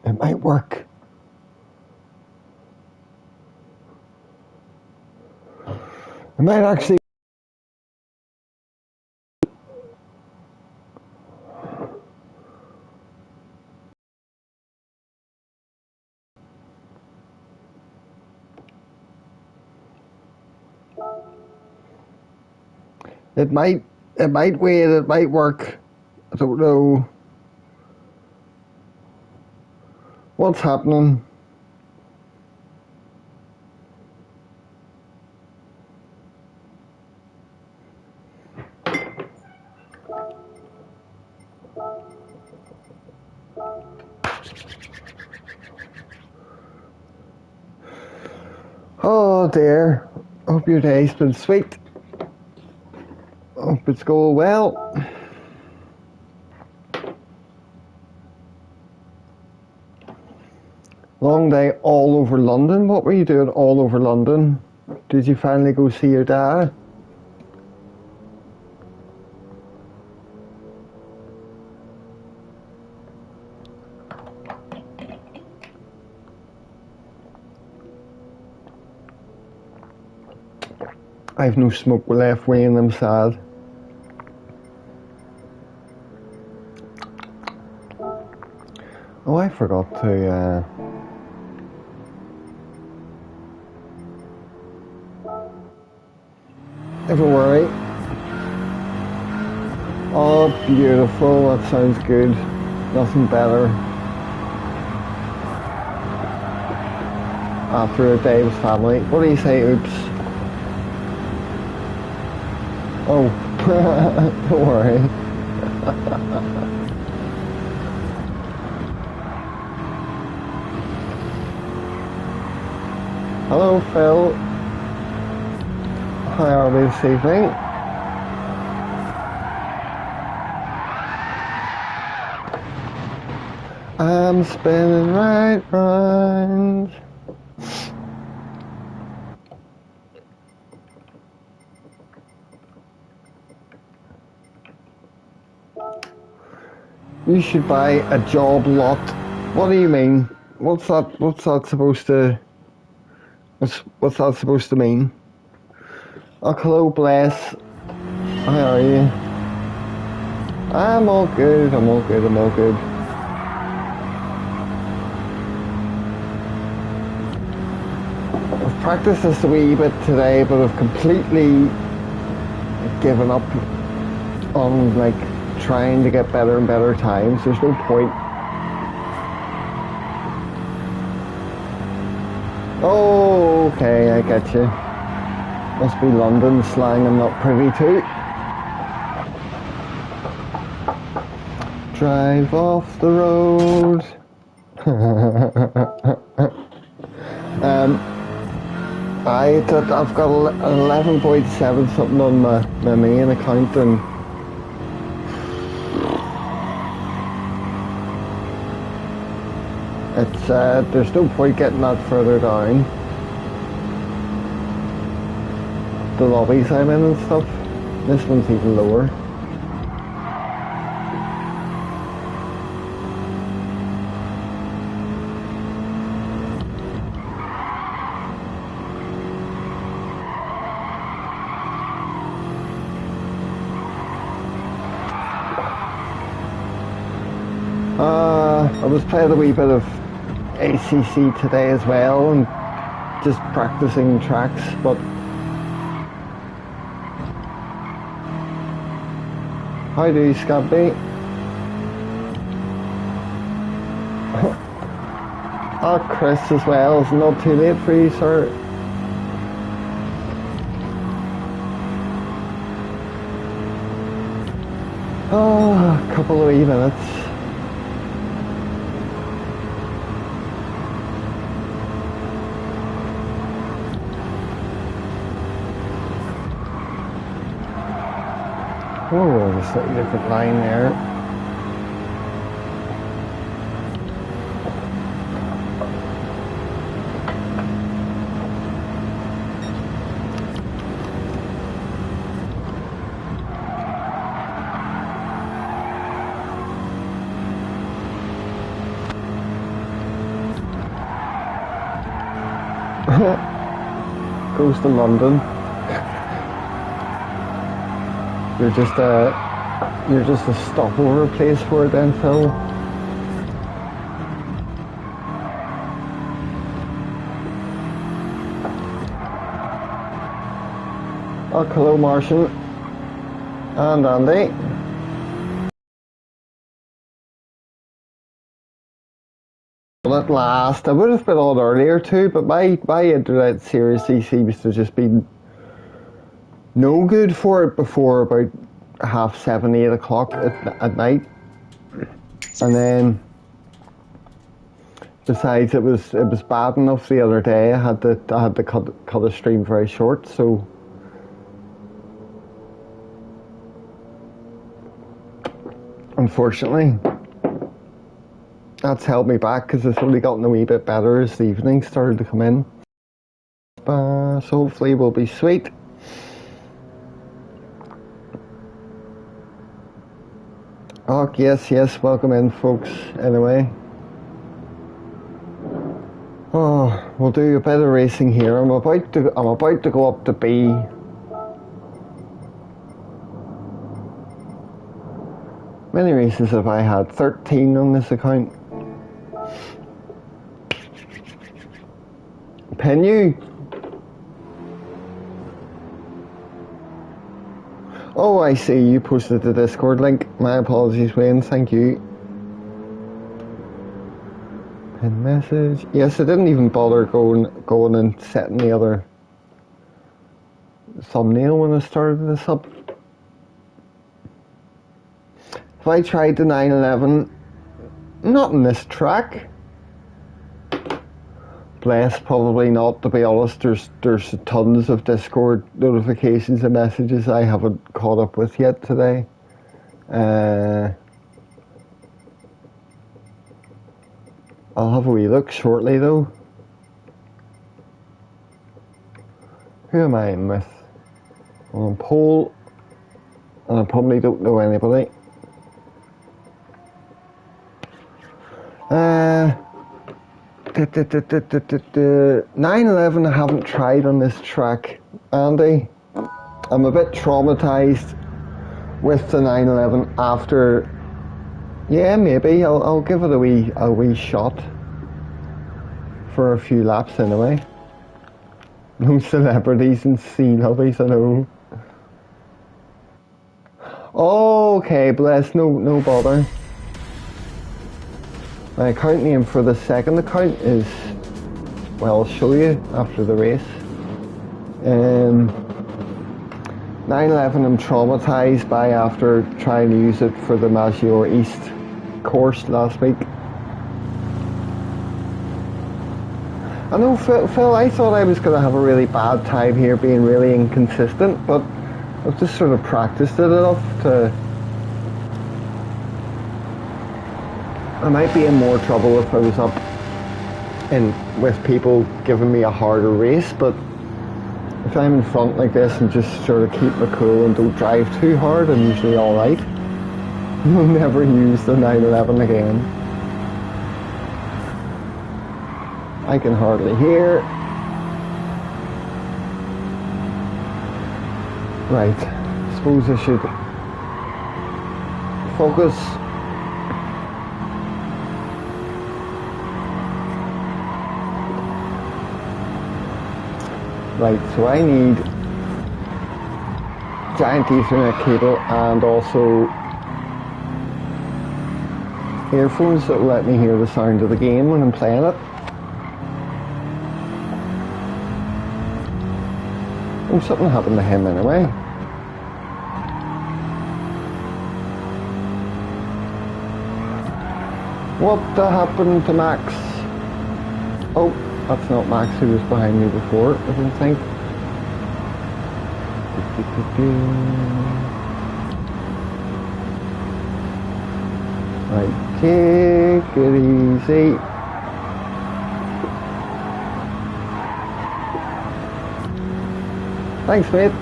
It might work. It might actually. It might wait, it might work. I don't know what's happening. Oh dear. Hope your day's been sweet. Hope it's going well. Long day all over London. What were you doing all over London? Did you finally go see your dad? I've no smoke left, weighing them sad. Oh, I forgot to don't worry. Oh, beautiful. That sounds good. Nothing better after a day with family. What do you say, oops? Oh, don't worry. Hello, Phil. How are we this evening? I'm spinning right round. You should buy a job lot. What do you mean? What's that supposed to? What's that supposed to mean? Oh, hello, bless. How are you? I'm all good. I'm all good. I'm all good. I've practiced this a wee bit today, but I've completely given up on like trying to get better and better times. There's no point. Oh, okay, I get you. Must be London slang I'm not privy to. Drive off the road. I've got 11.7 something on my main account, and it's there's no point getting that further down. The lobbies I'm in and stuff. This one's even lower. I was playing a wee bit of ACC today as well, and just practicing tracks, but how do you, Scabby? Oh, Chris as well. It's not too late for you, sir. Oh, a couple of wee minutes. Oh, there's a slightly different line there. Goes to London. You're just a stopover place for it then, Phil. Oh, hello, Martian and Andy. Well, at last, I would have been on earlier too, but my internet seriously seems to just be no good for it before about 7:30, 8 o'clock at night. And then, besides, it was bad enough the other day. I had to cut the stream very short. So, unfortunately, that's held me back because it's only gotten a wee bit better as the evening started to come in. So hopefully, we'll be sweet. Oh yes, welcome in, folks. Anyway. Oh, we'll do a bit of racing here. I'm about to go up to B. Many races have I had? 13 on this account. Penu? Oh, I see. You posted the Discord link. My apologies, Wayne. Thank you. Pin message. Yes, I didn't even bother going and setting the other thumbnail when I started this up. If I tried the 911, not in this track. Bless, probably not, to be honest. There's tons of Discord notifications and messages I haven't caught up with yet today. I'll have a wee look shortly though. Who am I in with? I'm on pole, and I probably don't know anybody. 911 I haven't tried on this track, Andy. I'm a bit traumatized with the 911 after. Yeah, maybe I'll give it a wee shot for a few laps anyway. No celebrities and scene hobbies, I know. Okay, bless, no bother. My account name for the second account is, well, I'll show you after the race. 911 I'm traumatized by after trying to use it for the Maggiore East course last week. I know, Phil, I thought I was going to have a really bad time here being really inconsistent, but I've just sort of practiced it enough to... I might be in more trouble if I was up with people giving me a harder race, but if I'm in front like this and just sort of keep my cool and don't drive too hard, I'm usually alright. I'll never use the 911 again. I can hardly hear. Right, suppose I should focus. Right, so I need giant Ethernet cable and also earphones that will let me hear the sound of the game when I'm playing it. Oh, something happened to him anyway. What happened to Max? Oh, that's not Max who was behind me before, I don't think. Right, take it easy. Thanks, mate.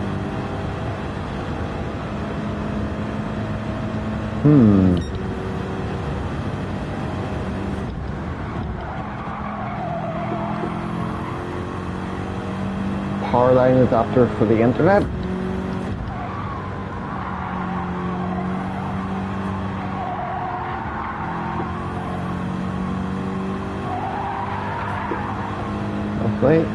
line adapter for the internet. Lovely.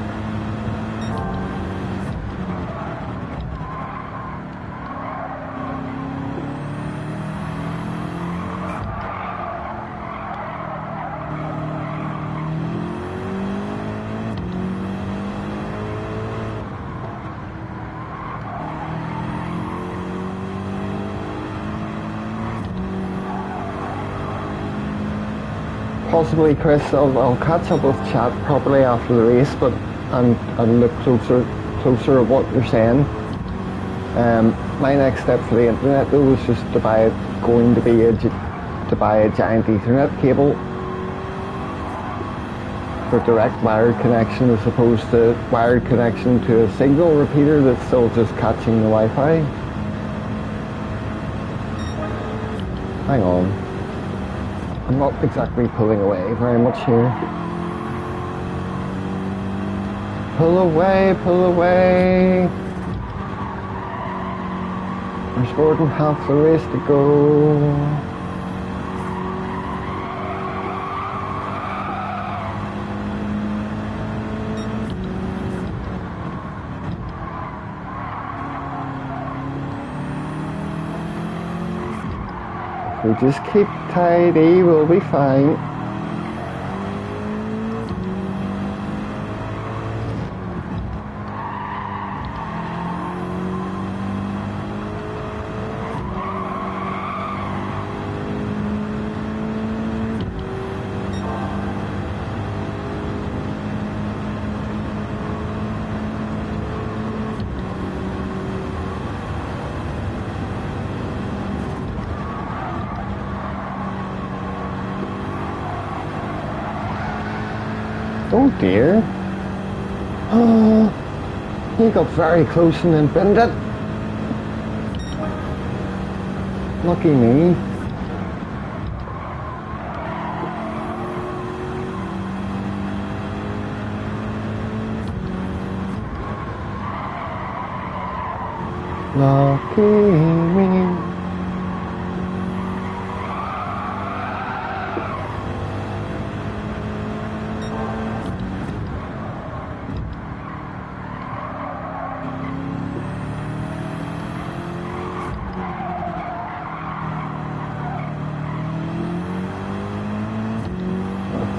Possibly, Chris, I'll catch up with chat properly after the race, but and look closer at what you're saying. My next step for the internet though was just to buy a giant Ethernet cable for direct wired connection as opposed to wired connection to a signal repeater that's still just catching the Wi-Fi. Hang on. I'm not exactly pulling away very much here. Pull away, pull away. There's more than half the race to go. We just keep tidy, we'll be fine. Oh dear. Oh, he got very close and then binned it. Lucky me. Lucky me.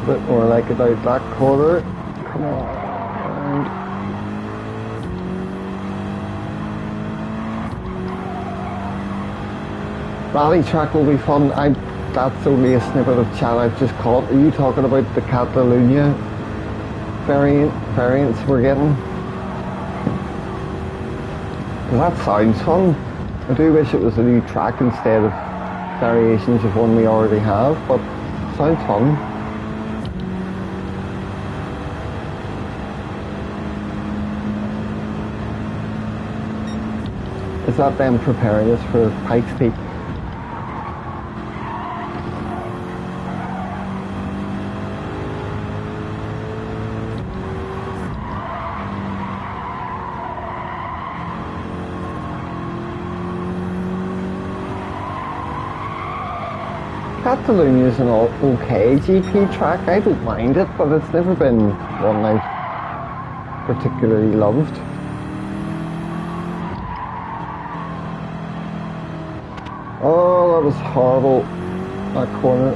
Bit more like about that quarter. Come on. Rally track will be fun. That's only a snippet of chat I've just caught. Are you talking about the Catalunya variants we're getting? Well, that sounds fun. I do wish it was a new track instead of variations of one we already have, but it sounds fun. Is that them preparing us for Pikes Peak? Catalunya is an okay GP track. I don't mind it, but it's never been one I've particularly loved. Oh, that was horrible, that corner.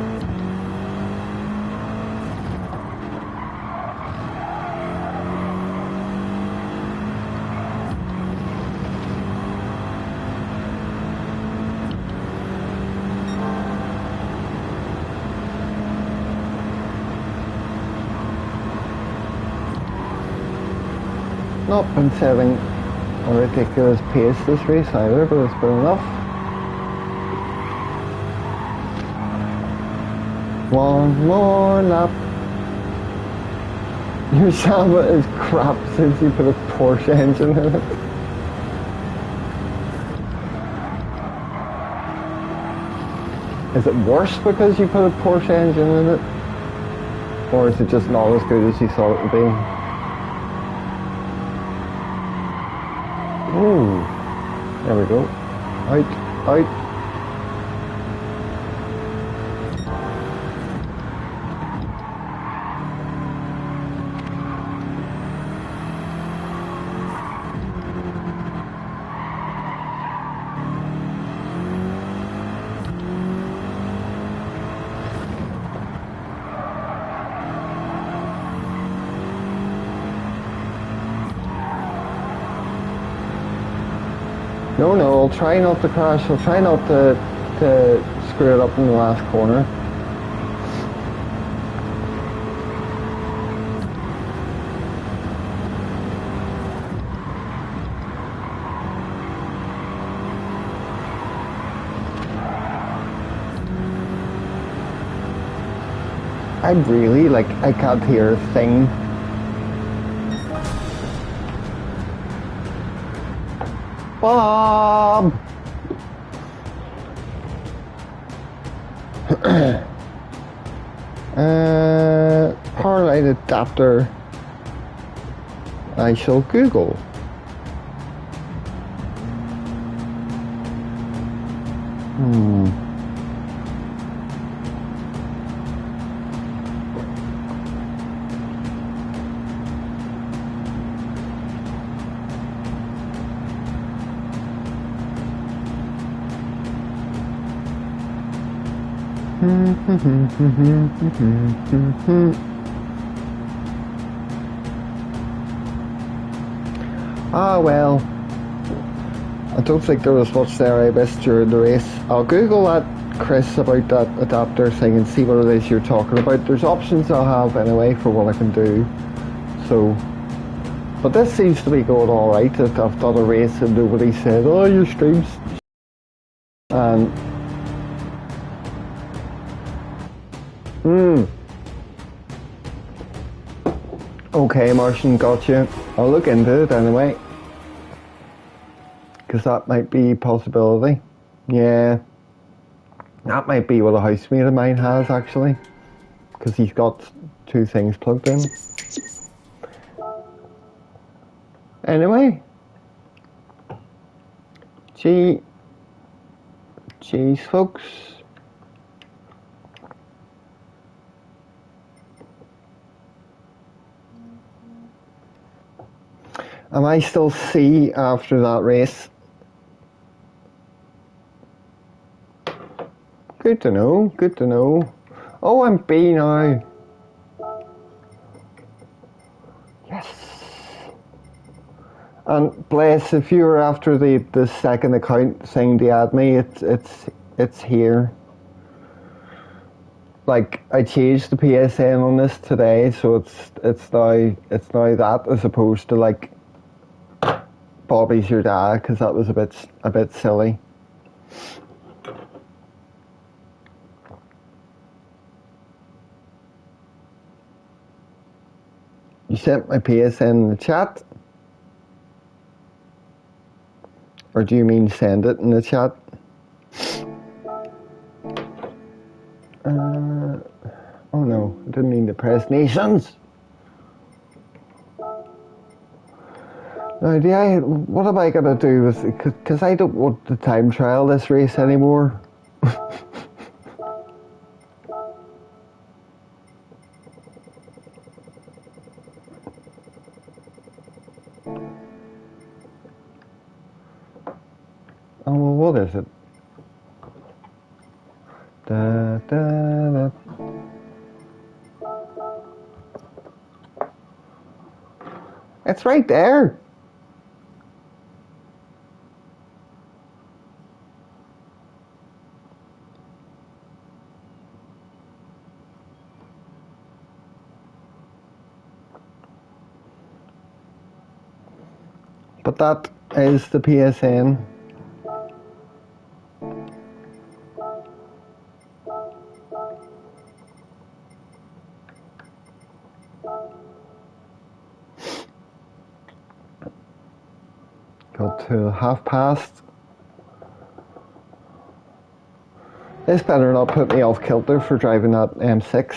Not been setting a ridiculous pace this race either, but it's been enough. One more lap. Your Samba is crap since you put a Porsche engine in it. Is it worse because you put a Porsche engine in it? Or is it just not as good as you thought it would be? There we go. Out, out. No, I'll try not to crash. I'll try not to screw it up in the last corner. I can't hear a thing. Bob! Power light adapter. I shall Google. Ah, well, I don't think there was much there I missed during the race. I'll Google that, Chris, about that adapter thing and see what it is you're talking about. There's options I'll have anyway for what I can do. So, but this seems to be going alright. I've done a race and nobody said, oh, your stream's... And... Okay, Martian, gotcha. I'll look into it anyway. Because that might be a possibility. Yeah. That might be what a housemate of mine has, actually. Because he's got two things plugged in. Anyway. Jeez, folks. Am I still C after that race? Good to know, good to know. Oh, I'm B now. Yes. And bless, if you were after the second account thing to add me, it's here. Like, I changed the PSN on this today, so it's now that as opposed to like Bobby's your dad, because that was a bit silly. You sent my PSN in the chat? Or do you mean send it in the chat? Oh no, I didn't mean to press nations. Now, what am I going to do with it? Because I don't want to time trial this race anymore. Oh, well, what is it? Da, da, da. It's right there. But that is the PSN. Got to past. This better not put me off kilter for driving that M6.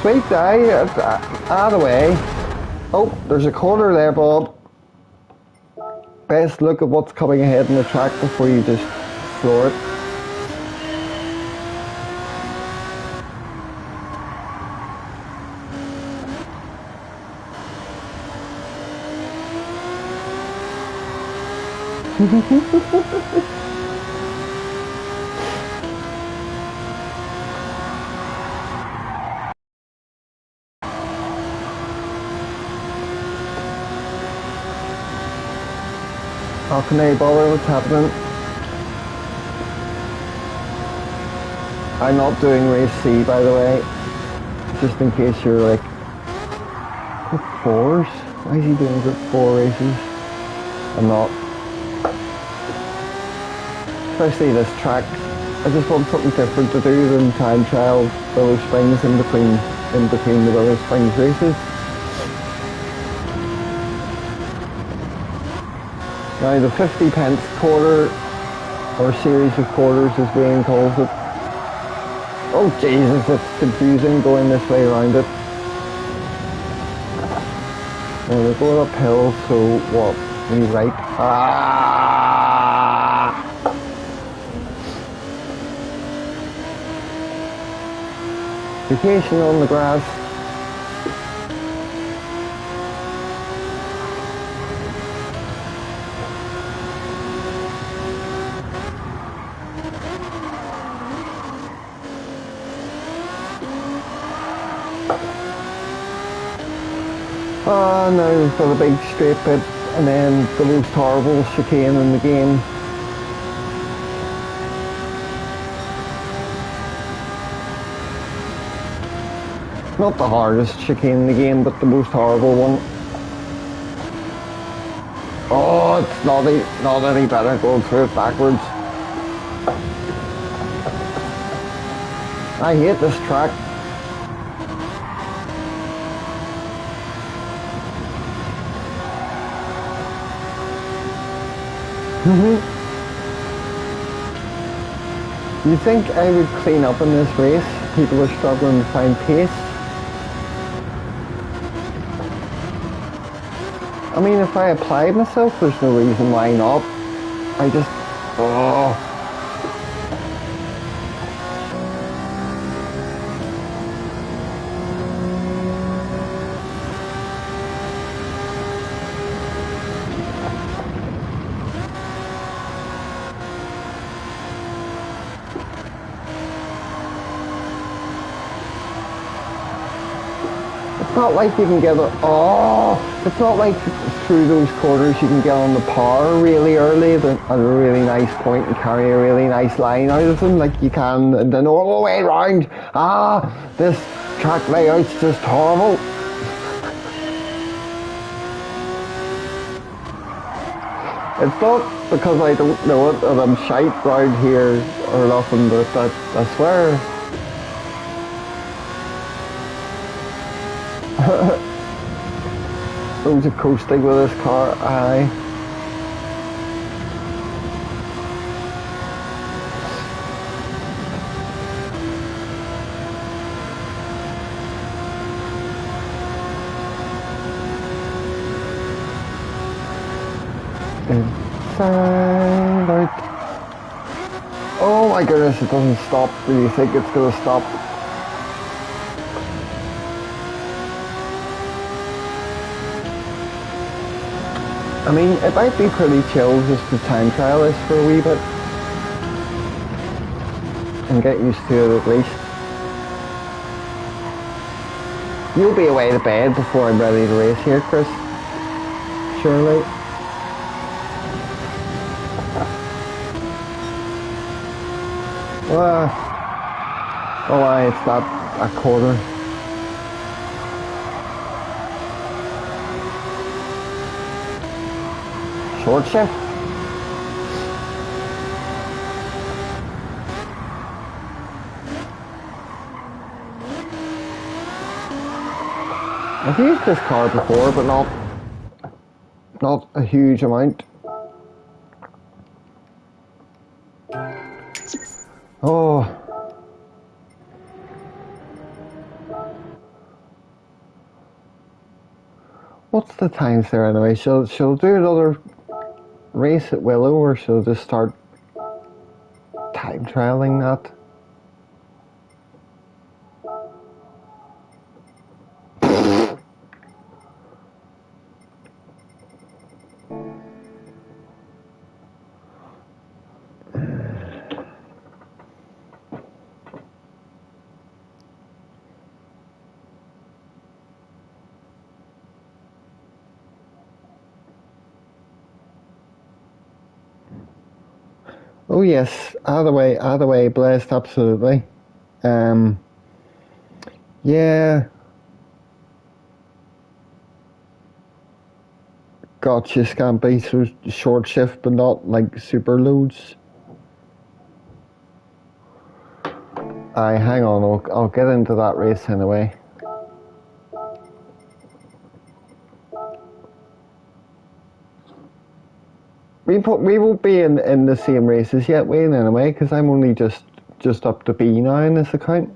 Sweet day, out of the way. Oh, there's a corner there, Bob. Best look at what's coming ahead in the track before you just floor it. How can I bother what's happening? I'm not doing race C, by the way, just in case you're like, group 4s? Why is he doing group 4 races? I'm not. Especially this track. I just want something different to do than time trial Willow Springs in between the Willow Springs races. Now the 50 pence quarter, or series of quarters as Wayne calls it. Oh Jesus, it's confusing going this way around it. Well, we're going uphill, so what? We right. Vacation on the grass. Now we've got a big straight bit and then the most horrible chicane in the game. Not the hardest chicane in the game, but the most horrible one. Oh, it's not any better going through it backwards. I hate this track. You think I would clean up in this race? People are struggling to find pace. I mean, if I applied myself, there's no reason why not. I just... oh. It's not like you can get it's not like through those corners you can get on the power really early at a really nice point and carry a really nice line out of them like you can the normal way round. This track layout's just horrible. It's not because I don't know it and I'm shite round here or nothing, but I swear. Loads of coasting with this car, aye. Inside out. Oh my goodness, it doesn't stop. Do you think it's gonna stop? I mean, it might be pretty chill just to time trial this for a wee bit and get used to it at least. You'll be away to bed before I'm ready to race here, Chris. Surely. Oh, aye, it's that a quarter. Short shift. I've used this car before, but not a huge amount. Oh. what's the times there anyway? She'll do another race at Willow, or she'll just start time trialing that. Oh yes, either way, blessed, absolutely. Yeah. Gotcha, Scampy, so short shift but not like super loads. Aye, hang on, I'll get into that race anyway. We won't be in the same races yet, Wayne, anyway, because I'm only just up to B now in this account.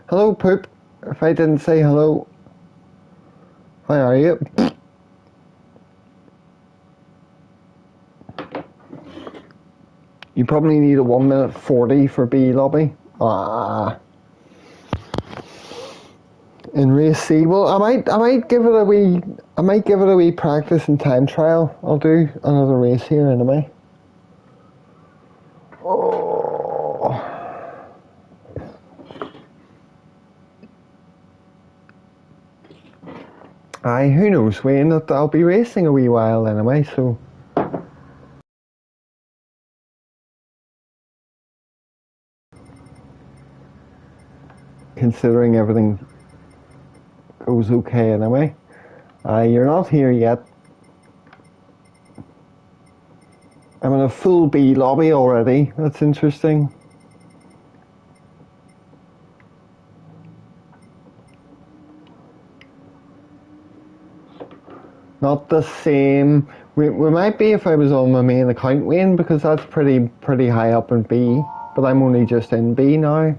Hello, Poop. If I didn't say hello, how are you? You probably need a 1:40 for B lobby. Ah. In race C, well, I might give it a wee practice and time trial. I'll do another race here anyway. Oh. Aye, who knows, Wayne? I'll be racing a wee while anyway, so. Considering everything goes okay anyway. You're not here yet. I'm in a full B lobby already. That's interesting. Not the same. We might be if I was on my main account, Wayne, because that's pretty high up in B. But I'm only just in B now.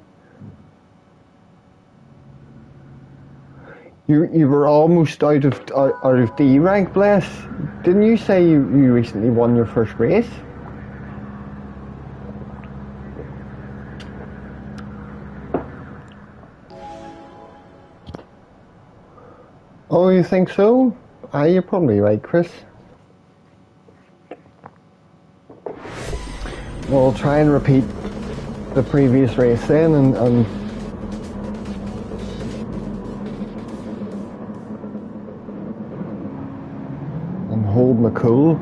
You were almost out of D rank, bless. Didn't you say you recently won your first race? Oh, you think so? Aye, you're probably right, Chris. We'll try and repeat the previous race then and hold my cool.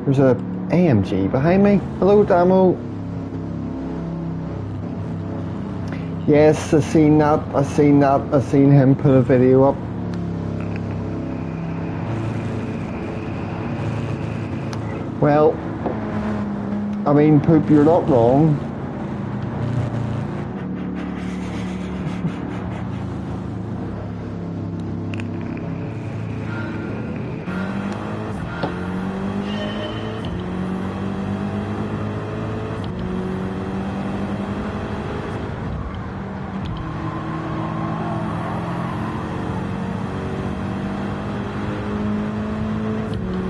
There's a AMG behind me. Hello, Damo. Yes, I seen that. I seen him put a video up. Well, I mean, Poop, you're not wrong.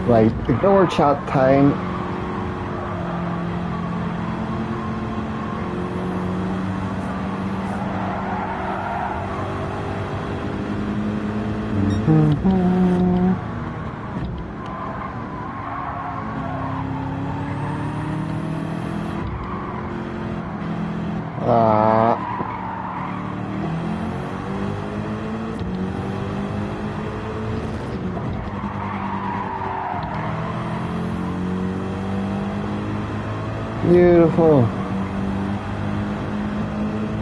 Right, ignore chat time. Beautiful.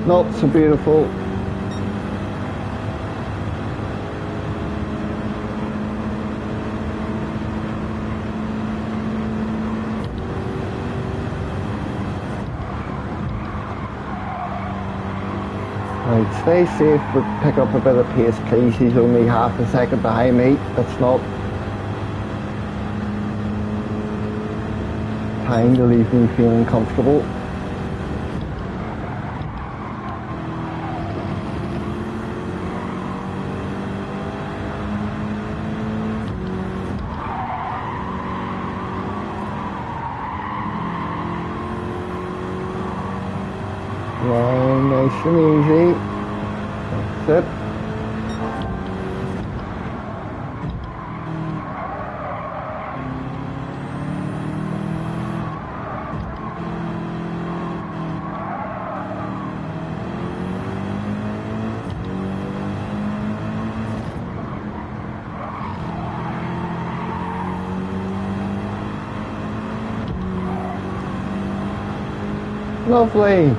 Not so beautiful. Right, stay safe, but pick up a bit of pace, please. He's only half a second behind me. That's not time to leave me feeling comfortable. Line nice and easy. That's it. Lovely.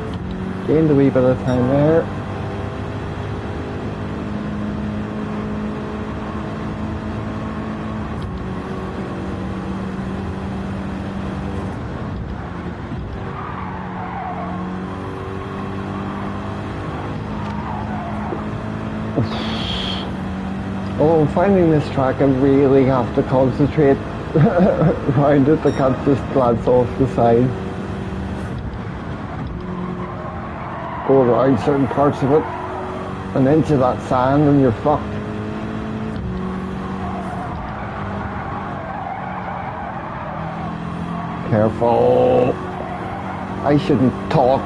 Gained a wee bit of time there. Oh, I'm finding this track I really have to concentrate around it. I can't just glance off the side. Go around certain parts of it and into that sand and you're fucked. Careful. I shouldn't talk.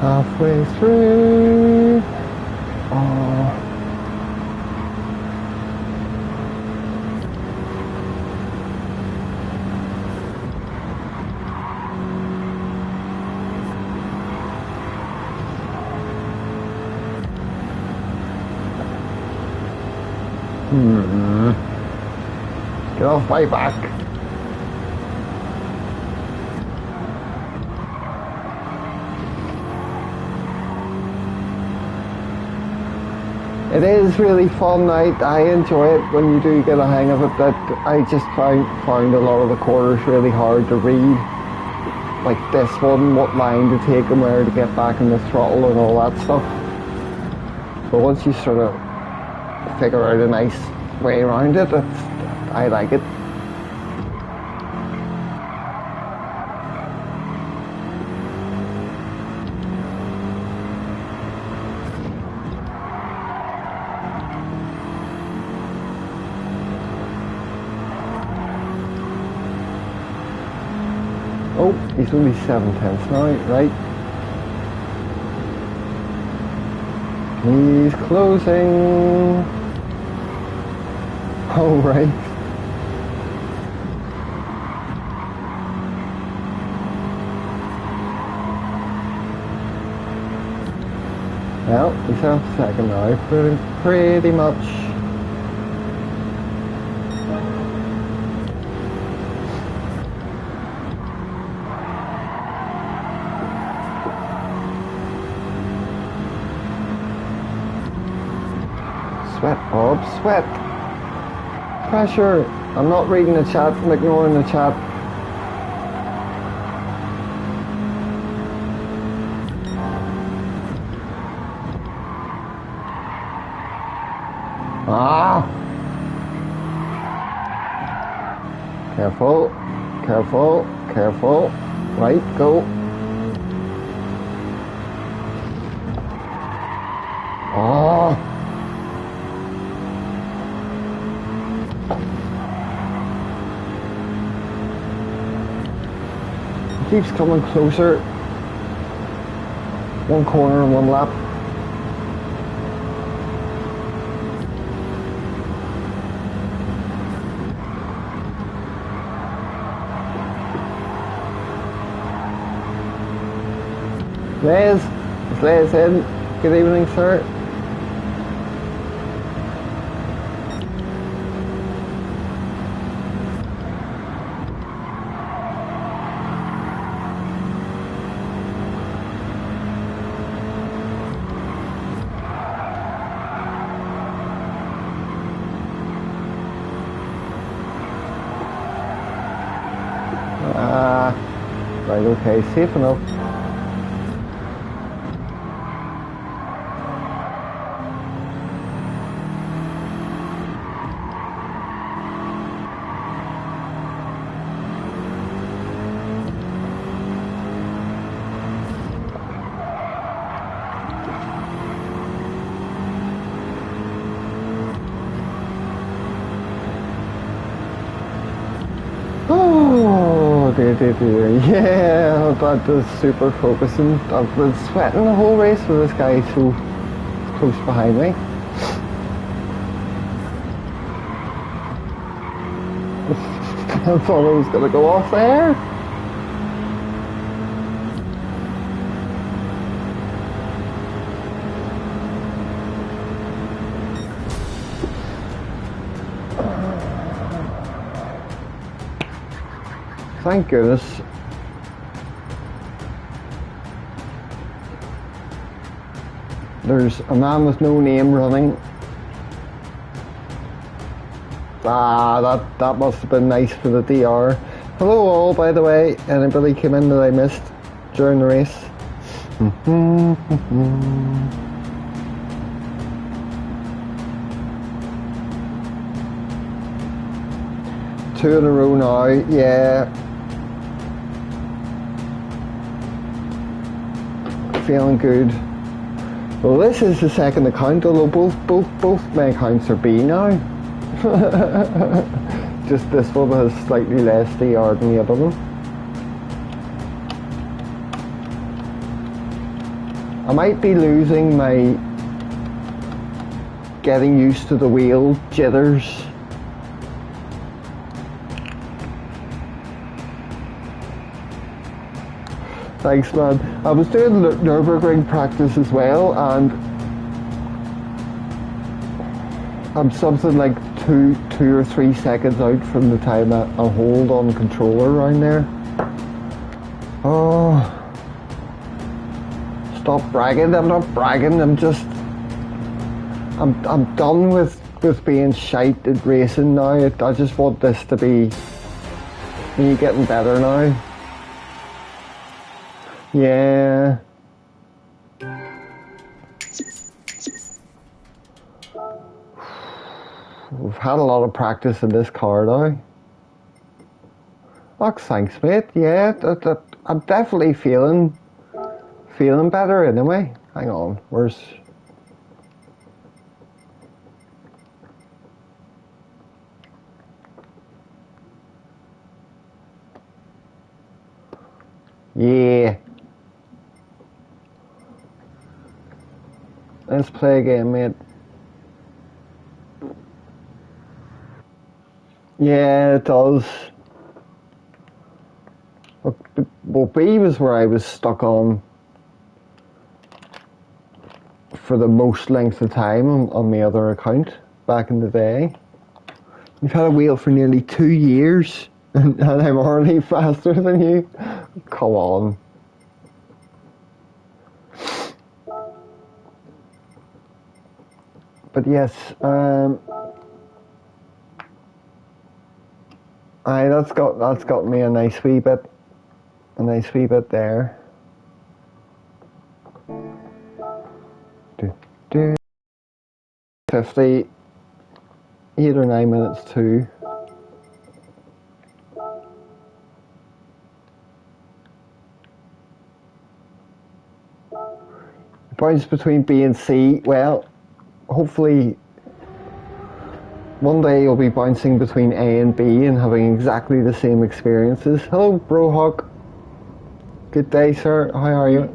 Halfway through. Oh. Get off my back. It is really fun. I enjoy it when you do get a hang of it. That I just found a lot of the corners really hard to read. Like this one, what line to take and where to get back in the throttle and all that stuff. But once you sort of figure out a nice way around it, I like it. Oh, he's only 7/10 now, right? He's closing. Oh, right. Well, he's off second now, pretty much. Sweat, Bob, sweat. Pressure. I'm not reading the chat, I'm ignoring the chat. Ah! Careful, careful, careful. Right, go. Oh! Keeps coming closer. One corner and one lap. Les in. Good evening, sir. Right, okay, safe enough. Yeah, that is super focusing. I've been sweating the whole race with this guy so close behind me. I thought I was going to go off there. Thank goodness. There's a man with no name running. That must have been nice for the DR. Hello all, by the way. Anybody came in that I missed during the race? Two in a row now, yeah. Feeling good. Well, this is the second account, although both my accounts are B now. Just this one has slightly less DR than the other one. I might be losing my getting used to the wheel jitters. Thanks, man. I was doing Nürburgring practice as well, and I'm something like two or 3 seconds out from the time I hold on controller around there. Oh, stop bragging! I'm not bragging. I'm done with being shite at racing now. I just want this to be me getting better now. Yeah. We've had a lot of practice in this car now. Oh, thanks, mate. Yeah, I'm definitely feeling better anyway. Hang on, where's... Yeah. Let's play again, mate. Yeah, it does. Well, B was where I was stuck on for the most length of time on my other account back in the day. You've had a wheel for nearly 2 years and I'm already faster than you. Come on. But yes, that's got me a nice wee bit there. 50, 8 or 9 minutes too. Bounce between B and C. Well, hopefully one day you'll be bouncing between A and B and having exactly the same experiences. Hello, Brohawk. Good day, sir. How are you?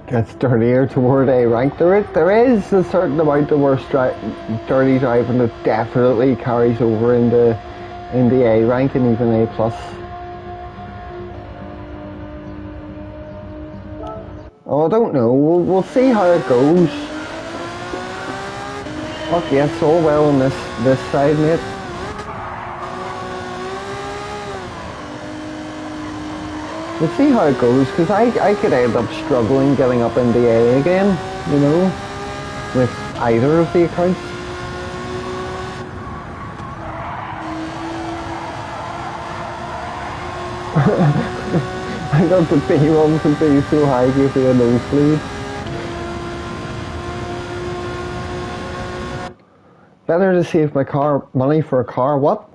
Gets dirtier toward A rank. There is a certain amount of worse dirty driving that definitely carries over in the A rank and even A plus. Oh, I don't know. We'll see how it goes. Okay, yes, all well on this side, mate. We'll see how it goes, because I could end up struggling getting up in the A again, you know, with either of the accounts. I got the B ones and B so high, gave me a nosebleed. Better to save my money for a car, what?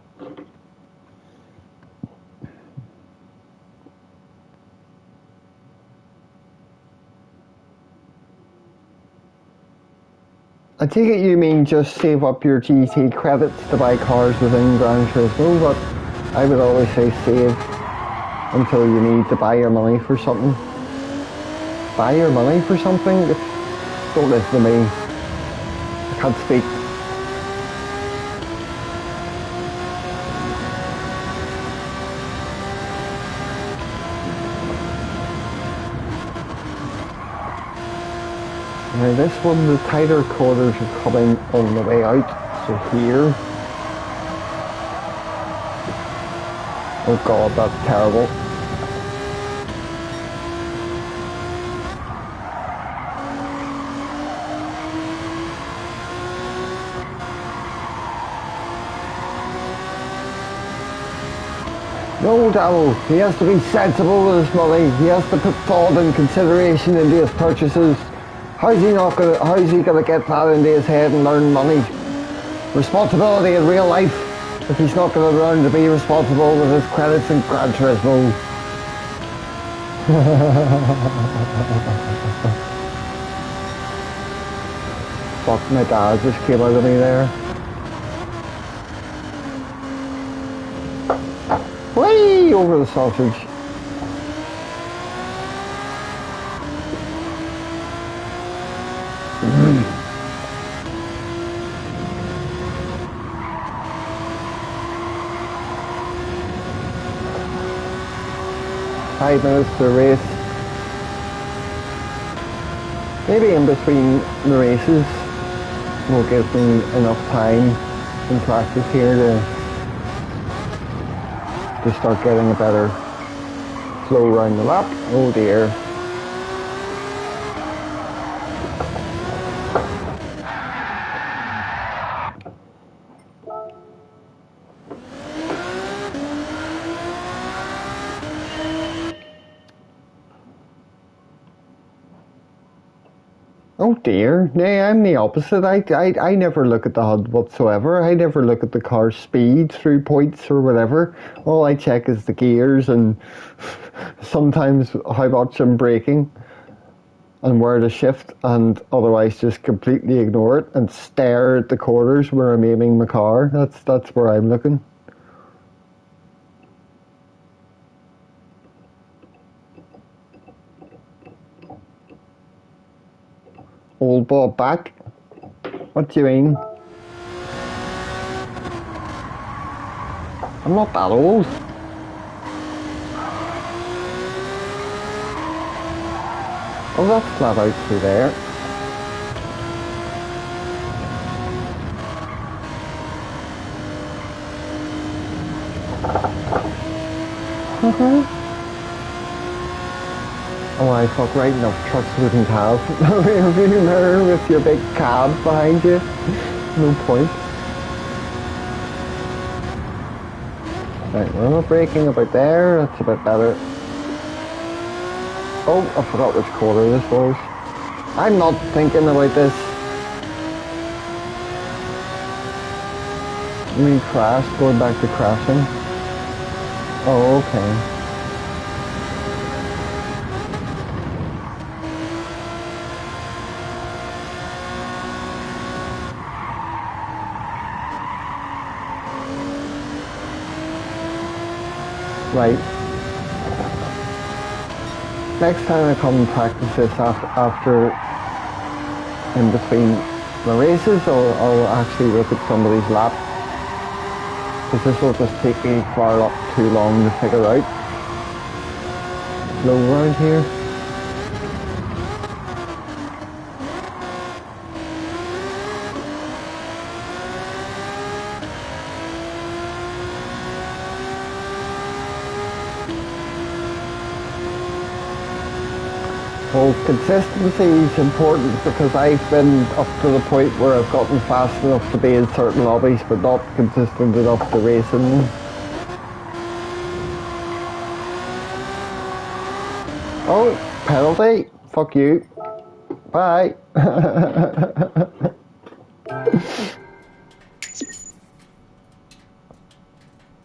I take it you mean just save up your GT credits to buy cars within Gran Turismo, but I would always say save until you need to buy your money for something. Buy your money for something? Don't listen to me. I can't speak. Now this one, the tighter corners are coming on the way out, so here. Oh god, that's terrible. No, Damo, he has to be sensible with his money. He has to put thought and consideration into his purchases. How's he gonna get that into his head and learn money? Responsibility in real life, if he's not gonna learn to be responsible with his credits in Gran Turismo. Fuck, my dad just came out of me there. Way over the sausage. Five minutes to race. Maybe in between the races will give me enough time in practice here to start getting a better flow around the lap. Oh dear. Oh dear, nay, I'm the opposite. I never look at the HUD whatsoever. I never look at the car's speed through points or whatever. All I check is the gears and sometimes how much I'm braking and where to shift, and otherwise just completely ignore it and stare at the corners where I'm aiming my car. That's where I'm looking. Old Bob back? What do you mean? I'm not that old. Oh, that's flat out through there. Oh, I fuck, right enough trucks wouldn't have a rear view mirror with your big cab behind you. No point. Right, we're not braking about there, that's a bit better. Oh, I forgot which corner this was. I'm not thinking about this. We crashed, going back to crashing. Oh, okay. Right. Next time I come and practice this after in between the races, I'll actually look at somebody's lap, because this will just take me far too long to figure out. Low around here. Well, consistency is important, because I've been up to the point where I've gotten fast enough to be in certain lobbies but not consistent enough to race in them. Oh, penalty. Fuck you. Bye.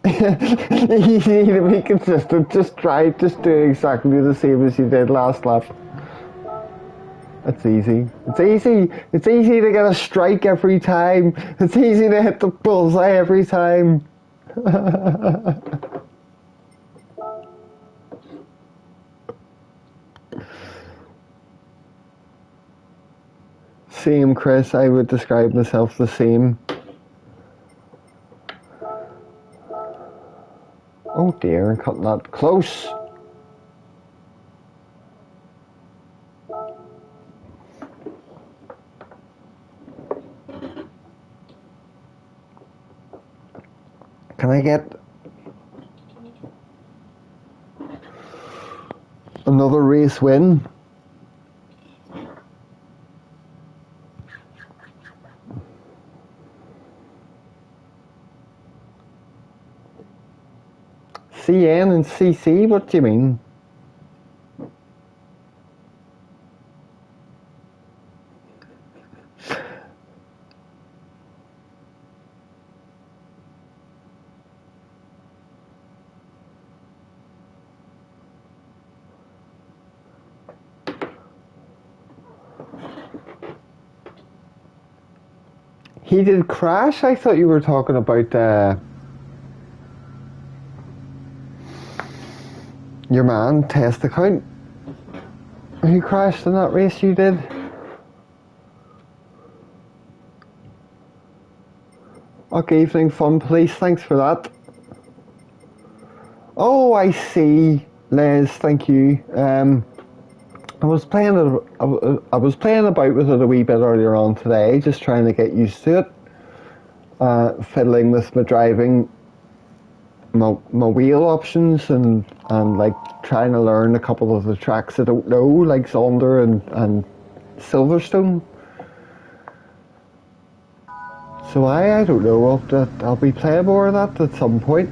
You need to be consistent. Just do exactly the same as you did last lap. It's easy. It's easy. It's easy to get a strike every time. It's easy to hit the bullseye every time. Same, Chris. I would describe myself the same. Oh dear, I'm cutting that close. Can I get another race win? CN and CC, what do you mean? He did crash? I thought you were talking about your man, Techical. He crashed in that race you did? Okay, evening fun police, thanks for that. Oh, I see, Les, thank you. I was playing about with it a wee bit earlier on today, just trying to get used to it. Fiddling with my driving, my wheel options, and like trying to learn a couple of the tracks I don't know, like Zonder and Silverstone. So I don't know, I'll be playing more of that at some point.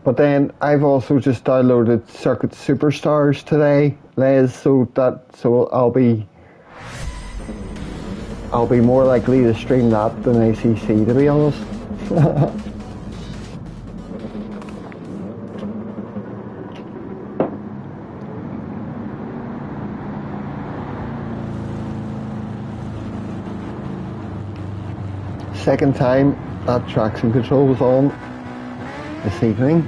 But then I've also just downloaded Circuit Superstars today, Les, so I'll be more likely to stream that than ACC, to be honest. Second time that traction control was on this evening.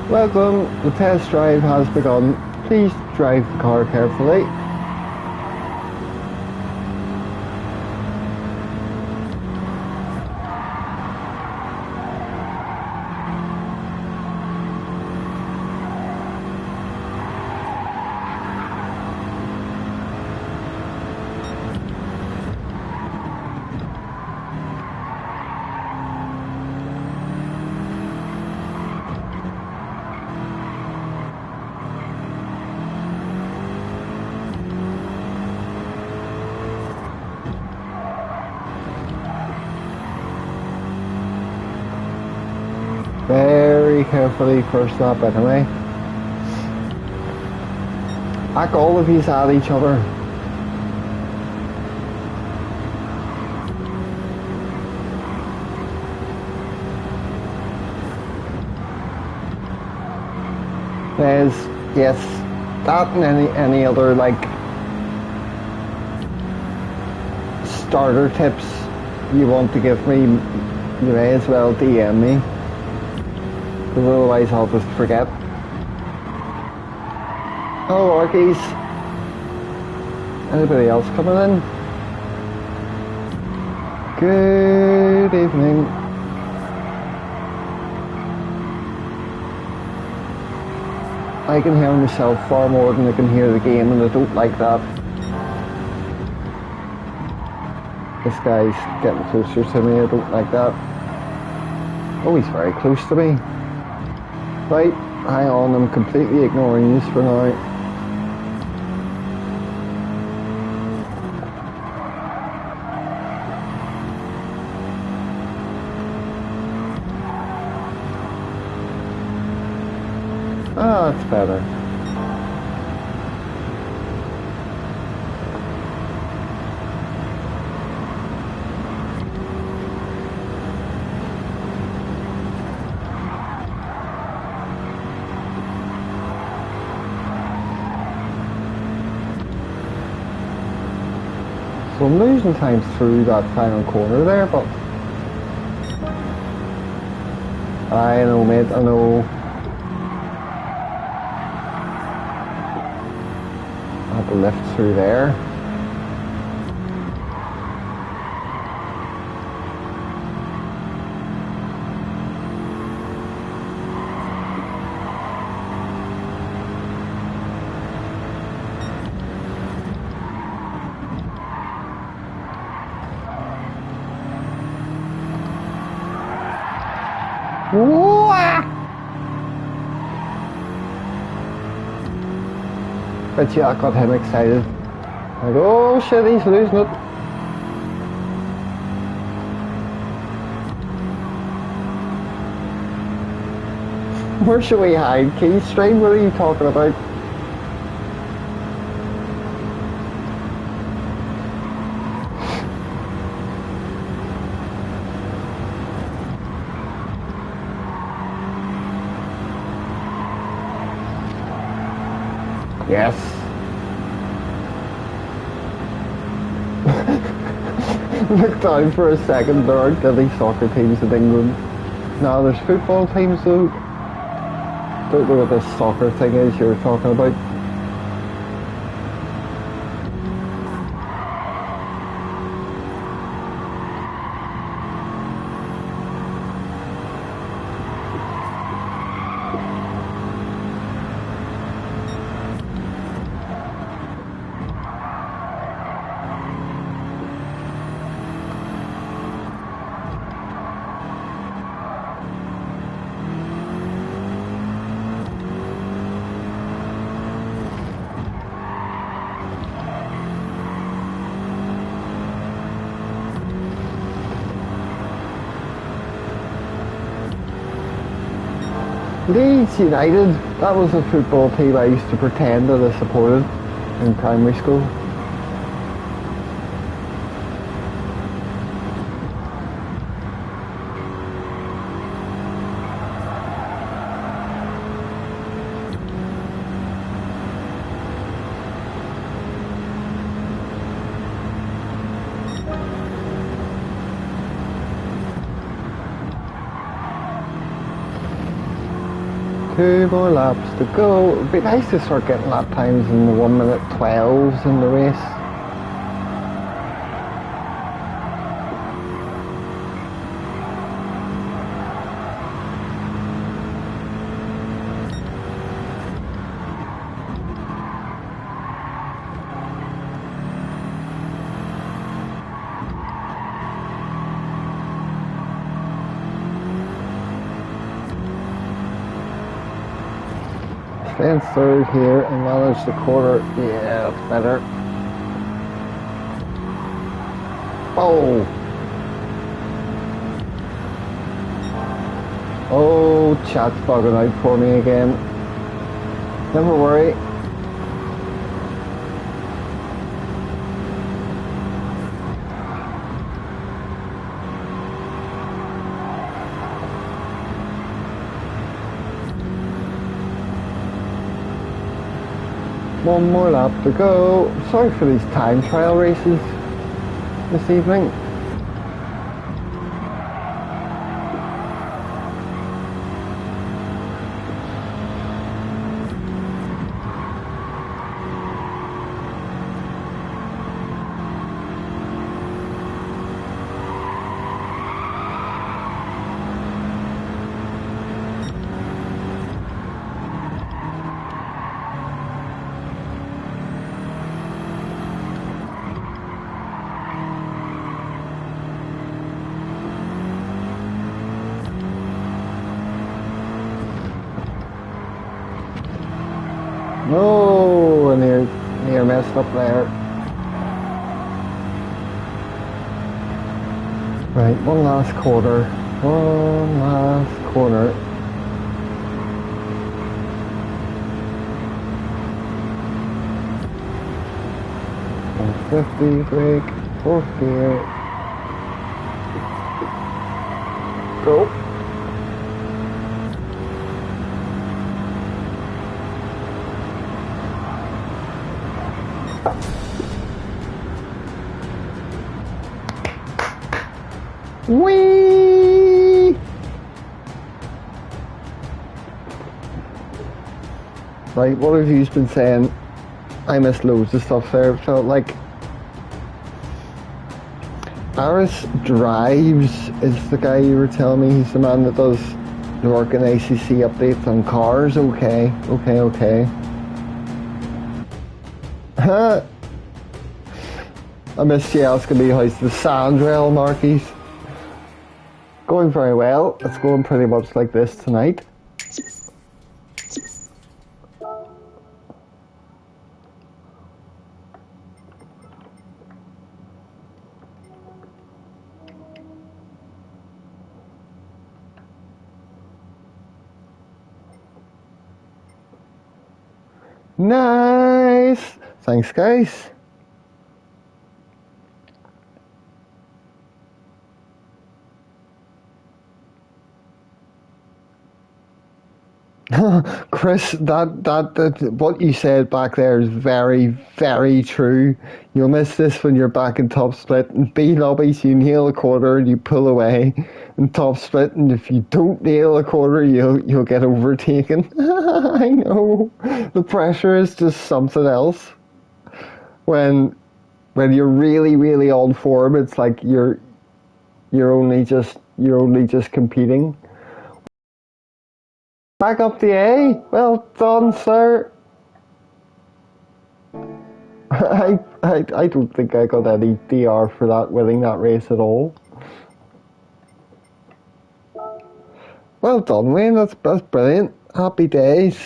Welcome, the test drive has begun. Please drive the car carefully. Very carefully first lap anyway. Back all of yous at each other. There's, yes, that and any other like starter tips you want to give me, you may as well DM me. Because otherwise I'll just forget. Oh, Orkies. Anybody else coming in? Good evening. I can hear myself far more than I can hear the game, and I don't like that. This guy's getting closer to me, I don't like that. Oh, he's very close to me. Right, hang on, I'm completely ignoring this for now. That's better. So I'm losing time through that final corner there, but I know, mate, I know. I had to lift through there. Bet you that got him excited. Like, oh shit, he's losing it. Where should we hide? Keystream, what are you talking about? Yes. Look down for a second, there aren't any soccer teams in England. No, there's football teams though. Don't know what this soccer thing is you're talking about. Leeds United, that was a football team I used to pretend that I supported in primary school. Two more laps to go. It'd be nice to start getting lap times in the 1:12s in the race. Staying third here and manage the quarter. Yeah, that's better. Oh! Oh, chat's bugging out for me again. Never worry. One more lap to go. Sorry for these time trial races this evening. No, and near messed up there. Right, one last quarter. One last corner. 50 brake, fourth gear, go. Whee! Right, what have you been saying? I missed loads of stuff there. It felt like Aris Drives is the guy you were telling me. He's the man that does the work in ACC updates on cars. Okay. Huh? I missed you asking me how's the sandrail marquees. Going very well. It's going pretty much like this tonight. Nice! Thanks, guys. Chris, that what you said back there is very, very true. You'll miss this when you're back in top split. In B lobbies, you nail a quarter and you pull away. In top split, and if you don't nail a quarter, you'll get overtaken. I know. The pressure is just something else. When you're really, really on form, it's like you're only just competing. Back up the A. Well done, sir. I don't think I got any DR for that, winning that race at all. Well done, Wayne. That's brilliant. Happy days.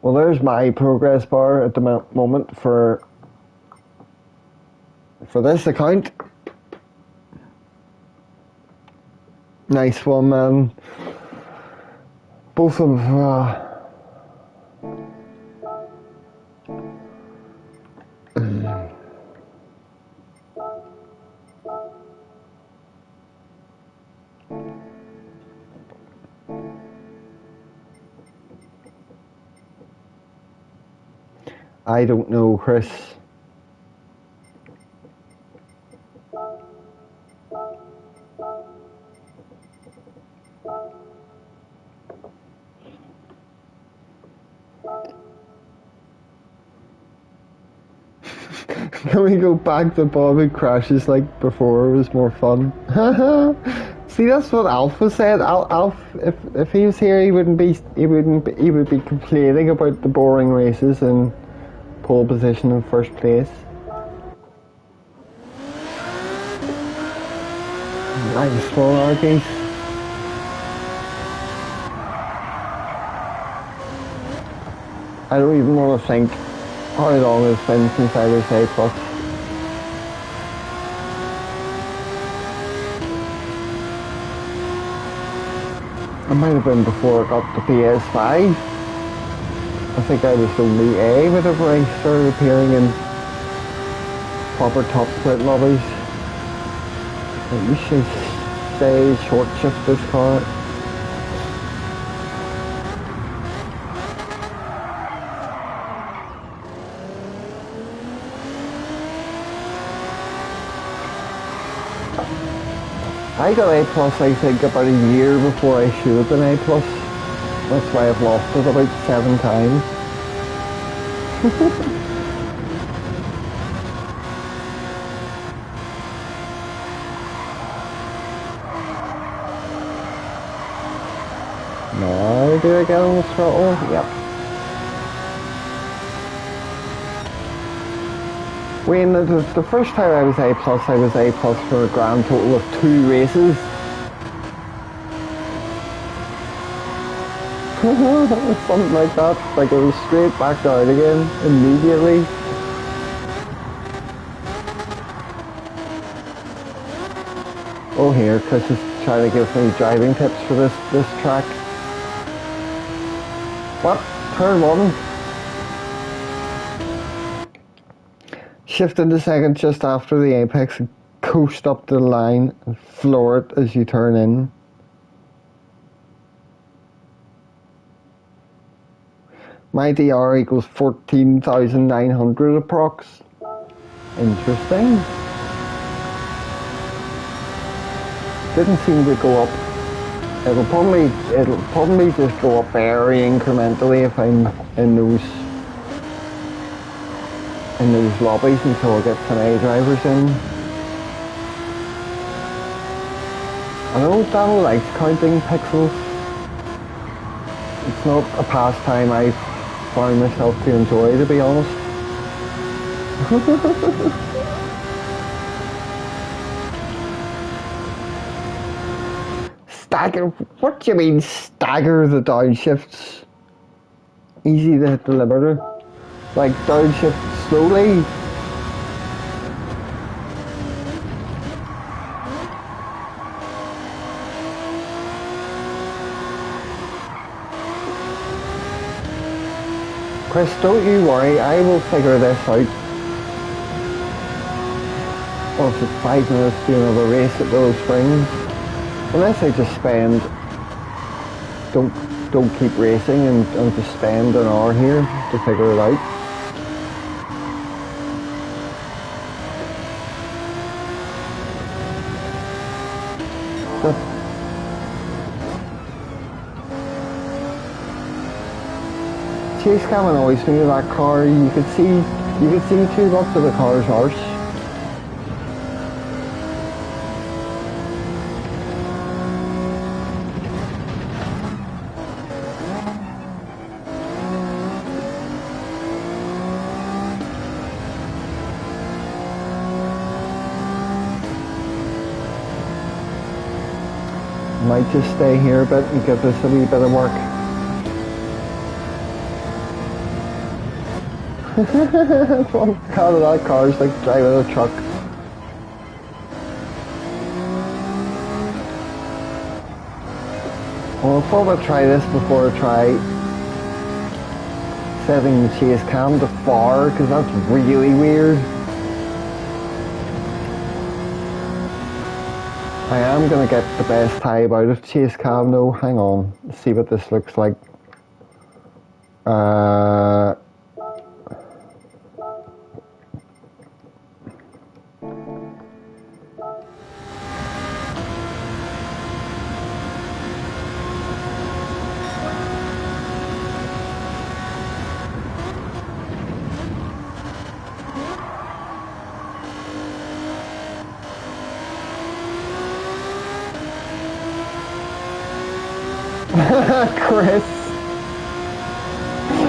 Well, there's my progress bar at the moment for this account. Nice one, man. Both of I don't know, Chris. Can we go back to Bobby crashes like before? It was more fun. See, that's what Alpha said. Alpha, if he was here, he would be complaining about the boring races and pole position in first place. Nice one, Arkies. I don't even want to think how long it's been since I was A+. It might have been before I got the PS5. I think I was only A whenever I started appearing in proper top split lobbies. I usually say short shift this car. I got A+, I think, about a year before I should have been A+. That's why I've lost it about 7 times. Now, do I get on the throttle? Yep. When the first time I was A+, I was A+ for a grand total of 2 races. Something like that. Like, it was straight back down again, immediately. Oh, here, Chris is trying to give me driving tips for this track. What? Turn one. Shift into second just after the apex and coast up the line and floor it as you turn in. My DR equals 14,900 approx. Interesting. Didn't seem to go up. It'll probably just go up very incrementally if I'm in those lobbies until I get some A drivers in. I know Daniel likes counting pixels. It's not a pastime I found myself to enjoy, to be honest. Stagger? What do you mean stagger the downshifts? Easy to hit the limiter. Like downshift slowly. Chris, don't you worry, I will figure this out. Once it's 5 minutes to another race at Willow Springs. Unless I just spend, don't keep racing and just spend an hour here to figure it out. Chase cam annoys me with that car. You could see too much of the car's arse. Might just stay here a bit and give this a wee bit of work. God, that car's like driving a truck. Well, I thought I'd try this before I try setting the chase cam to 4, because that's really weird. I am going to get the best time out of chase cam though. Hang on, let's see what this looks like. Chris,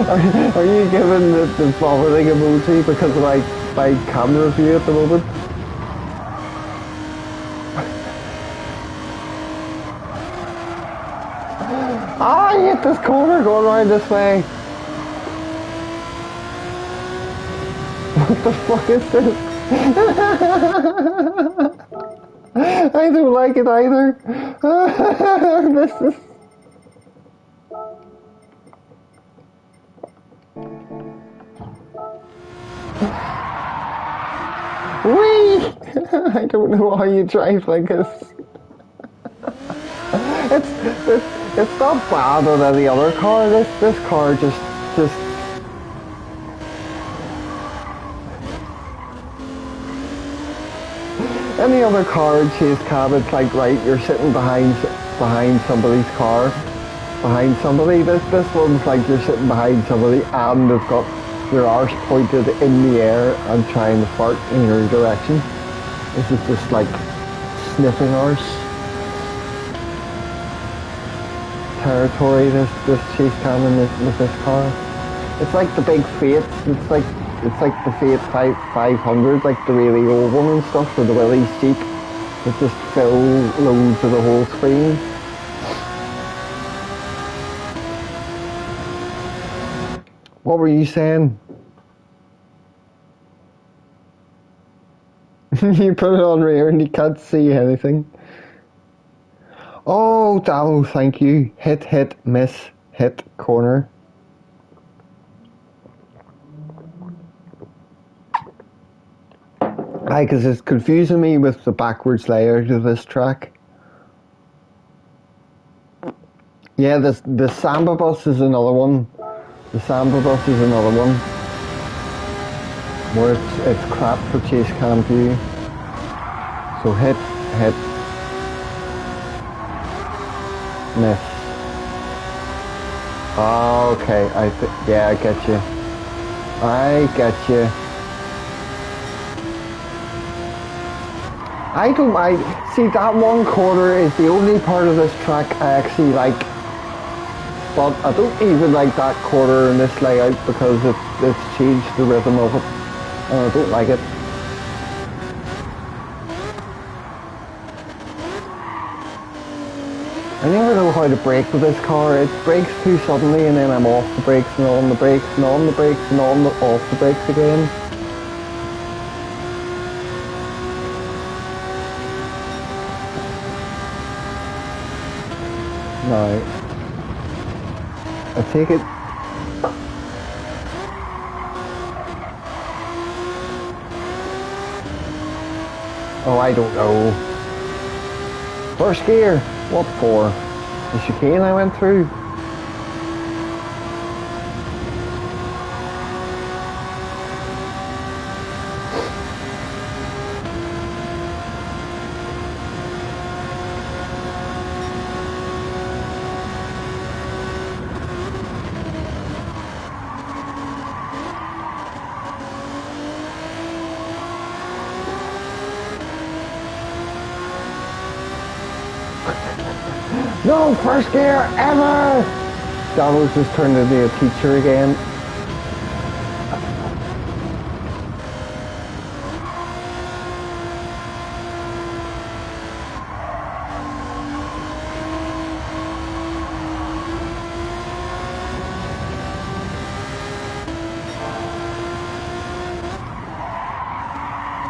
are you giving the vomiting emoji because of my camera view at the moment? Ah, I hit this corner going around this way. What the fuck is this? I don't like it either. This is... Whee! I don't know how you drive like this. It's not bad on any other car. This car just any other car in chase cam, it's like, right, you're sitting behind somebody's car, behind somebody. This one's like you're sitting behind somebody and they've got your arse pointed in the air and trying to fart in your direction. This is just like sniffing arse territory, this chase cam with this car. It's like the big Fiat. It's like the Fiat 500, like the really old one and stuff, or the Willys Jeep. It just fills loads of the whole screen. What were you saying? You put it on rear and you can't see anything. Oh, Damo, thank you. Hit, miss, hit, corner. Aye, because it's confusing me with the backwards layout of this track. Yeah, the Samba bus is another one. The Samba bus is another one. Where it's crap for chase cam view. So hit, miss. Oh, okay, yeah, I get you. I get you. I don't mind. See, that one quarter is the only part of this track I actually like. But I don't even like that quarter in this layout because it's changed the rhythm of it. And I don't like it. I never know how to brake with this car. It brakes too suddenly and then I'm off the brakes and on the brakes and on the brakes and off the brakes again. No. I take it. Oh, I don't know. First gear. What for? The chicane I went through? No first gear ever! Donald's just turned into a teacher again.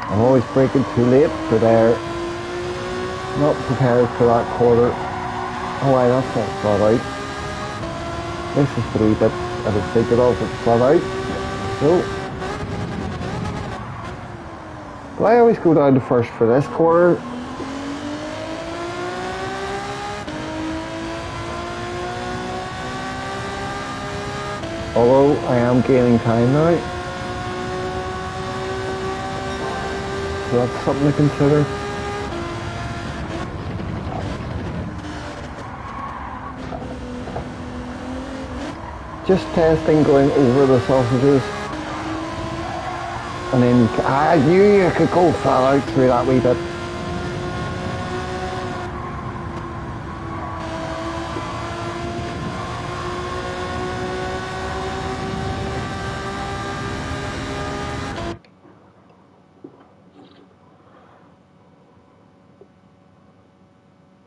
I'm always braking too late for there. Not prepared for that quarter. Oh, why, that's not flat out. This is the wee bit I was thinking of, it's flat out. So, do I always go down to first for this quarter? Although I am gaining time now. So that's something to consider. Just testing going over the sausages. And then I knew you could go flat out through that wee bit.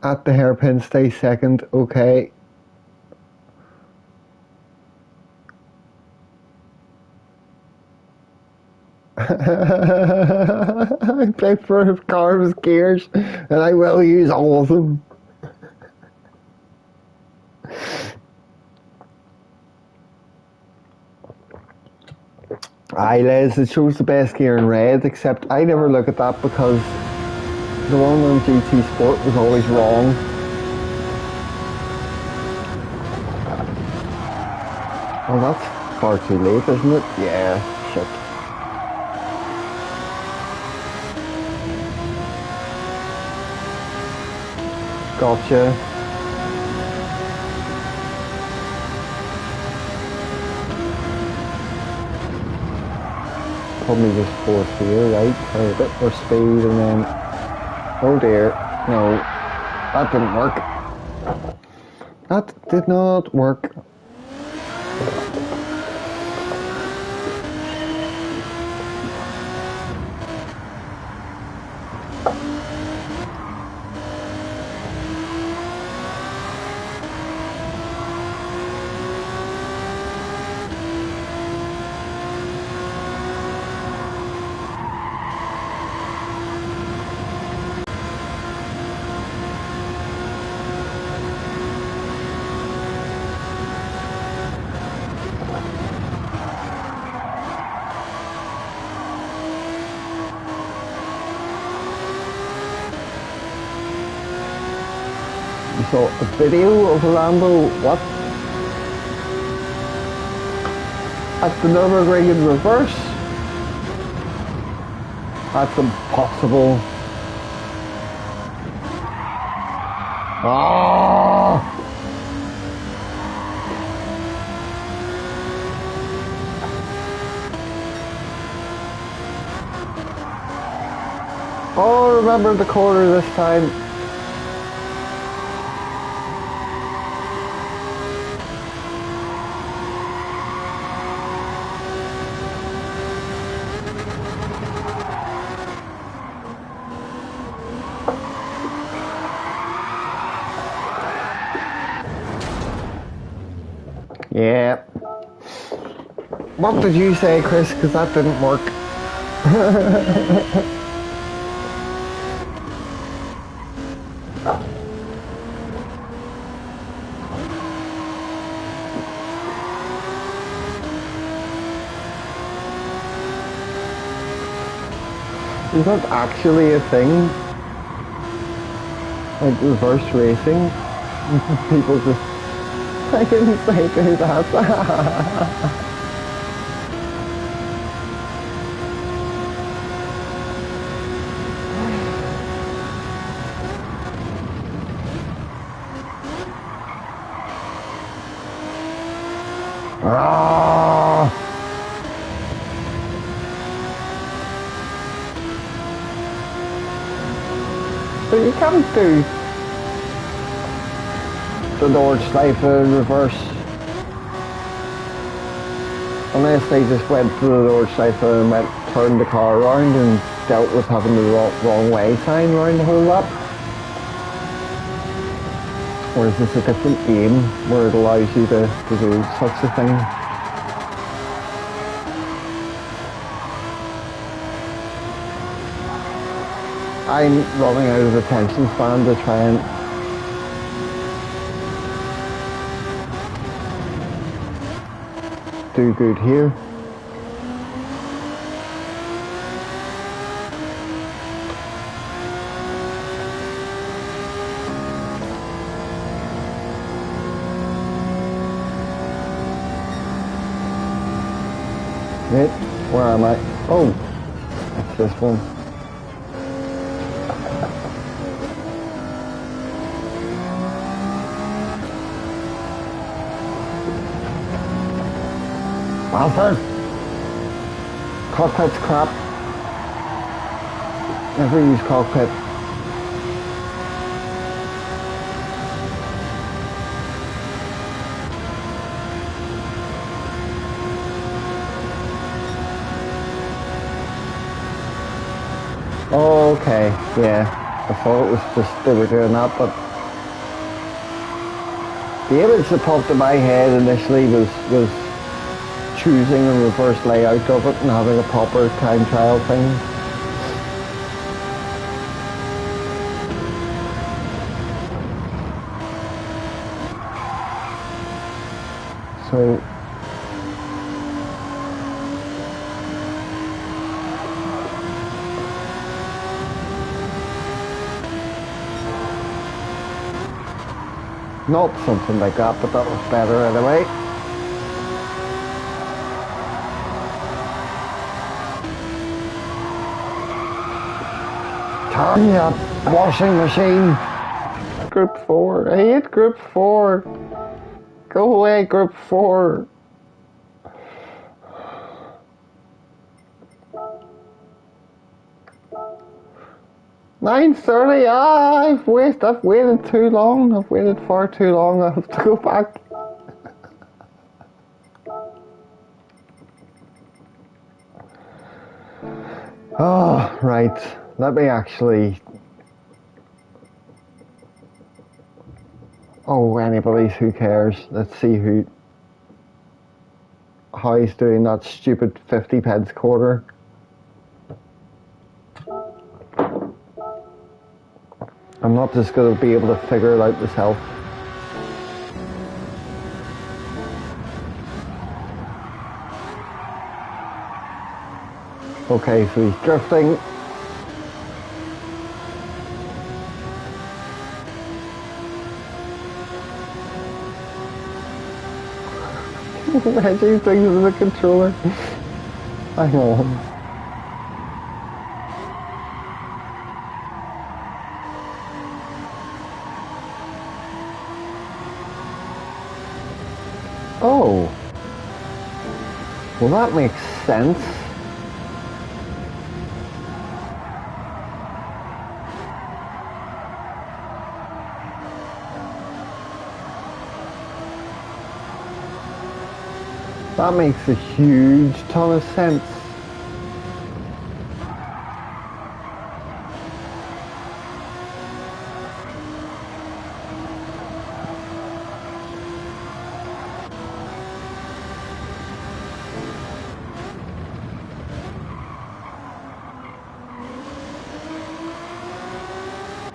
At the hairpin, stay second, okay. I pay for a car with gears and I will use all of them. Aye, Les, it shows the best gear in red, except I never look at that because the one on GT Sport was always wrong. Well, that's far too late, isn't it? Yeah, shit. Gotcha. Probably just force here, right? Try a bit more speed and then... Oh dear, no. That didn't work. That did not work. saw a video of a Lambo, what? At the Nürburgring in reverse? That's impossible. Ah! Oh, remember the corner this time. Yeah. What did you say, Chris? Because that didn't work. Is that actually a thing? Like reverse racing? People just... I didn't say do that. Ah! But you can't do the Nordschleife in reverse unless they just went to the Nordschleife and turned the car around and dealt with having the wrong way sign around the whole lap. Or is this a different game where it allows you to do such a thing? I'm running out of attention span to try and do good here. Wait, where am I? Oh, it's this one. Alfred! Cockpit's crap. Never use cockpit. Oh, okay, yeah. I thought it was just they were doing that, but the image that popped in my head initially was choosing a reverse layout of it and having a proper time trial thing. So not something like that, but that was better anyway. Turn your washing machine. Group 4. I hate Group 4. Go away, Group 4. $9:30. I've waited too long. I've waited far too long. I have to go back. Oh, right. Let me actually... Oh, anybody's, who cares? Let's see how he's doing that stupid 50 pence quarter. I'm not just going to be able to figure it out myself. Okay, so he's drifting. Wedging things in the controller. Hang on. Oh. Well, that makes sense. That makes a huge ton of sense.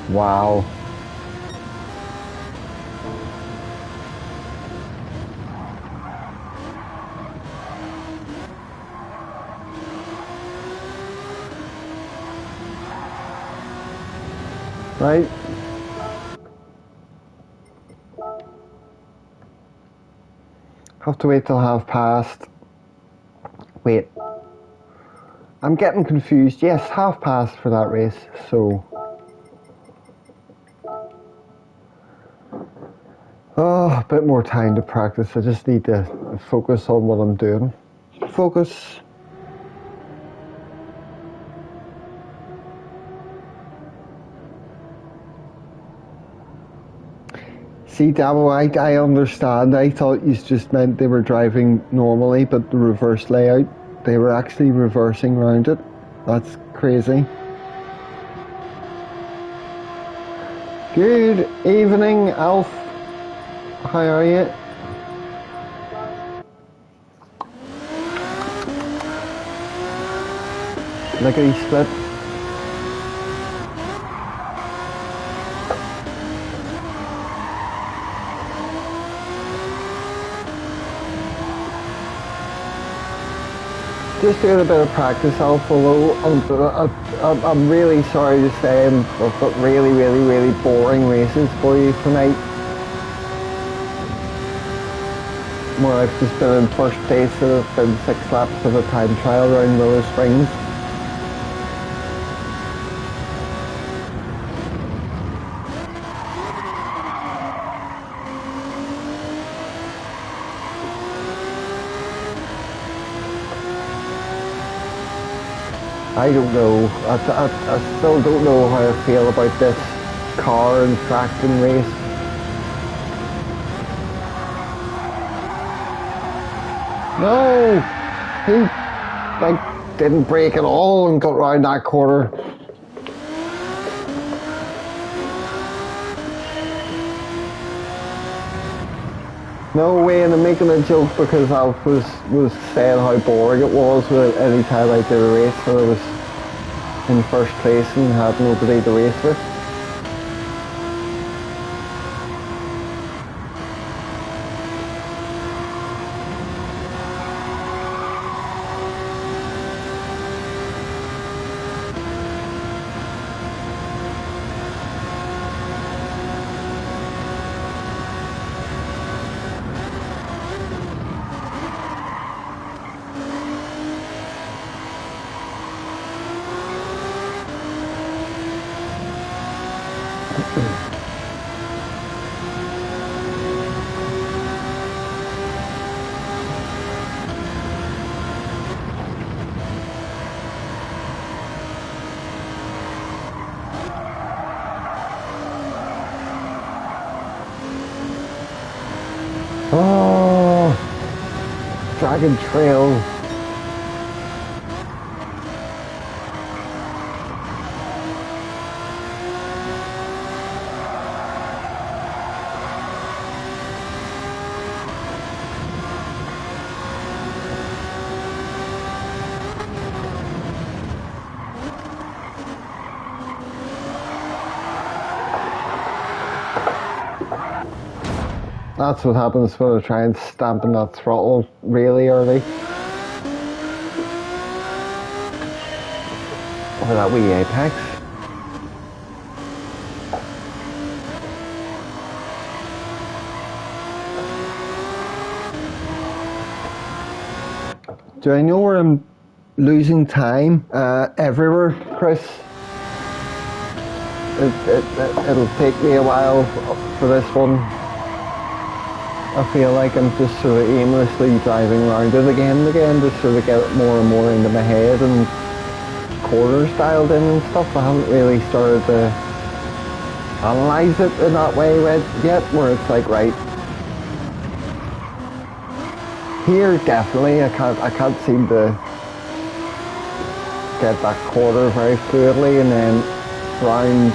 Wow. Right? Have to wait till half past. Wait. I'm getting confused. Yes, half past for that race, so... Oh, a bit more time to practice. I just need to focus on what I'm doing. Focus. See, Damo, I understand. I thought you just meant they were driving normally, but the reverse layout, they were actually reversing around it. That's crazy. Good evening, Alf. How are you? Lickety split. Just doing a bit of practice, Alf, although I'm really sorry to say I've got really boring races for you tonight. Where I've just been in first place and I've been 6 laps of a time trial around Willow Springs. I don't know. I still don't know how I feel about this car and traction race. No! He didn't brake at all and got round that corner. No way, and I'm making a joke because Alf was saying how boring it was with any time I did a race when I was in first place and had nobody to race with. Oh, Dragon Trail. That's what happens when I try and stamp in that throttle really early. Or that wee apex. Do I know where I'm losing time? Everywhere, Chris. It'll take me a while for this one. I feel like I'm just sort of aimlessly driving around it again and again, just sort of get it more and more into my head and corners dialed in and stuff. I haven't really started to analyse it in that way yet, where it's like, right, here definitely I can't seem to get that quarter very fluidly, and then round.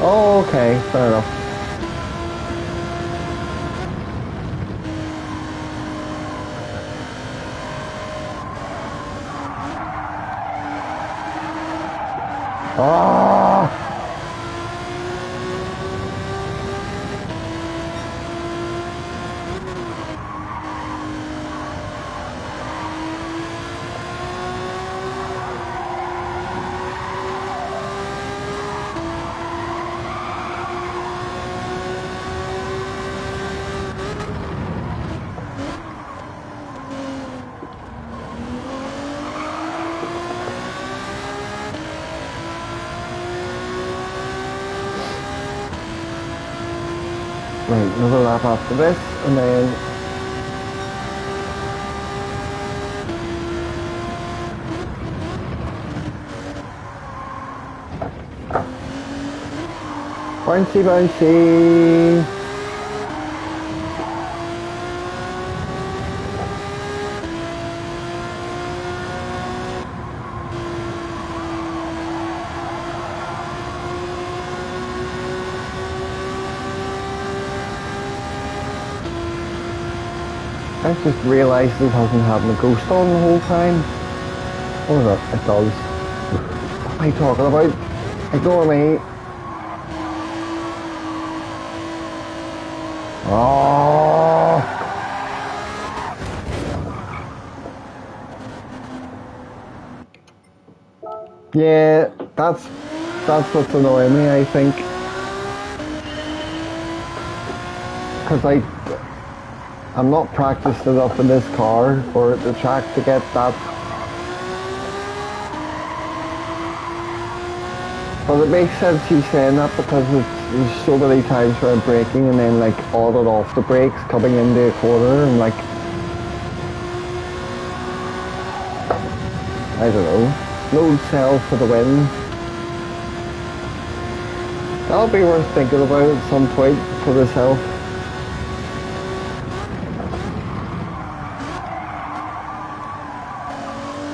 Oh, okay, fair enough. Ah! Right, another lap after this, and then bouncy bouncy. I just realised it hasn't had my ghost on the whole time. Oh no, it does. What am I talking about? Ignore me. Oh! Yeah, that's what's annoying me, I think. Because I'm not practiced enough in this car or at the track to get that. But it makes sense you saying that, because there's so many times where I'm braking and then like on and off the brakes coming into a corner and like, I don't know, load cell for the win. That'll be worth thinking about at some point for myself.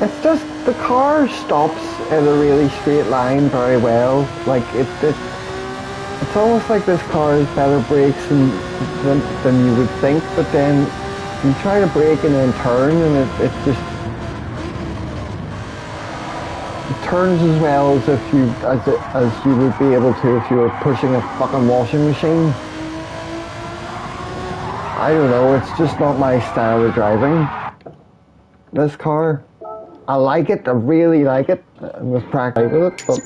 It's just the car stops in a really straight line very well. Like it's almost like this car has better brakes than you would think. But then you try to brake and then turn, and it just it turns as well as as you would be able to if you were pushing a fucking washing machine. I don't know. It's just not my style of driving. This car. I like it, I really like it. I was practicing with it, but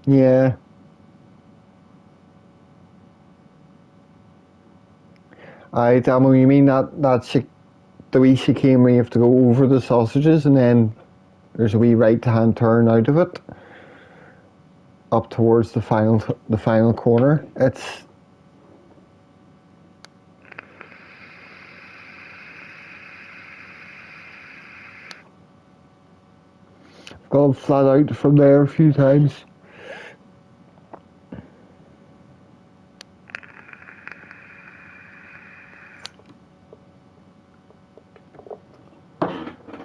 yeah. I Damo, you mean the wee chicane where you have to go over the sausages and then there's a wee right hand turn out of it up towards the final corner. It's gone flat out from there a few times.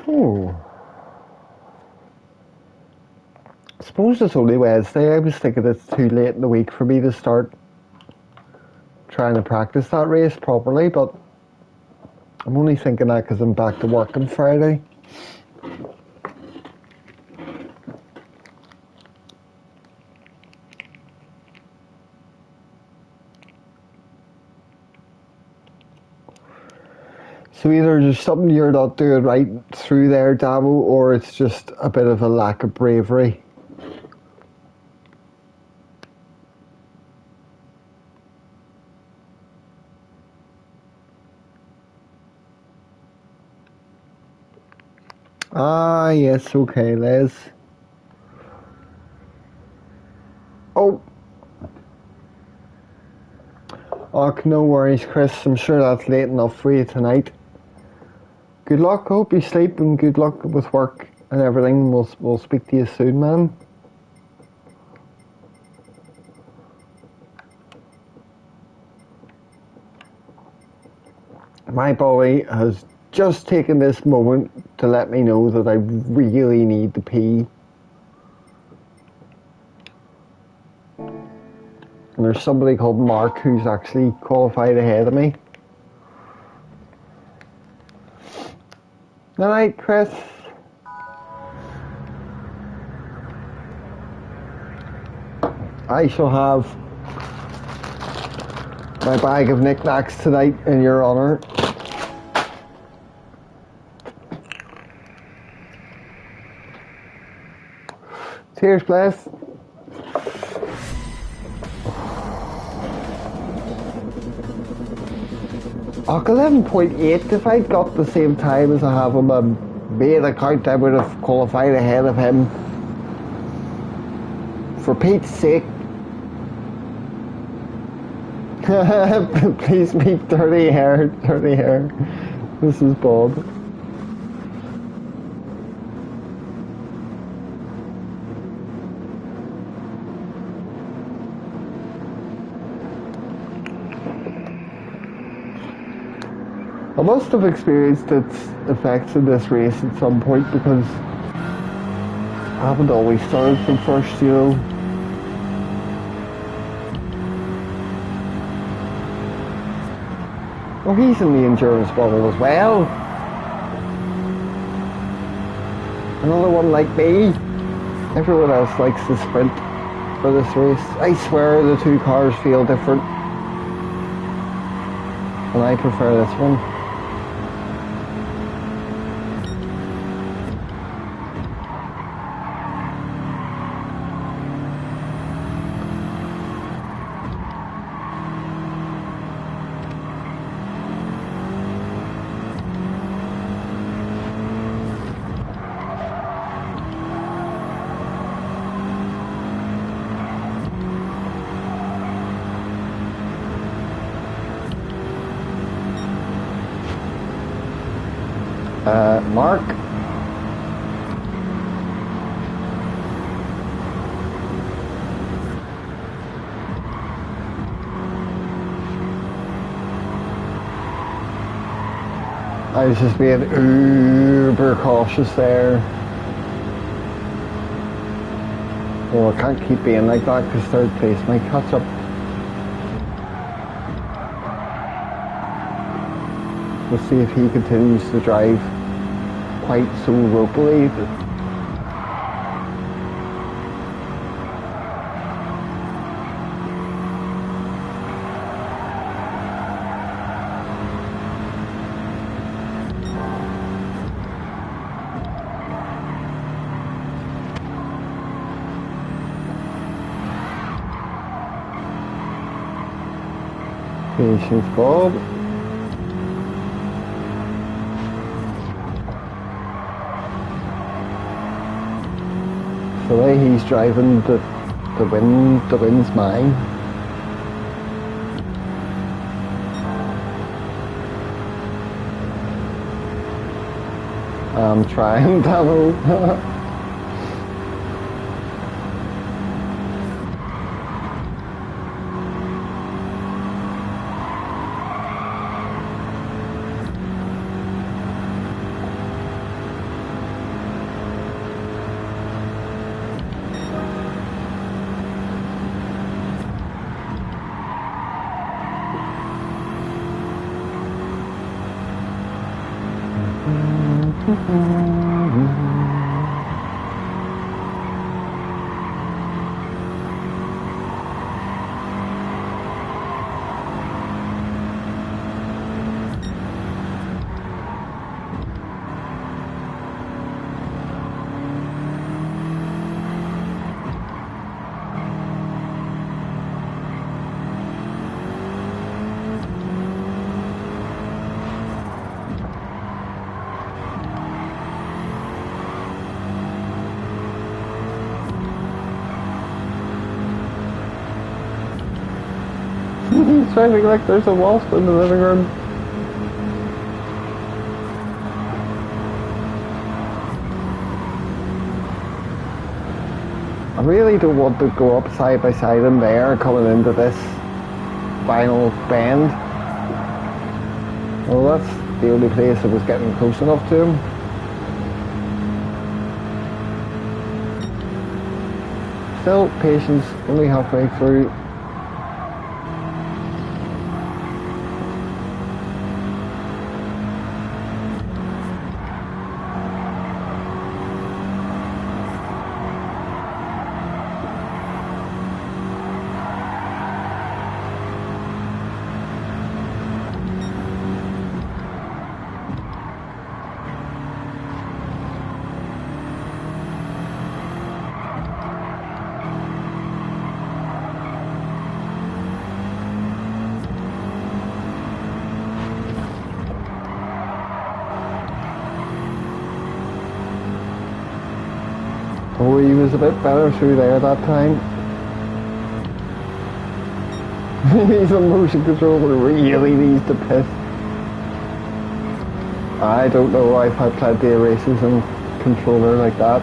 Oh. I suppose it's only Wednesday. I was thinking it's too late in the week for me to start trying to practice that race properly, but I'm only thinking that because I'm back to work on Friday. So either there's something you're not doing right through there, Damo, or it's just a bit of a lack of bravery. Ah, yes, okay, Les. Oh. Oh, no worries, Chris. I'm sure that's late enough for you tonight. Good luck. I hope you sleep, and good luck with work and everything. We'll speak to you soon, man. My boy has just taken this moment to let me know that I really need to pee. And there's somebody called Mark who's actually qualified ahead of me. Good night, Chris. I shall have my bag of knickknacks tonight in your honour. Cheers, bless. Oh, 11.8, if I'd got the same time as I have on my main account, I would have qualified ahead of him. For Pete's sake. Please meet dirty hair. This is Bob. I must have experienced its effects in this race at some point because I haven't always started from first, you know. Oh, he's in the endurance bubble as well. Another one like me. Everyone else likes the sprint for this race. I swear the two cars feel different. And I prefer this one. Mark. I was just being uber cautious there. Well, I can't keep being like that because third place might catch up. We'll see if he continues to drive quite so ropily. Patience, Bob. The way he's driving, the wind's mine. I'm trying, Damo. It's driving like there's a wasp in the living room. I really don't want to go up side by side in there coming into this final bend. Well, that's the only place that was getting close enough to him. Still, patience, only halfway through. Oh, he was a bit better through there that time. He's a motion controller really needs to piss. I don't know, I've had plenty of races and controller like that.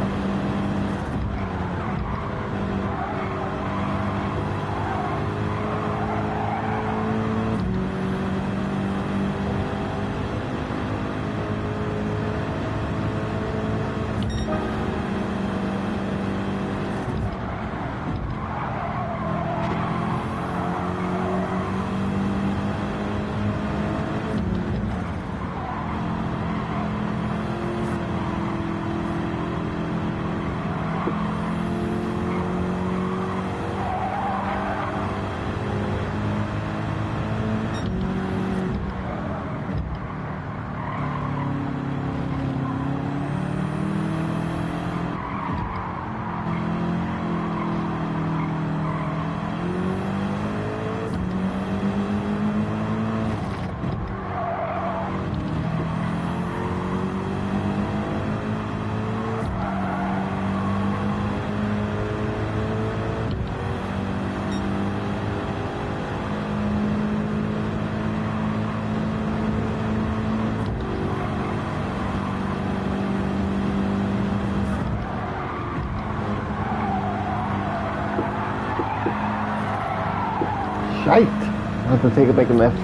Shite! I have to take a big lift.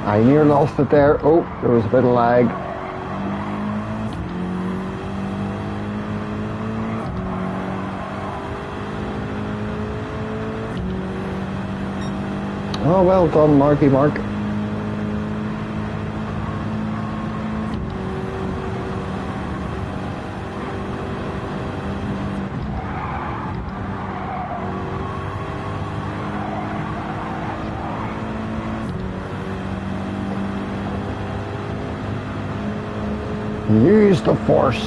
I near lost it there. Oh, there was a bit of lag. Oh, well done, Marky Mark. Use the force.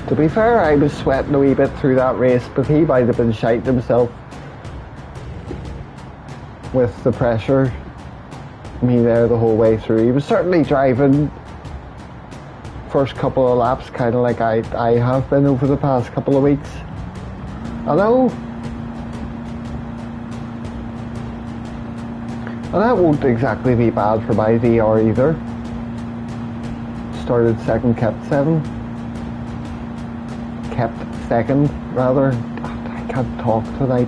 To be fair, I was sweating a wee bit through that race, but he might have been shiting himself with the pressure. Me there the whole way through. He was certainly driving first couple of laps kind of like I have been over the past couple of weeks. I know. And that won't exactly be bad for my VR either. Started second, kept second rather. I can't talk tonight.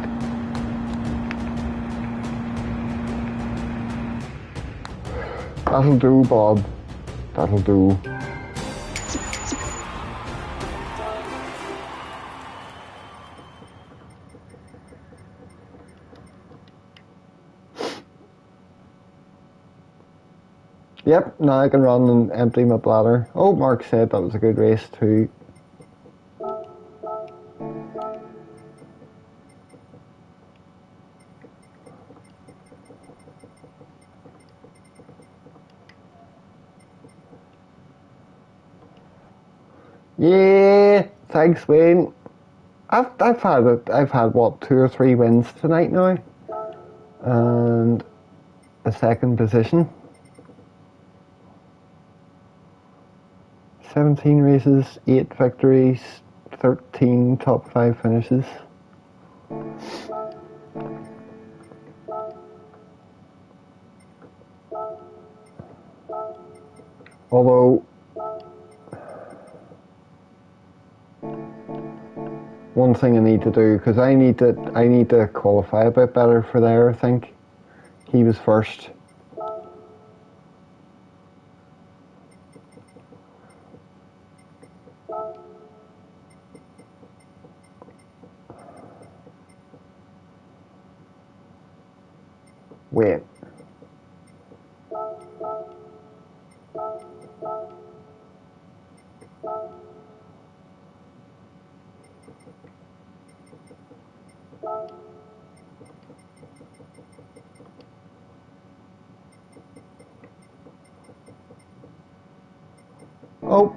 That'll do, Bob. That'll do. Yep, now I can run and empty my bladder. Oh, Mark said that was a good race too. Yeah, thanks, Wayne. I've had what 2 or 3 wins tonight now, and a second position. 17 races, 8 victories, 13 top 5 finishes. Although one thing I need to do, because I need to qualify a bit better for there. I think he was first. Wait. Oh,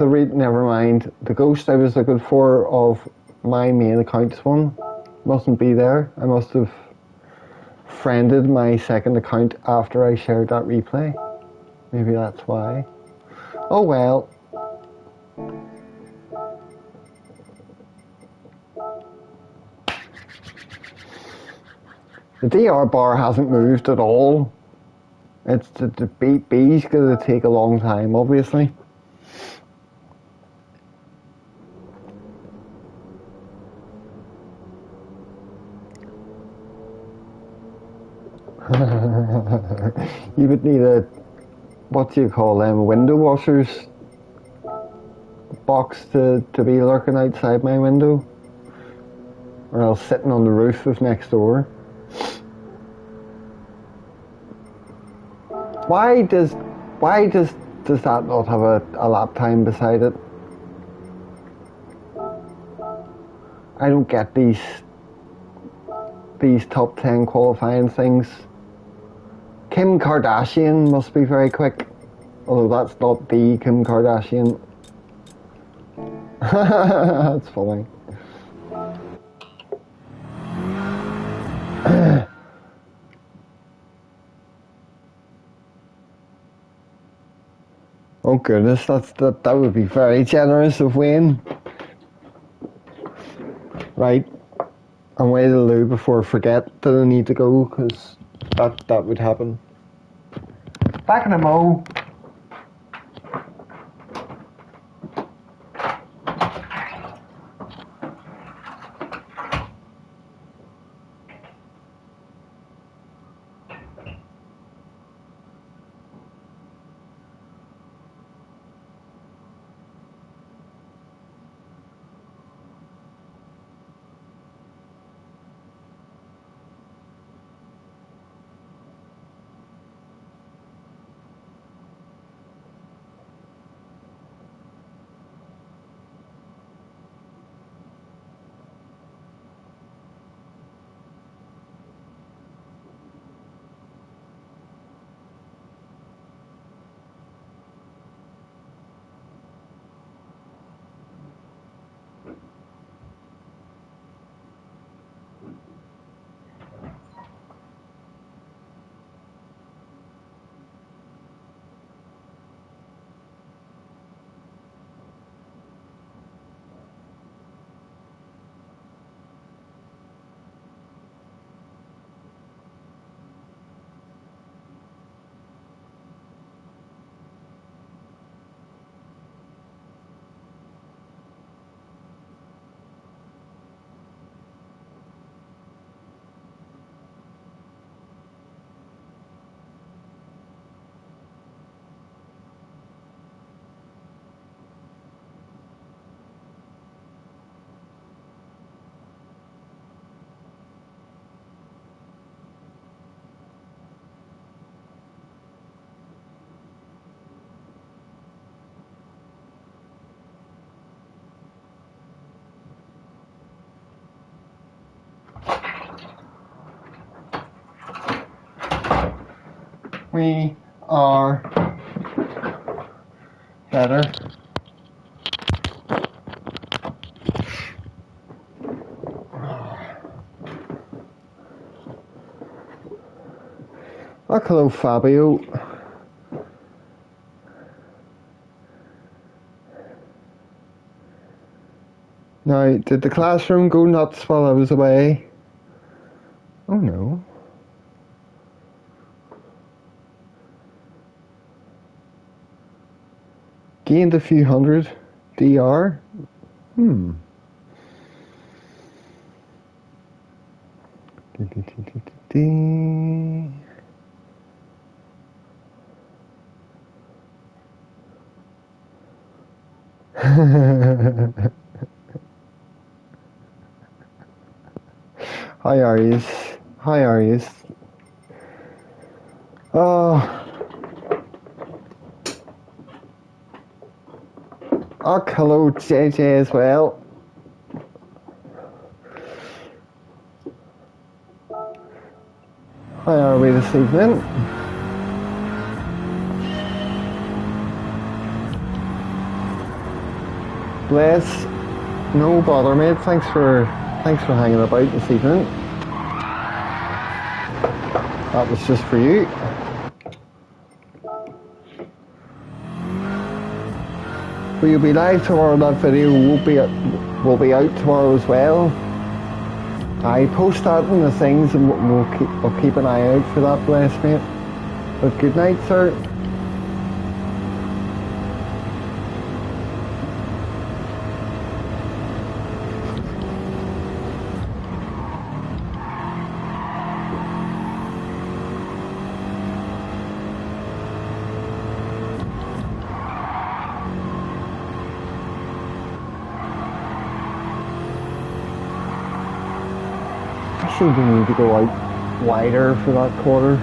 never mind. The ghost I was looking for of my main account's one mustn't be there. I must have friended my second account after I shared that replay. Maybe that's why. Oh well. The DR bar hasn't moved at all. It's the B's gonna take a long time, obviously. You would need a, what do you call them, window washers box to be lurking outside my window, or else sitting on the roof of next door. Why does that not have a lap time beside it? I don't get these top 10 qualifying things. Kim Kardashian must be very quick, although that's not the Kim Kardashian. That's funny. Oh goodness, that would be very generous of Wayne. Right, I'm way to loo before I forget that I need to go, because that would happen. Back in a mo. we are better. Oh, hello, Fabio. Now, did the classroom go nuts while I was away? Oh no. Gained a few hundred DR? Hi Arius. Hi Arius. Oh, hello JJ as well. How are we this evening? Bless. No bother, mate. Thanks for hanging about this evening. That was just for you. We'll be live tomorrow. That video will be out tomorrow as well. I post that in the things, and we'll keep an eye out for that, bless mate. But good night, sir. I think we need to go out wider for that quarter.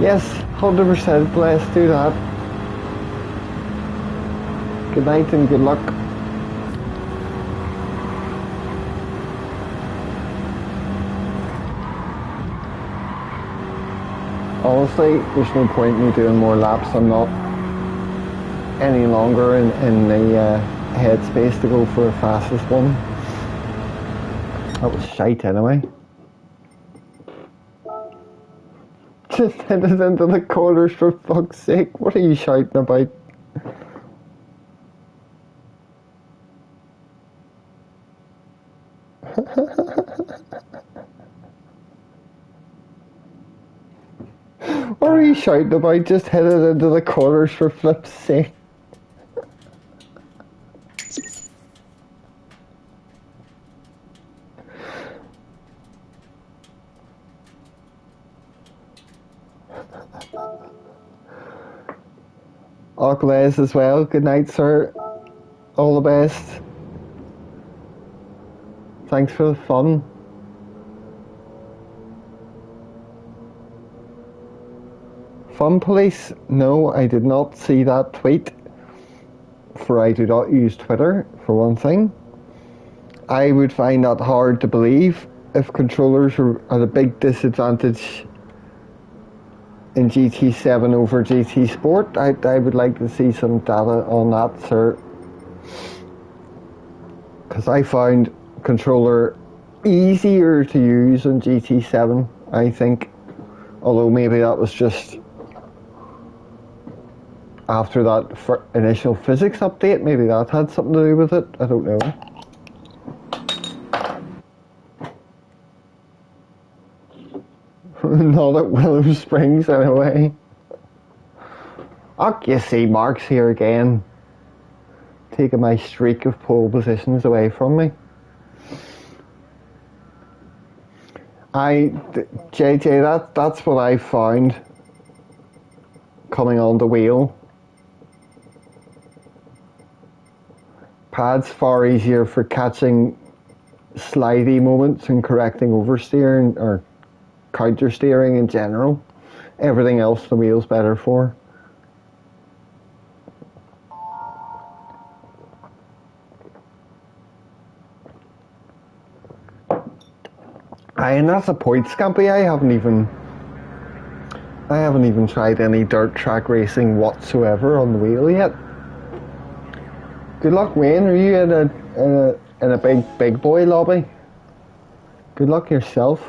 Yes, 100%, let's do that. Good night and good luck. Honestly, there's no point in me doing more laps. I'm not any longer in the headspace to go for the fastest one. That was shite anyway. Just hit it into the corners for fuck's sake. What are you shouting about? What are you shouting about? Just hit it into the corners for flip's sake. Glaz as well. Good night, sir. All the best. Thanks for the fun. Fun police? No, I did not see that tweet. For I do not use Twitter, for one thing. I would find that hard to believe if controllers are at a big disadvantage in GT7 over GT Sport. I would like to see some data on that, sir. Because I found controller easier to use on GT7, I think. Although maybe that was just after that initial physics update, maybe that had something to do with it. I don't know. Not at Willow Springs anyway. Oh, you see, Mark's here again, taking my streak of pole positions away from me. JJ, that's what I found coming on the wheel. pad's far easier for catching slidey moments and correcting oversteering or counter steering in general. Everything else the wheel's better for. And that's a point, Scampy. I haven't even tried any dirt track racing whatsoever on the wheel yet. Good luck, Wayne. Are you in a big boy lobby? Good luck yourself.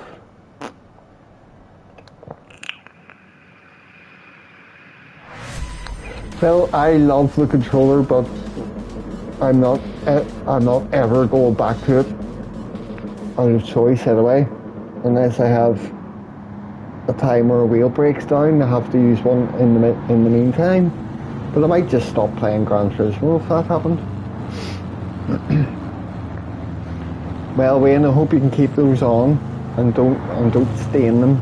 Well, I love the controller, but I'm not ever going back to it out of choice anyway, unless I have a time where a wheel breaks down. I have to use one in the meantime. But I might just stop playing Gran Turismo if that happened. Well, Wayne, I hope you can keep those on and don't stain them.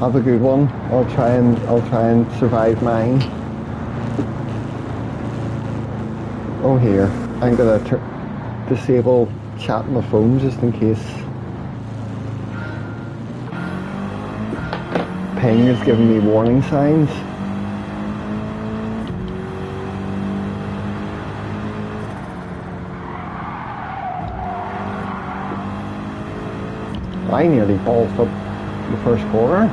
Have a good one. I'll try and survive mine. Oh, here, I'm gonna disable chat on my phone just in case Ping is giving me warning signs. I nearly ballsed up the first quarter.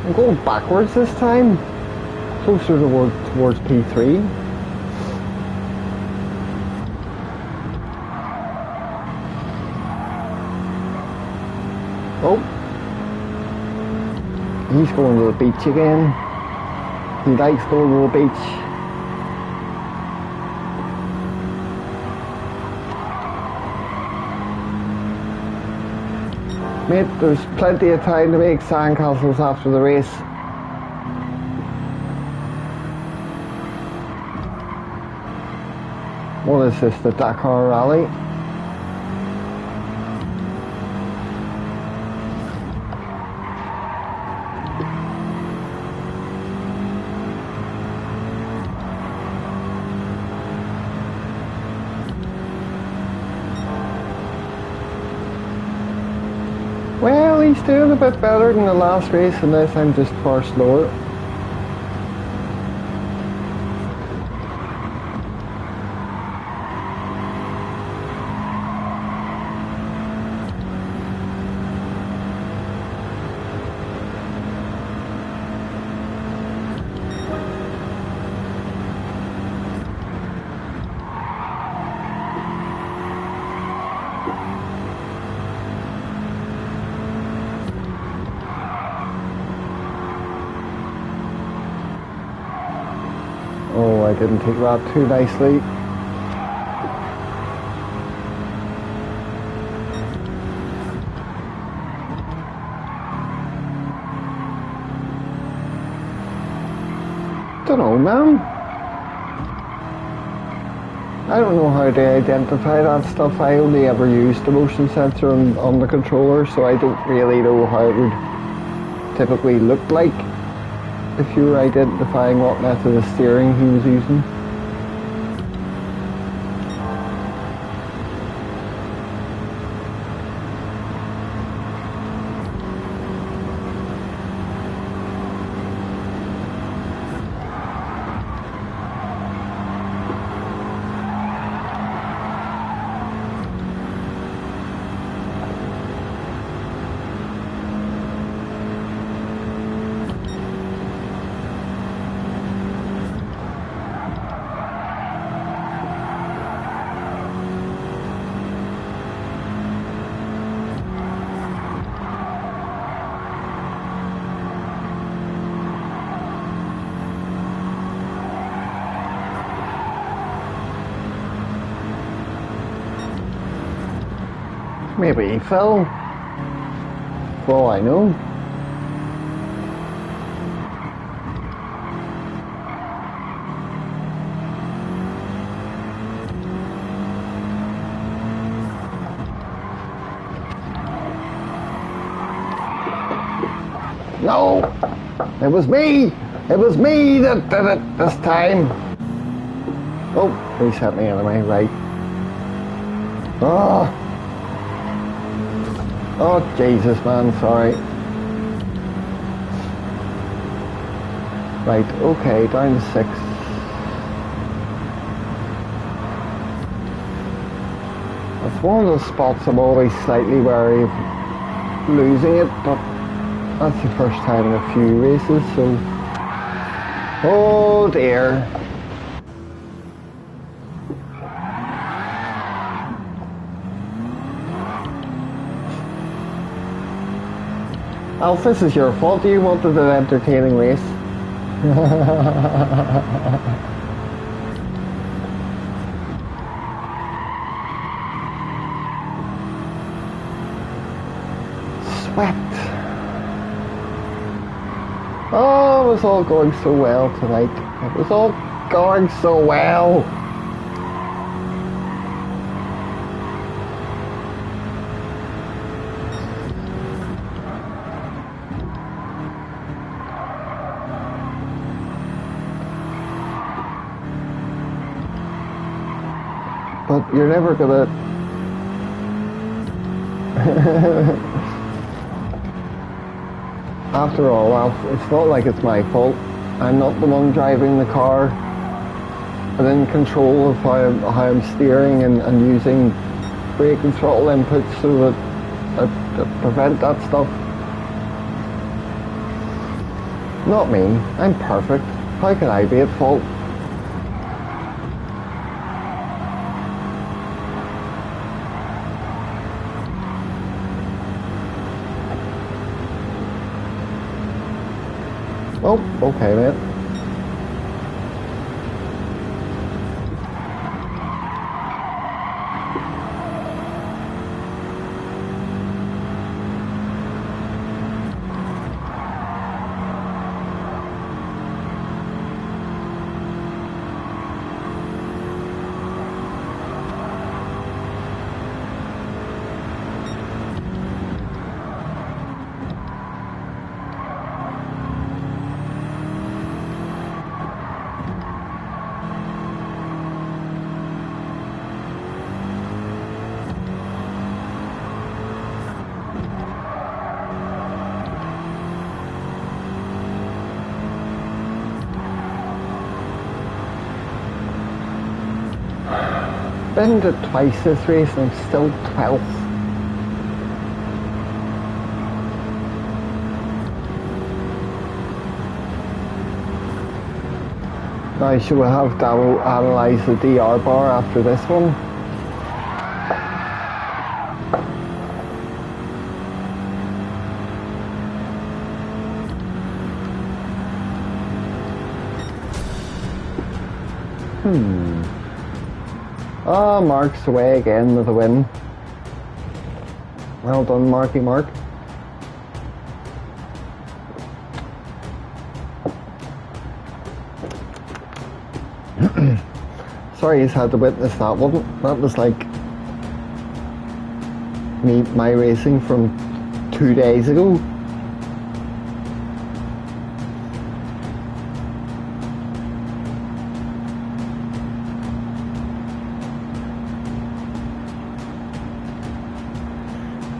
I'm going backwards this time, closer towards P3. Oh, he's going to the beach again. He likes going to the beach. Mate, there's plenty of time to make sandcastles after the race. What is this, the Dakar Rally? Well, he's doing a bit better than the last race, unless I'm just far slower. Oh, I didn't take that too nicely. Don't know, man. I don't know how to identify that stuff. I only ever used the motion sensor on the controller, so I don't really know how it would typically look like if you were identifying what method of steering he was using. Maybe he fell. For all I know. No! It was me! It was me that did it this time! Oh, reset me anyway, right. Oh! Oh, Jesus, man, sorry. Right, okay, down to 6. That's one of those spots I'm always slightly wary of losing it, but that's the first time in a few races, so... Oh dear. Alf, this is your fault. You wanted an entertaining race. Sweat. Oh, it was all going so well tonight. It was all going so well. But you're never gonna... After all, Alf, it's not like it's my fault. I'm not the one driving the car. I'm in control of how I'm steering and using brake and throttle inputs so that I prevent that stuff. Not me. I'm perfect. How can I be at fault? Oh, okay, mate. Been to twice this race and I'm still 12th. Now should we have Damo analyse the DR bar after this one? Ah, Mark's away again with a win. Well done, Marky Mark. Sorry he's had to witness that one. That was like my racing from 2 days ago.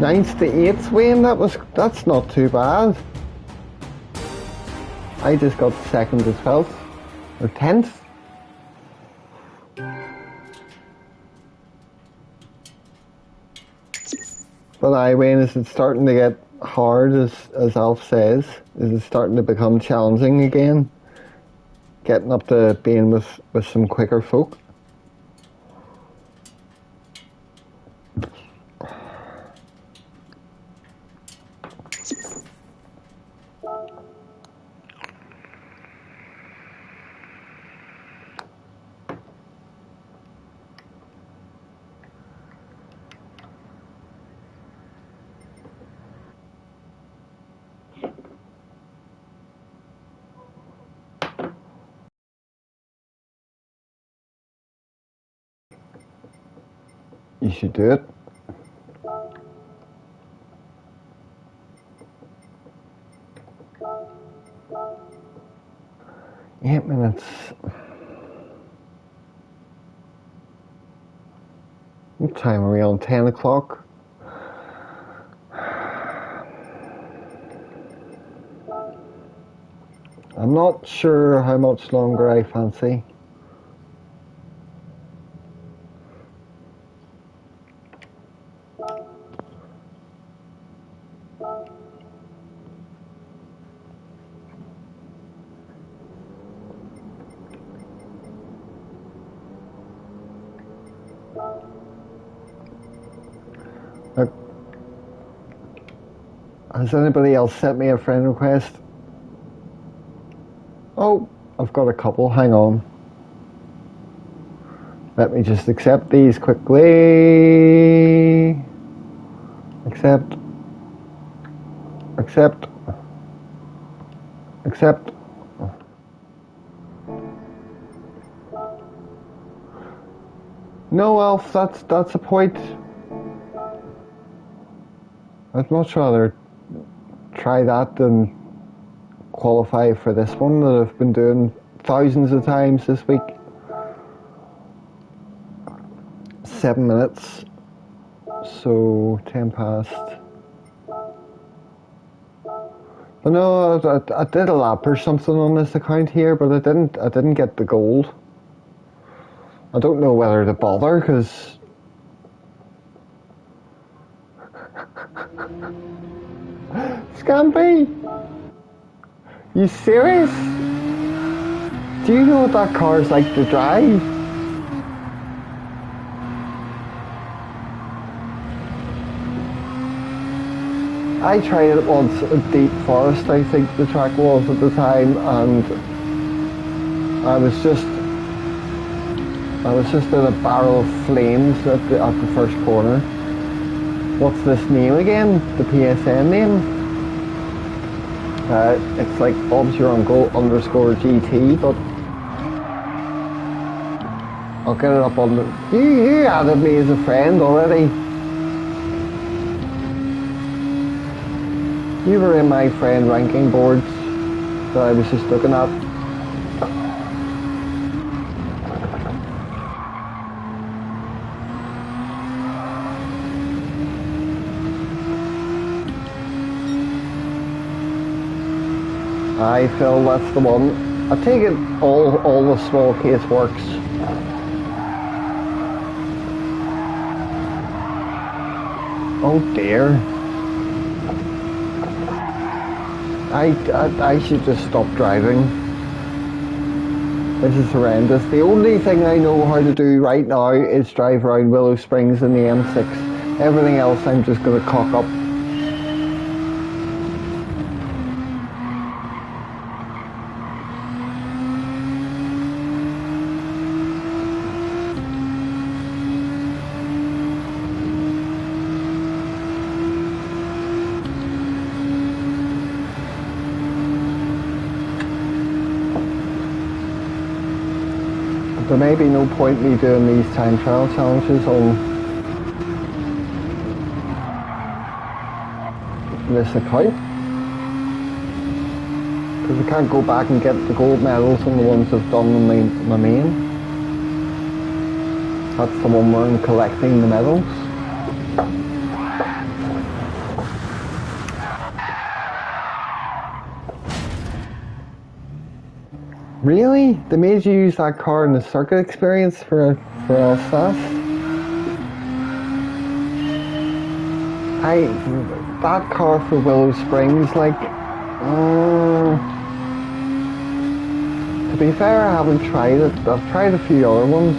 Ninth to 8th, Wayne, that's not too bad. I just got 2nd to 12th, or 10th. But Wayne, is it starting to get hard, as Alf says? Is it starting to become challenging again? Getting up to being with some quicker folk? You should do it. Eight minutes. What time are we on? 10 o'clock? I'm not sure how much longer I fancy. Has anybody else sent me a friend request? Oh, I've got a couple. Hang on. Let me just accept these quickly. Accept. Accept. Accept. No, Elf, that's a point. I'd much rather try that than qualify for this one that I've been doing thousands of times this week. 7 minutes, so 10 past. But no, I did a lap or something on this account here, but I didn't get the gold. I don't know whether to bother because Scampy, you serious? Do you know what that car's like to drive? I tried it once at Deep Forest, I think the track was at the time, and I was just in a barrel of flames at the first corner. What's this name again? The PSN name? It's like Bob's Your Uncle _ GT, but I'll get it up on the... You added me as a friend already. You were in my friend ranking boards that I was just looking at. Aye, Phil, that's the one. I take it all the small case works. Oh dear. I should just stop driving. This is horrendous. The only thing I know how to do right now is drive around Willow Springs in the M6. Everything else I'm just going to cock up. There may be no point me doing these time trial challenges on this account, because I can't go back and get the gold medals on the ones I've done on my main. That's the one where I'm collecting the medals. Really? They made you use that car in the circuit experience for Alsace? That car for Willow Springs, like, to be fair, I haven't tried it. I've tried a few other ones.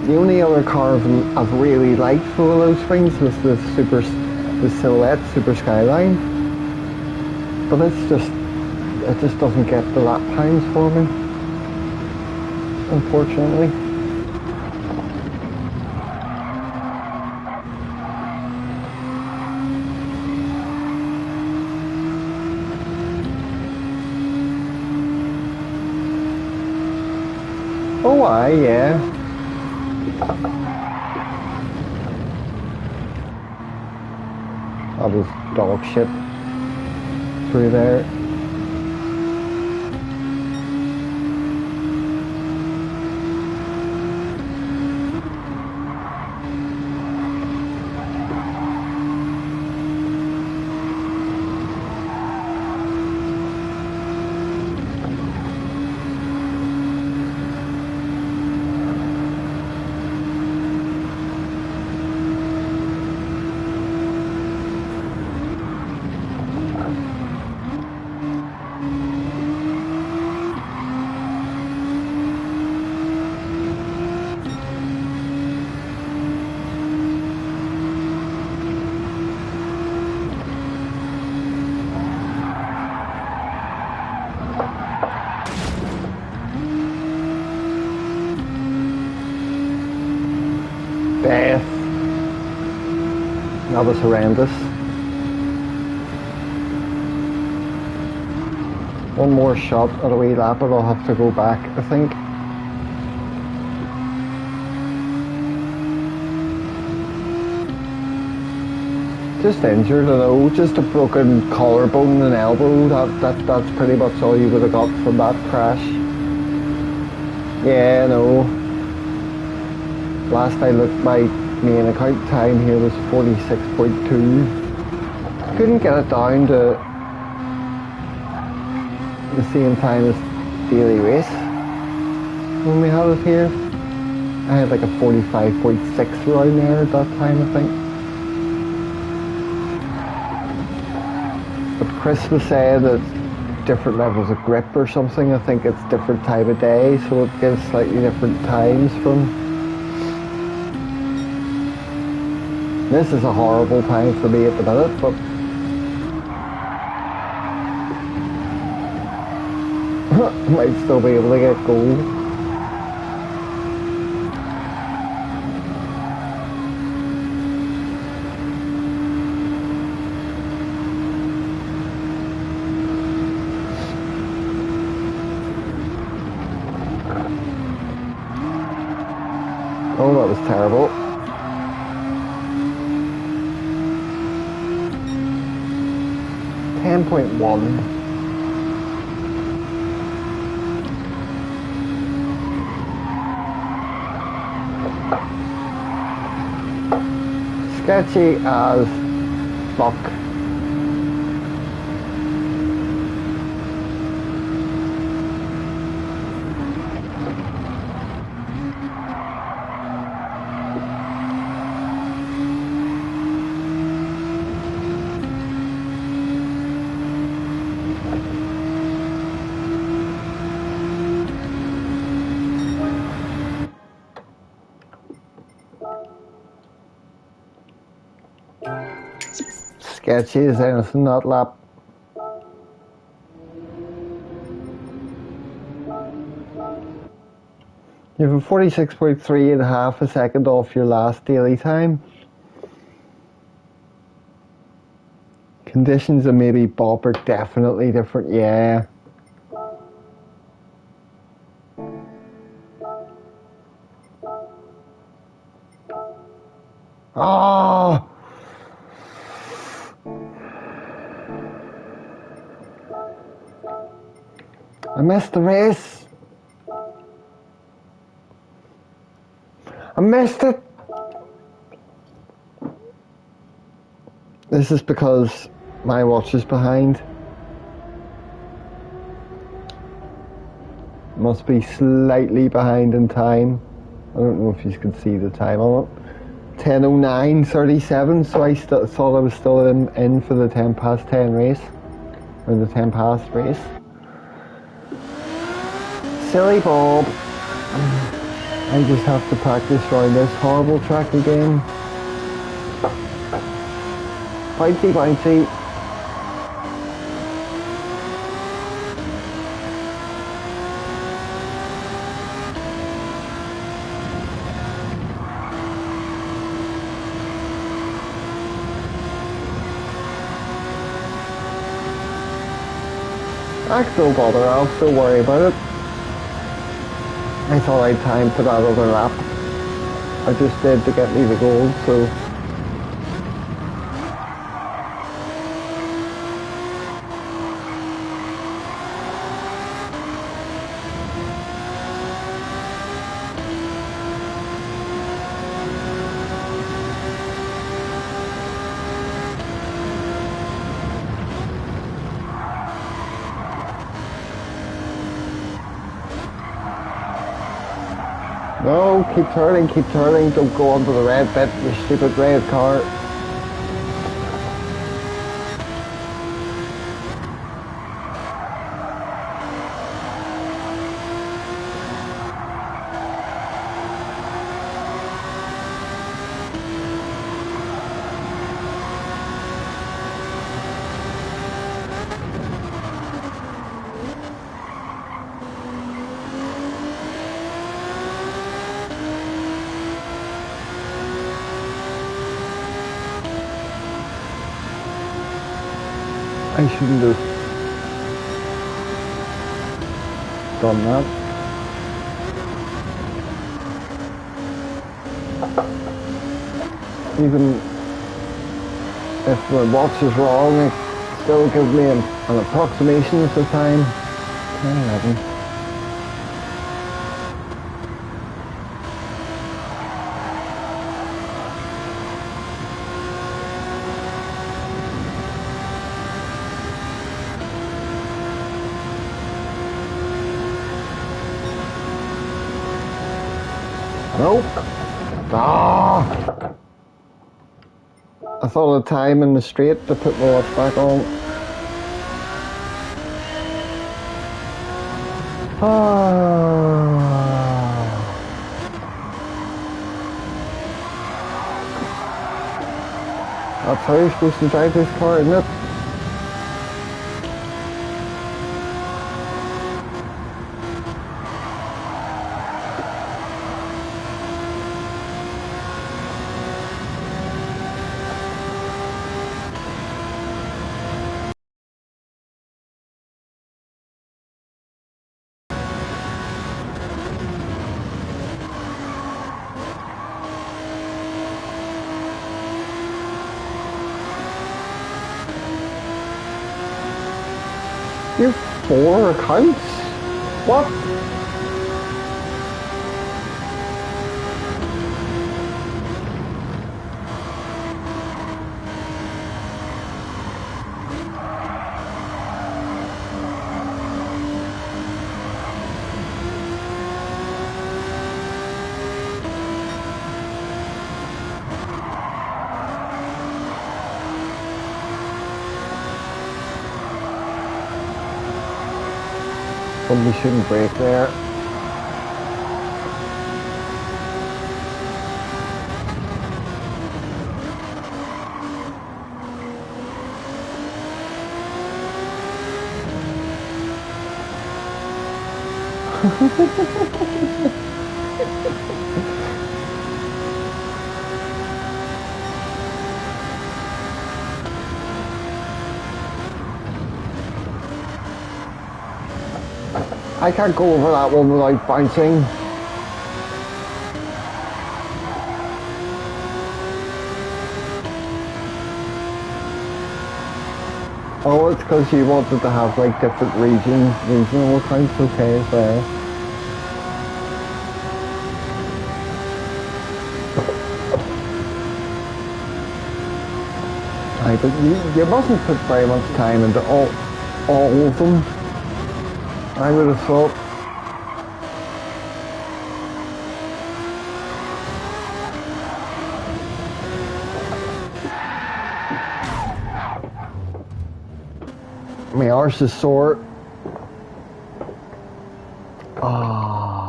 The only other car I've really liked for Willow Springs was the Silhouette Super Skyline. But it just doesn't get the lap times for me, unfortunately. Oh, yeah. That was dog shit through there. Death. That was horrendous. One more shot at a wee lap and I'll have to go back, I think. Just injured, I know, just a broken collarbone and elbow. That's pretty much all you would have got from that crash. Yeah, I know. Last I looked, my main account time here was 46.2. Couldn't get it down to the same time as daily race when we had it here. I had like a 45.6 around there at that time, I think. But Chris was saying that different levels of grip or something. I think it's different time of day, so it gives slightly different times from. This is a horrible time for me at the minute, but might still be able to get gold. Oh, that was terrible. .1. Sketchy as fuck. Sketchy as anything that lap. You have a 46.3 and a half a second off your last daily time. Conditions and maybe Bob are definitely different, yeah. Ah! I missed the race. I missed it. This is because my watch is behind. Must be slightly behind in time. I don't know if you can see the time on it. 10:09:37, so I thought I was still in for the 10:10 race. Or the 10 past race. Silly Bob. I just have to practice around this horrible track again. Bouncy, bouncy. Don't bother, I'll still worry about it. I thought I'd time for that other lap. I just did to get me the gold, so No, keep turning, keep turning. Don't go onto the red bit, you stupid red car. I shouldn't have done that. Even if my watch is wrong, it still gives me an approximation of the time. 10:11. Nope. Ah! I thought of time in the straight to put my watch back on. Ah. That's how you're supposed to drive this car, isn't it? You have 4 accounts? What? Probably shouldn't brake there. I can't go over that one without bouncing. Oh, it's because you wanted to have like different regional accounts, okay, as well. Aye, but you mustn't put very much time into all of them. I would have thought. My arse is sore. Ah.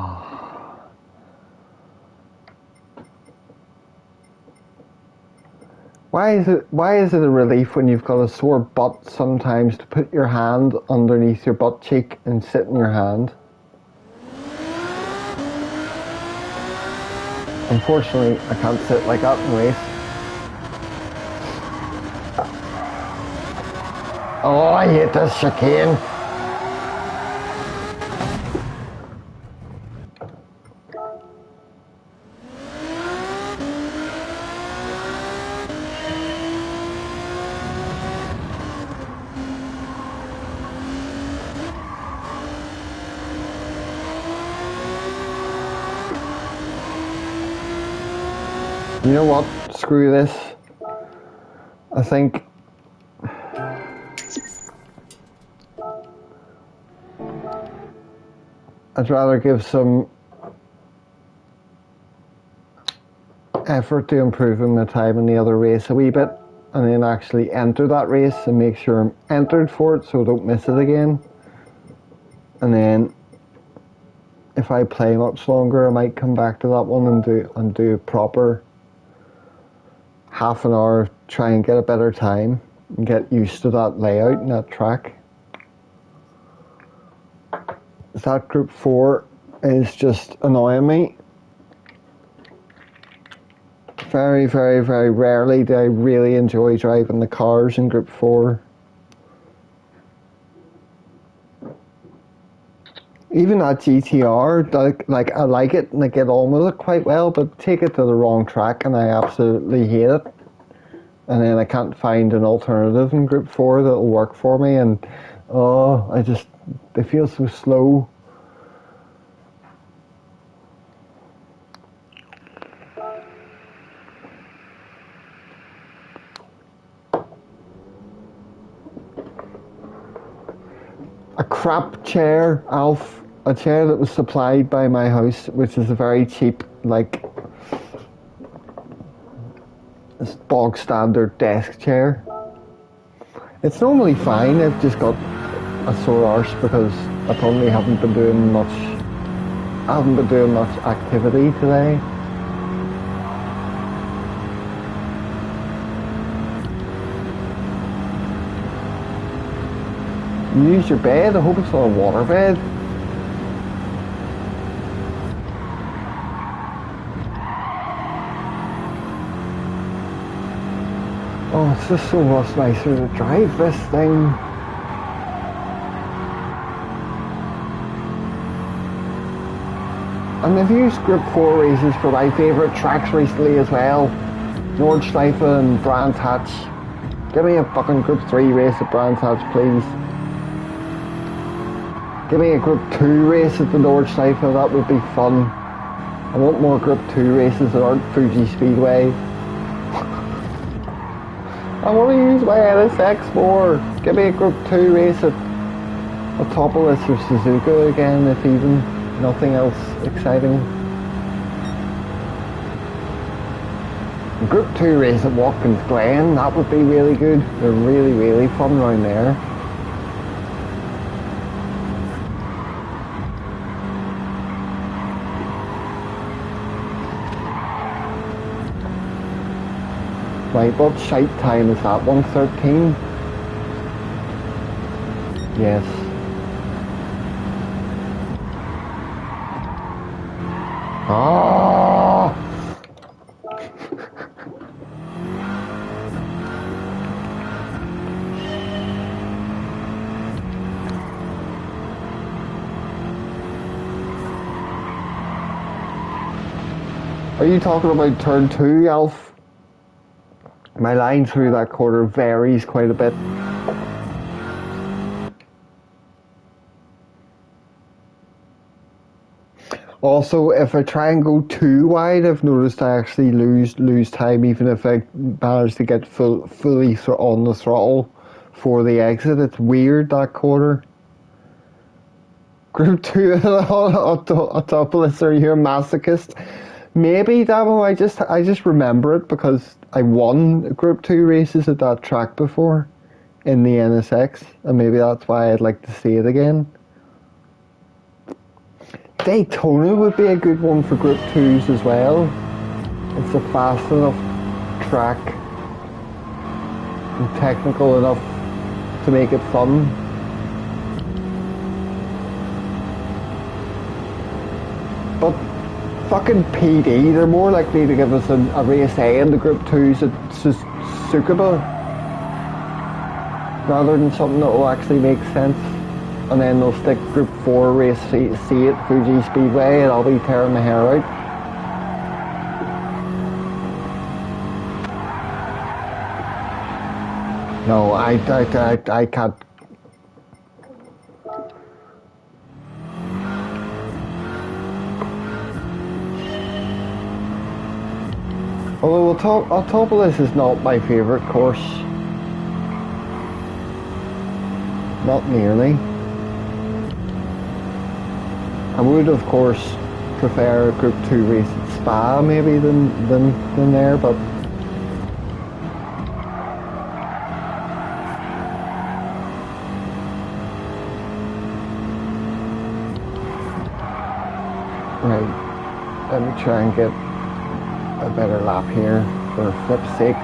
Why is it a relief when you've got a sore butt sometimes to put your hand underneath your butt cheek and sit in your hand? Unfortunately, I can't sit like that in race. Oh, I hate this chicane. You know what? Screw this. I think I'd rather give some effort to improving my time in the other race a wee bit, and then actually enter that race and make sure I'm entered for it so I don't miss it again. And then if I play much longer, I might come back to that one and do a proper half an hour, try and get a better time and get used to that layout and that track. That Group 4 is just annoying me. Very, very, very rarely do I really enjoy driving the cars in Group 4. Even that GTR, like I like it and I get on with it quite well, but take it to the wrong track and I absolutely hate it. And then I can't find an alternative in Group 4 that'll work for me, and they feel so slow. A crap chair, Alf. A chair that was supplied by my house, which is a very cheap, like, bog standard desk chair. It's normally fine. I've just got a sore arse because I probably haven't been doing much. I haven't been doing much activity today. You use your bed? I hope it's not a water bed. Oh, it's just so much nicer to drive this thing. And I've used Group 4 races for my favourite tracks recently as well. Nordschleife and Brands Hatch. Give me a fucking Group 3 race at Brands Hatch, please. Give me a Group 2 race at the Nordschleife, that would be fun. I want more Group 2 races that aren't Fuji Speedway. I want to use my NSX more. Give me a Group 2 race at Autopolis or Suzuka again, if even. Nothing else exciting. A Group 2 race at Watkins Glen, that would be really good. They're really, really fun around there. Right, what shite time is that? 1:13? Yes. Ah! Are you talking about turn 2, Alf? My line through that corner varies quite a bit. Also, if I try and go too wide, I've noticed I actually lose time even if I manage to get fully on the throttle for the exit. It's weird, that corner. Group 2 Autopolis, are you a masochist? Maybe, Damo, I just remember it because I won Group 2 races at that track before in the NSX, and maybe that's why I'd like to see it again. Daytona would be a good one for Group 2s as well. It's a fast enough track and technical enough to make it fun. But fucking PD, they're more likely to give us a race A in the Group 2s at Tsukuba rather than something that will actually make sense. And then they'll stick Group 4 race C at Fuji Speedway and I'll be tearing my hair out. No, I can't. Although Autopolis is not my favourite course. Not nearly. I would, of course, prefer a Group 2 race at Spa maybe than there, but right. Let me try and get a better lap here for flip's sake.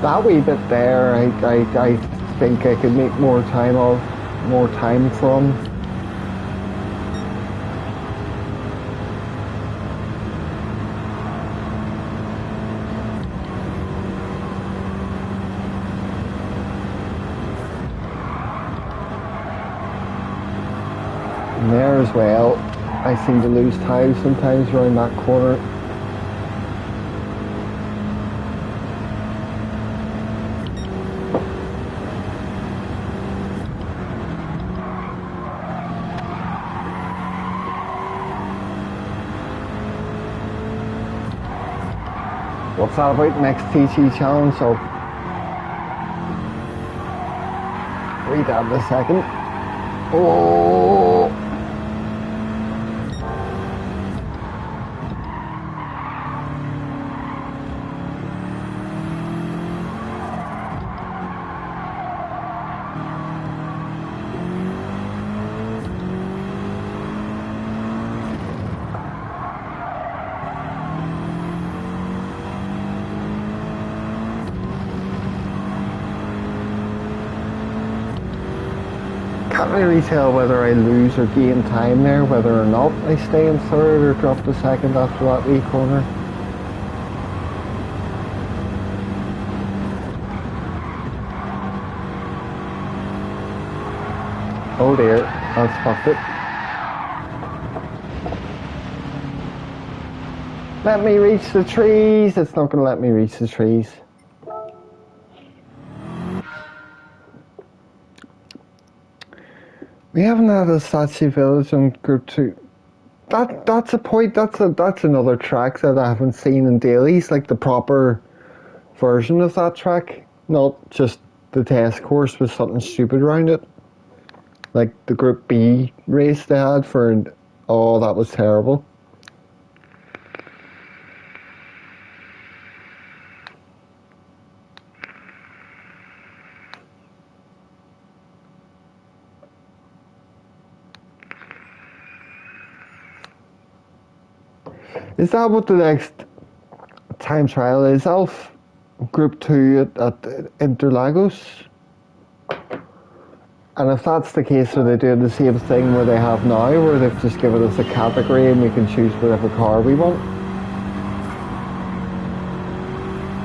That wee bit there, I think I could make more time from. And there as well, I seem to lose time sometimes around that corner. What's that about next TT challenge? So read that in a second. Oh, can't really tell whether I lose or gain time there, whether or not I stay in third or drop the second after that wee corner. Oh dear, that's fucked it. Let me reach the trees. It's not going to let me reach the trees. We haven't had a Sachi Village on Group 2. That's a point. That's another track that I haven't seen in dailies, like the proper version of that track, not just the test course with something stupid around it, like the Group B race they had for. Oh, that was terrible. Is that what the next time trial is, Alf? Group 2 at Interlagos? And if that's the case, are they doing the same thing where they have now, where they've just given us a category and we can choose whatever car we want?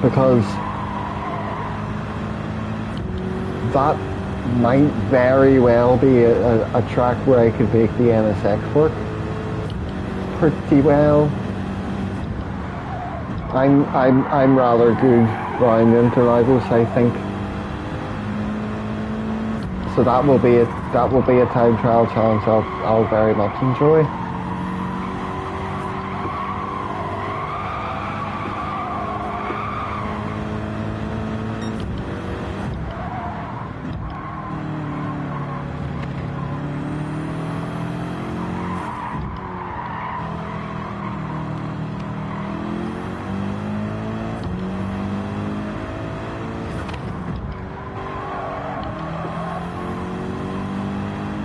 Because that might very well be a track where I could make the NSX work pretty well. I'm rather good round Interlagos, I think. So that will be a time trial challenge I'll very much enjoy.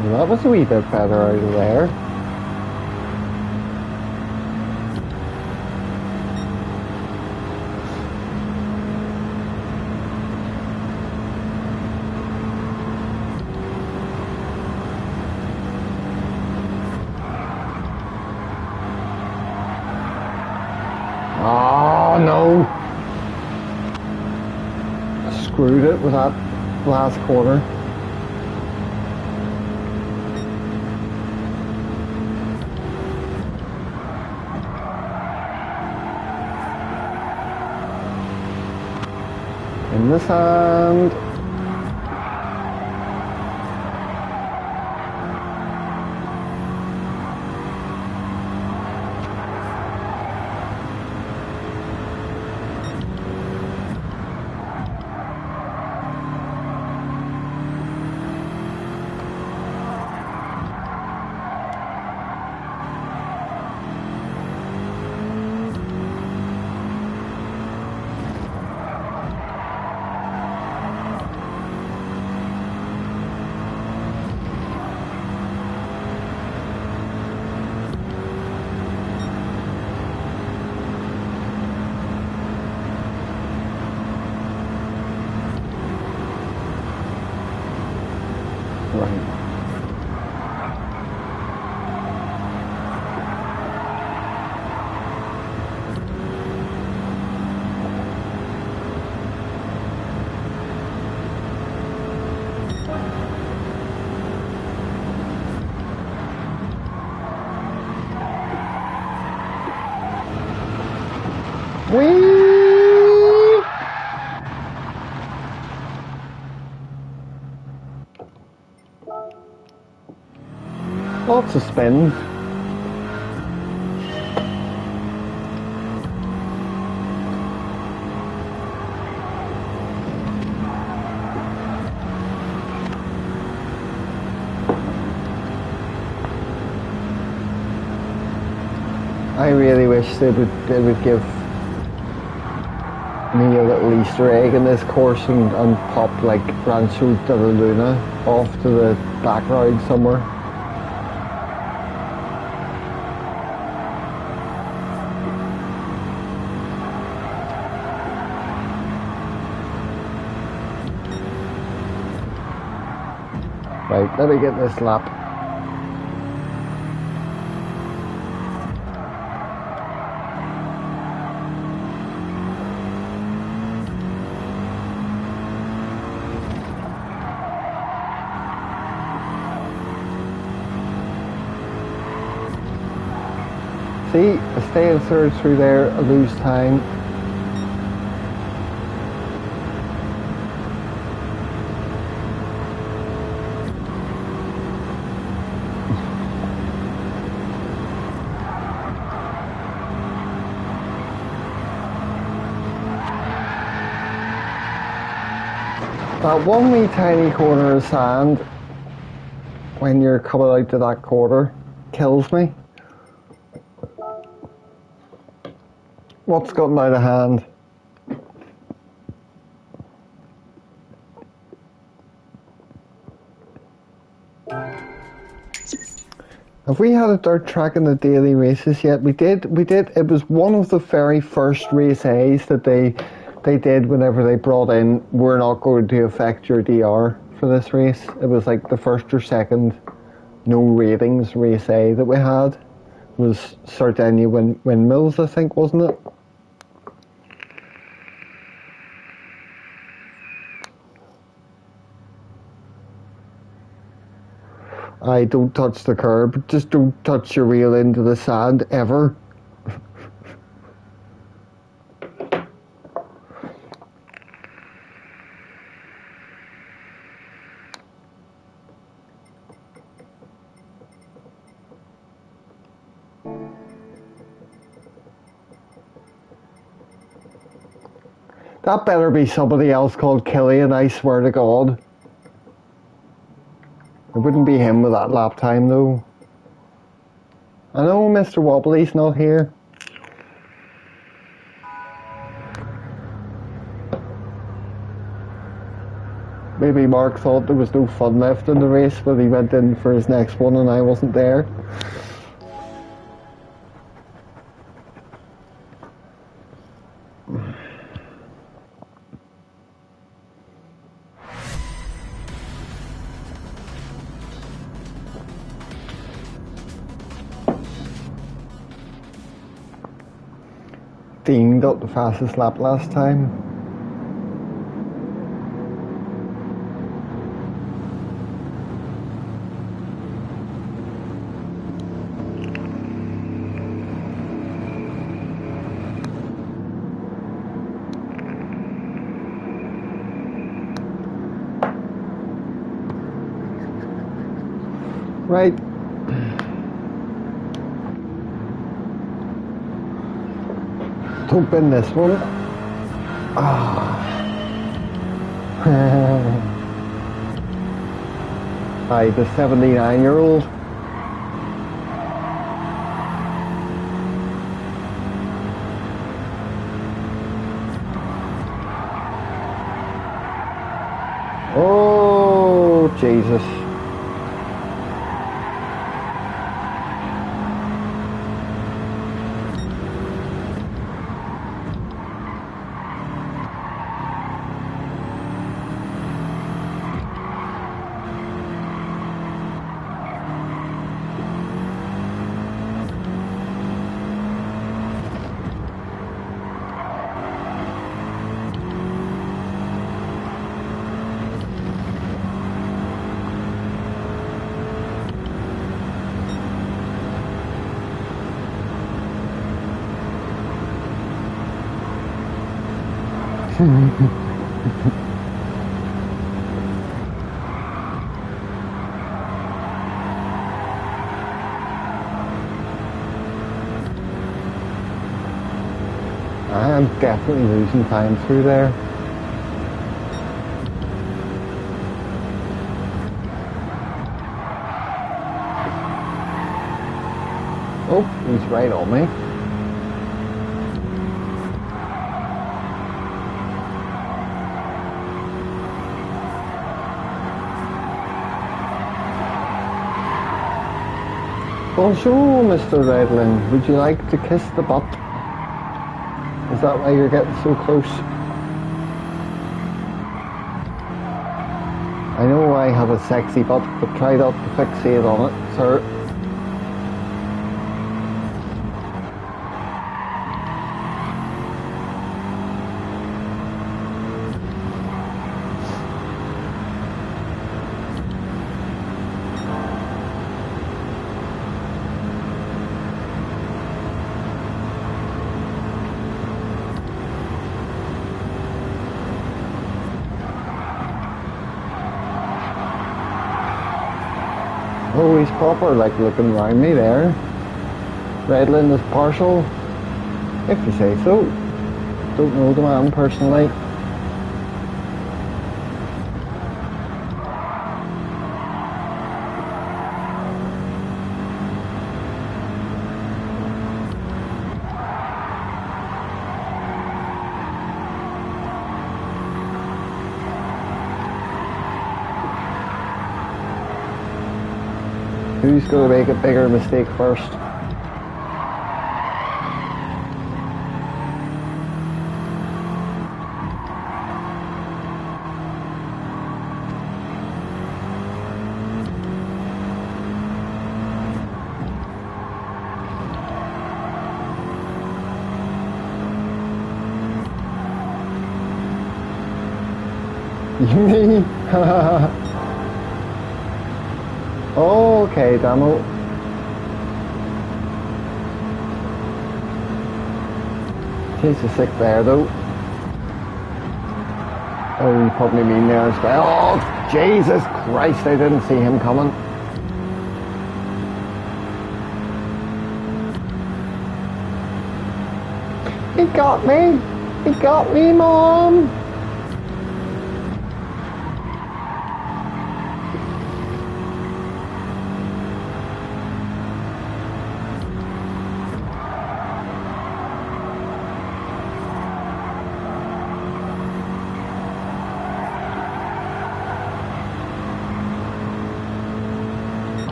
Well, that was a wee bit better out of there. Oh no! I screwed it with that last corner. In the sand. Right. Whee! Lots of spins. I really wish they would give me a little Easter egg in this course and pop like Rancho de la Luna off to the back ride somewhere. Right, let me get this lap. See, I stay in third through there, I lose time. That one wee tiny corner of sand when you're coming out to that quarter kills me. What's gotten out of hand? Have we had a dirt track in the daily races yet? We did. It was one of the very first race A's that they did whenever they brought in, we're not going to affect your DR for this race. It was like the first or second no ratings race A that we had. It was Sardinia Windmills, I think, wasn't it? I don't touch the curb. Just don't touch your wheel into the sand ever. That better be somebody else called Killian, I swear to God. It wouldn't be him with that lap time though. I know Mr. Wobbly's not here. Maybe Mark thought there was no fun left in the race when he went in for his next one and I wasn't there. Dean got the fastest lap last time. Right. Don't bend this one. Ah. Hi, the 79-year-old. Oh, Jesus. I am definitely losing time through there. Oh, he's right on me. Bonjour, Mr. Redland. Would you like to kiss the butt? Is that why you're getting so close? I know I have a sexy butt, but try not to fixate on it, sir. Oh, he's proper, like, looking around me there. Redland is partial, if you say so. Don't know the man personally. Who's going to make a bigger mistake first? Me? Okay, Damo. He's a sick there though. Oh, you probably mean there as well. Oh, Jesus Christ, I didn't see him coming. He got me! He got me, Mom!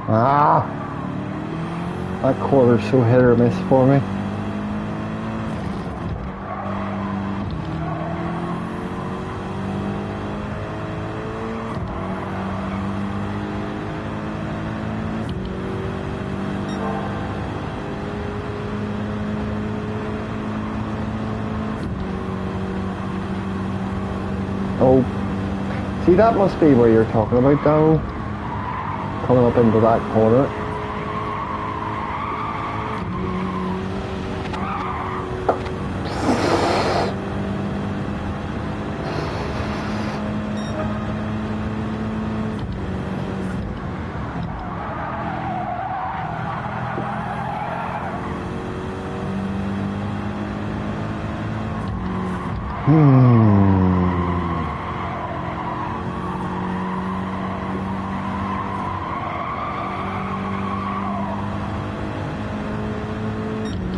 Ah, that quarter's so hit or miss for me. Oh, see, that must be where you're talking about, though. Coming up into that corner.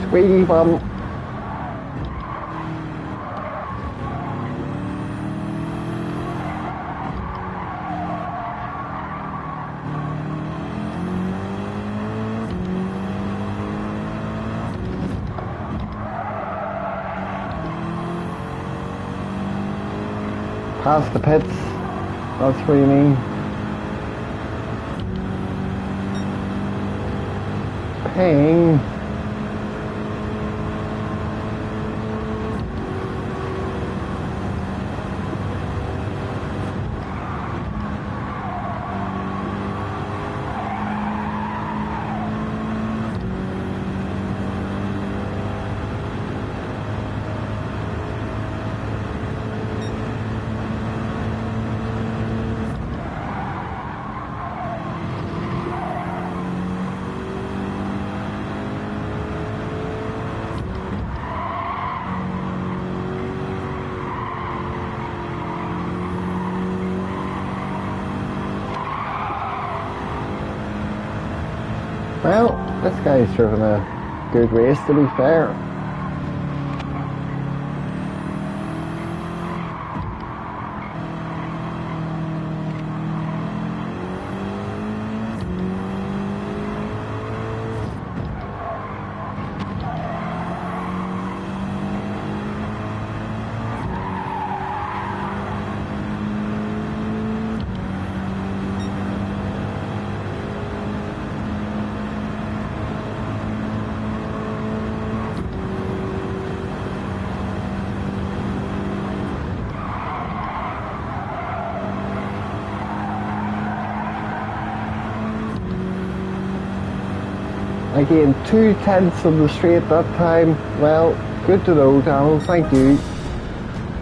Sweetie bum. Past the pits. That's what you mean. Ping. Well, this guy's driven a good race, to be fair. I gained 2/10 of the straight that time. Well, good to know, Daniel, thank you.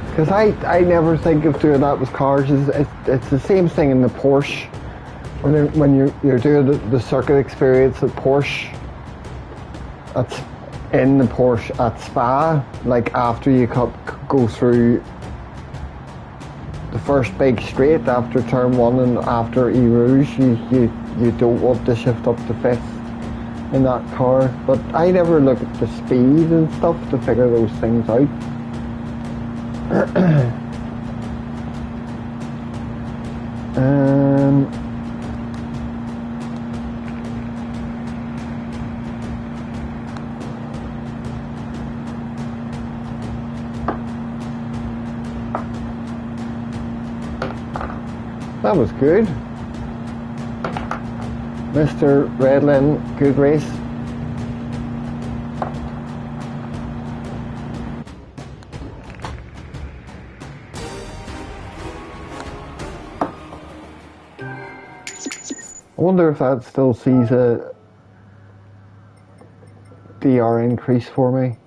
Because I never think of doing that with cars. It's the same thing in the Porsche. When you're doing the circuit experience at Porsche, that's in the Porsche at Spa, like after you go through the first big straight after turn 1 and after Eau Rouge, you don't want to shift up to 5th in that car. But I never look at the speed and stuff to figure those things out. That was good. Mr. Redlin, good race. I wonder if that still sees a DR increase for me.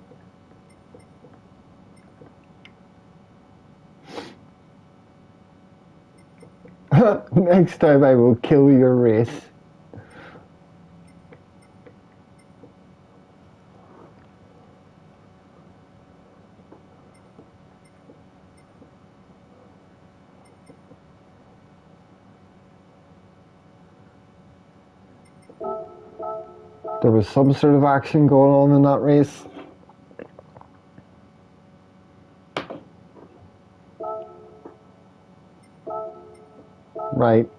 Next time I will kill your race. There was some sort of action going on in that race. Right.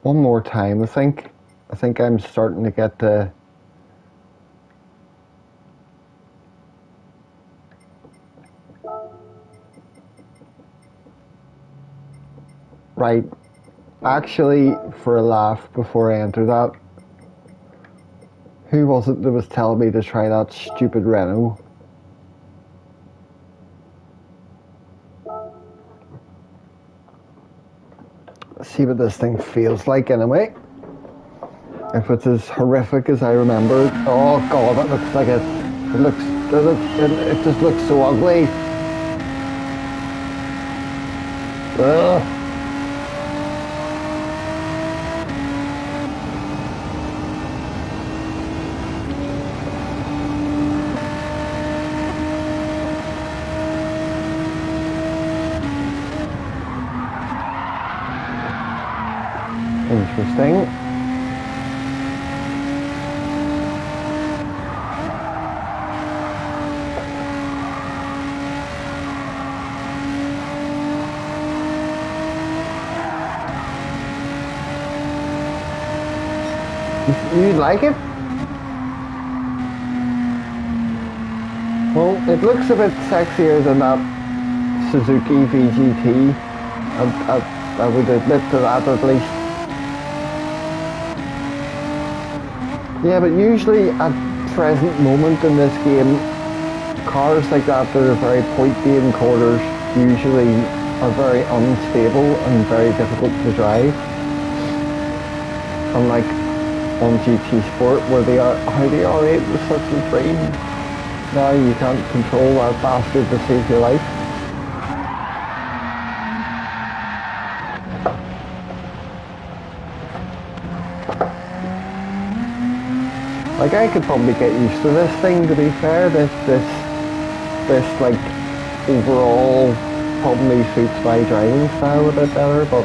One more time, I think. I think I'm starting to get the... Right. Actually, for a laugh before I enter that, who was it that was telling me to try that stupid Renault? Let's see what this thing feels like anyway. If it's as horrific as I remember. Oh god, it looks like it just looks so ugly. Ugh. Interesting. You like it? Well, it looks a bit sexier than that Suzuki VGT. I would admit to that at least. Yeah, but usually at present moment in this game, cars like that are very pointy in corners usually are very unstable and very difficult to drive. Unlike on GT Sport where how the R8 was such a dream. Now you can't control that bastard to save your life. Like I could probably get used to this thing, to be fair. This like overall probably suits my driving style a bit better, but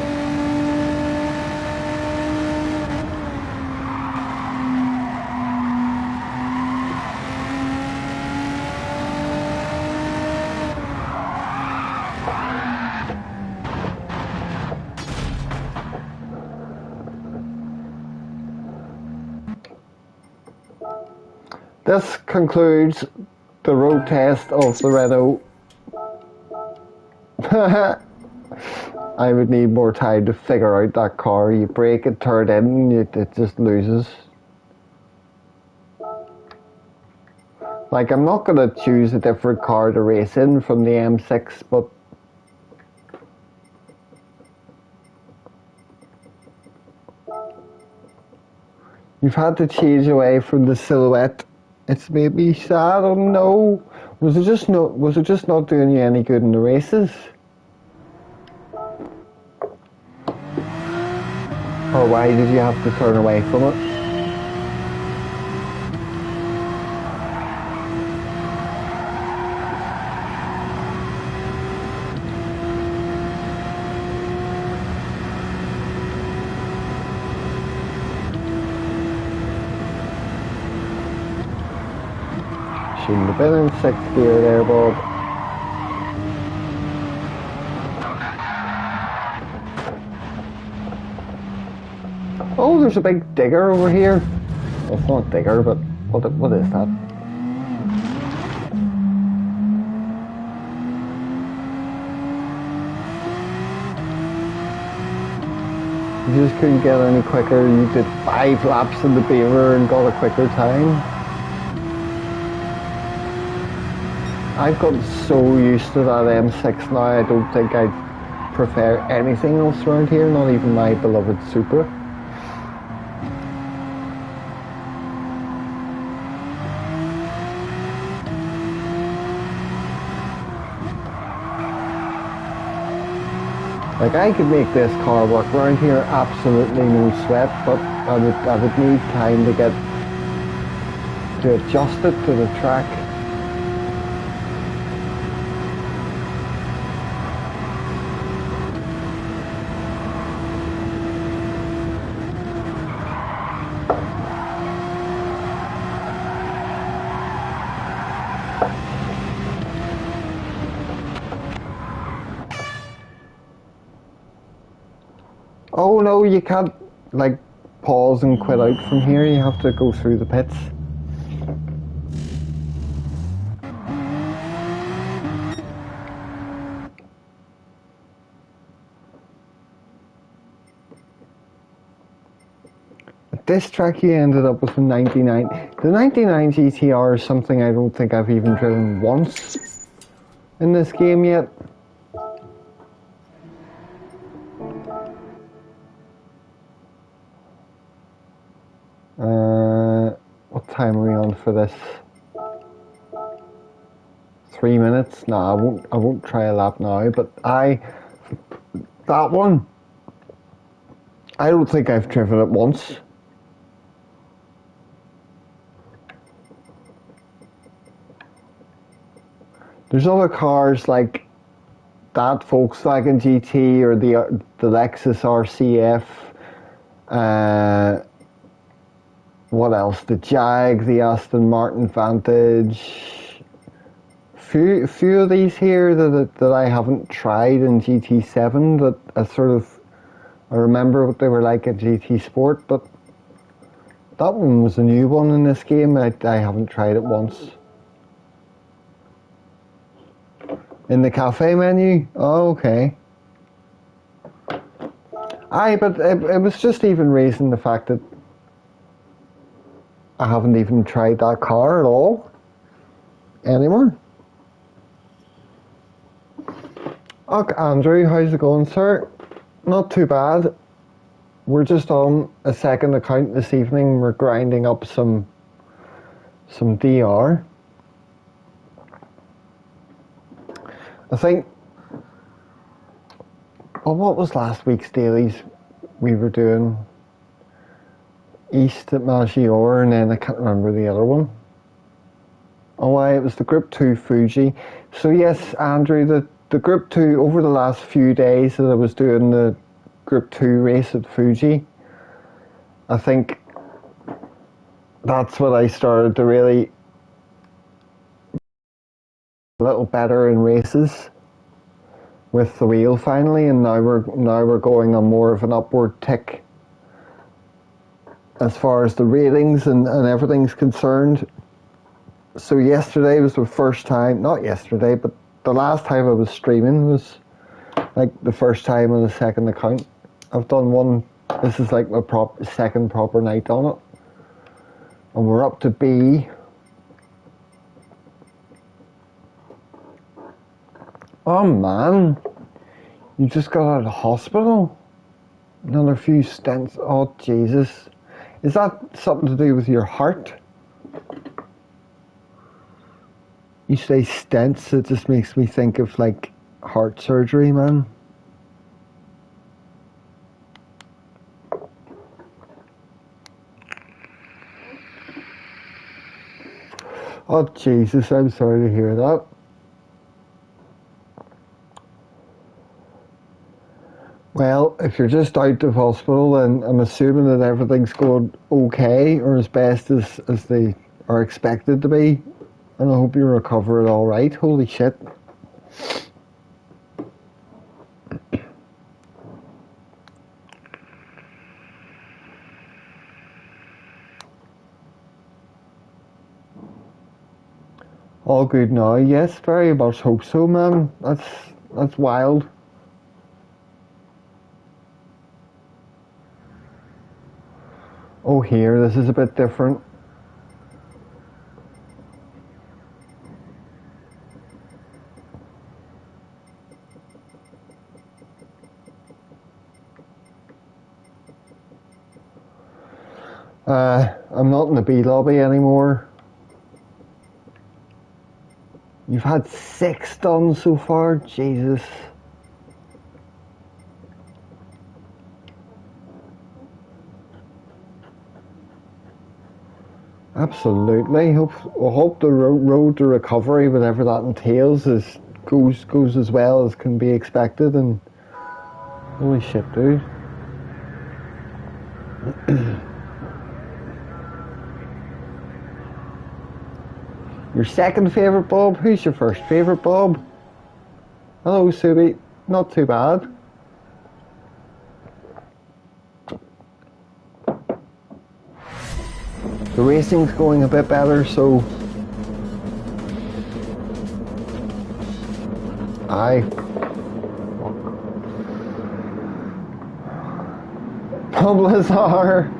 This concludes the road test of the Renault. I would need more time to figure out that car. You brake it, turn in, it just loses. Like, I'm not going to choose a different car to race in from the M6, but you've had to change away from the silhouette. It's made me sad. Oh no! Was it just not doing you any good in the races? Or why did you have to turn away from it? Shouldn't have been in 6th gear there, Bob. Oh, there's a big digger over here. Well, it's not a digger, but what is that? You just couldn't get any quicker. You did 5 laps in the Beaver and got a quicker time. I've gotten so used to that M6 now, I don't think I prefer anything else around here, not even my beloved Supra. Like, I could make this car work around here, absolutely no sweat, but I would need time to adjust it to the track. Oh no, you can't, like, pause and quit out from here. You have to go through the pits. At this track you ended up with a 99. The 99 GTR is something I don't think I've even driven once in this game yet. What time are we on for this? 3 minutes? No, I won't try a lap now, but that one, I don't think I've driven it once. There's other cars like that Volkswagen GT or the Lexus RCF, what else? The Jag, the Aston Martin Vantage. Few of these here that I haven't tried in GT7 that I remember what they were like at GT Sport, but that one was a new one in this game. I haven't tried it once. In the cafe menu? Oh, okay. But it was just even raising the fact that I haven't even tried that car at all anymore. Okay, Andrew, how's it going, sir? Not too bad. We're just on a second account this evening. We're grinding up some DR. I think, well, what was last week's dailies? We were doing East at Maggiore, and then I can't remember the other one. Oh, it was the Group 2 Fuji. So yes, Andrew, the Group 2, over the last few days that I was doing the Group 2 race at Fuji, I think that's when I started to really a little better in races with the wheel finally, and now we're going on more of an upward tick as far as the ratings and everything's concerned. So yesterday was the first time, not yesterday, but the last time I was streaming was like the first time on the second account. I've done one, this is like my second proper night on it. And we're up to B. Oh man, you just got out of the hospital? Another few stents, oh Jesus. Is that something to do with your heart? You say stents, it just makes me think of like heart surgery, man. Oh Jesus, I'm sorry to hear that. Well, if you're just out of hospital, then I'm assuming that everything's going okay, or as best as they are expected to be. And I hope you recover it alright. Holy shit. All good now, yes, very much hope so, man. That's wild. Oh, here, this is a bit different. I'm not in the B lobby anymore. You've had 6 done so far? Jesus. Absolutely. Hope the road to recovery, whatever that entails, goes as well as can be expected. And holy shit, dude. Your second favourite Bob? Who's your first favourite Bob? Hello, Subi. Not too bad. The racing's going a bit better, so aye. Publizar.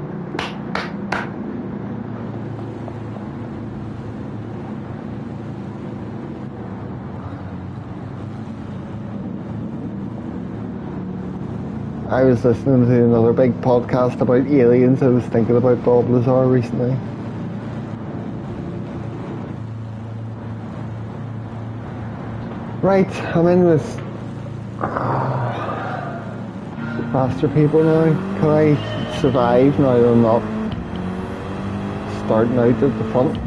I was listening to another big podcast about aliens. I was thinking about Bob Lazar recently. Right, I'm in with faster people now. Can I survive now that I'm not starting out at the front?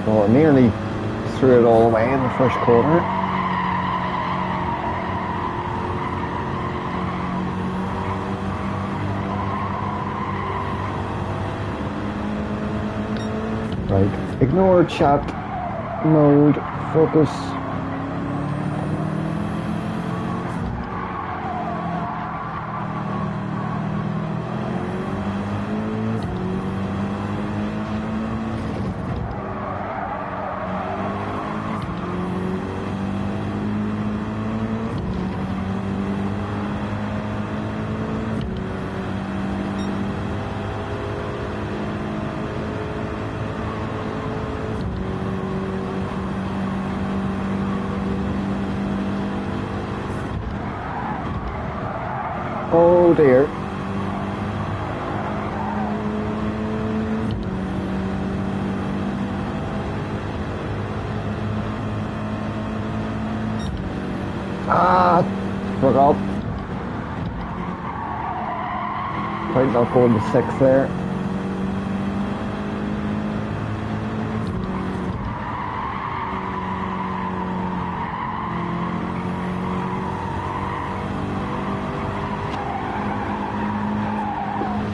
Well, I nearly threw it all away in the first quarter. Right, ignore chat mode, focus. Oh dear. Ah, forgot. Might not go into 6 there.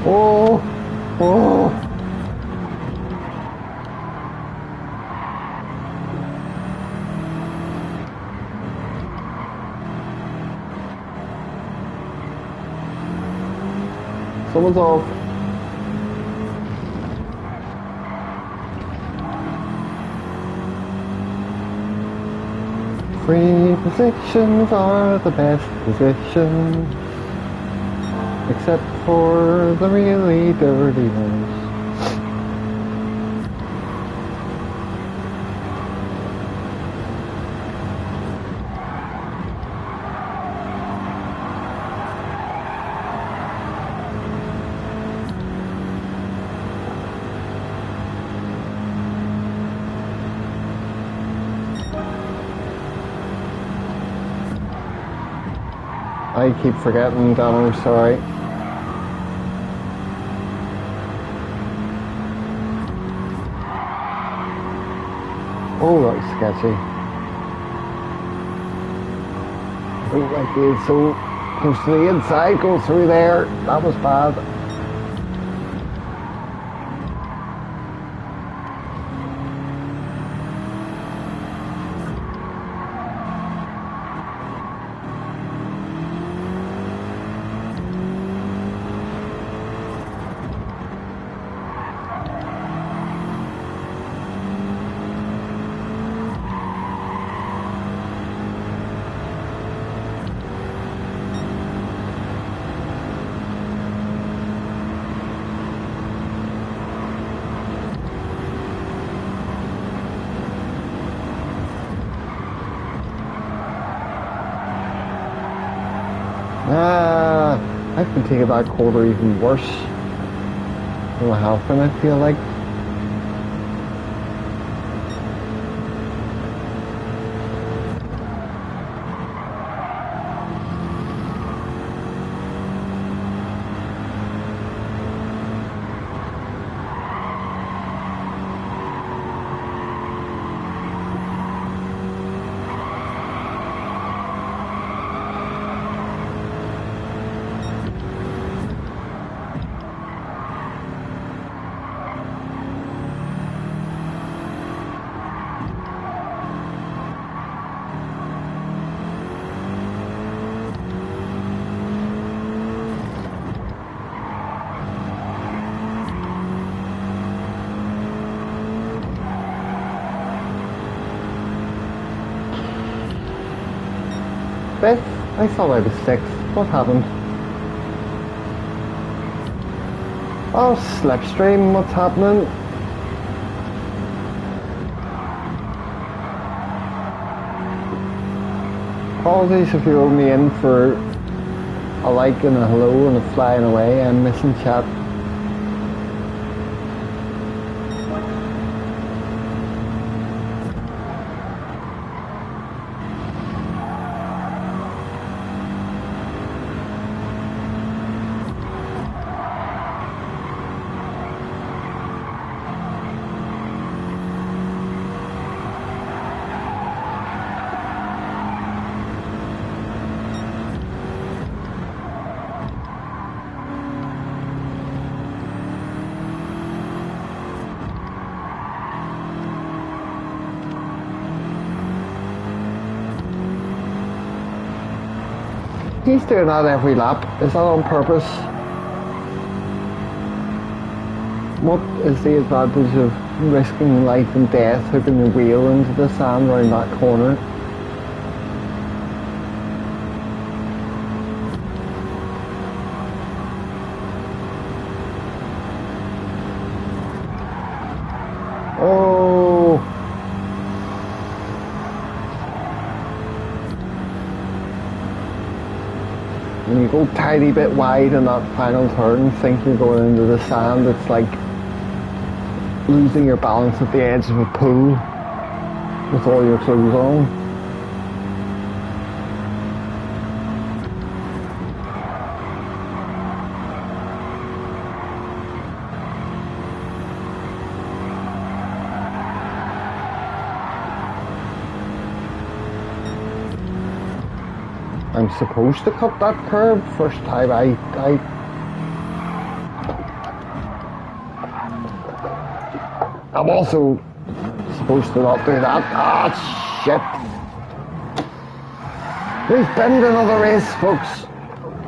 Oh, oh. Someone's off. Free positions are the best positions, except for the really dirty ones. I keep forgetting, Donald, sorry. Oh, that was sketchy. Oh, like this, so close to the inside, go through there. That was bad. I can take that quarter even worse than I have been, I feel like. Fifth? I thought I was sixth. What happened? Oh, slipstream, what's happening? Apologies if you owe me in for a like and a hello and a flying away. I'm missing chat. He's doing that every lap. Is that on purpose? What is the advantage of risking life and death hooking your wheel into the sand around that corner? Oh! When you go tiny bit wide in that final turn, think you're going into the sand, it's like losing your balance at the edge of a pool with all your clothes on. I'm supposed to cut that curb first time I'm also supposed to not do that. Ah, shit. We've been to another race, folks.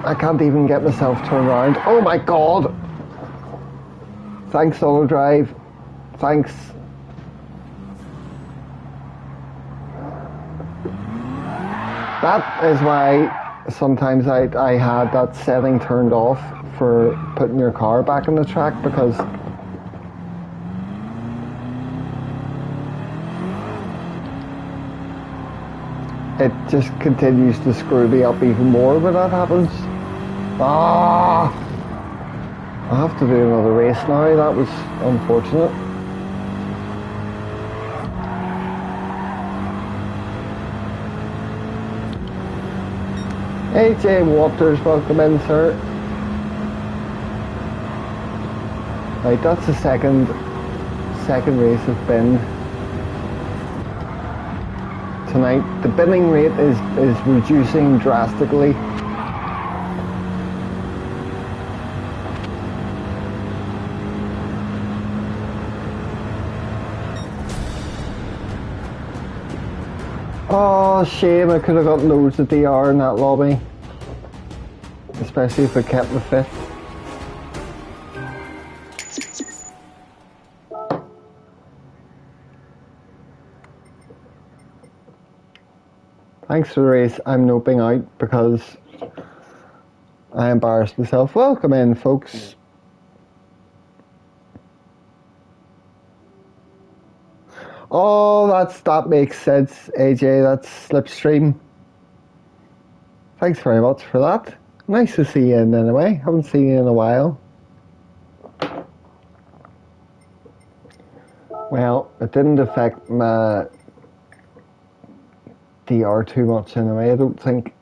I can't even get myself turned around. Oh my god! Thanks, Auto Drive. Thanks. That is why sometimes I had that setting turned off for putting your car back on the track, because it just continues to screw me up even more when that happens. Ah! I have to do another race now. That was unfortunate. AJ Waters, welcome in, sir. Right, that's the second race of bin tonight. The binning rate is reducing drastically. Oh, shame, I could have got loads of DR in that lobby. Especially if I kept the fifth. Thanks for the race. I'm noping out because I embarrassed myself. Welcome in, folks. Oh, that makes sense, AJ. That's Slipstream. Thanks very much for that. Nice to see you in anyway. Haven't seen you in a while. Well, it didn't affect my DR too much anyway, I don't think.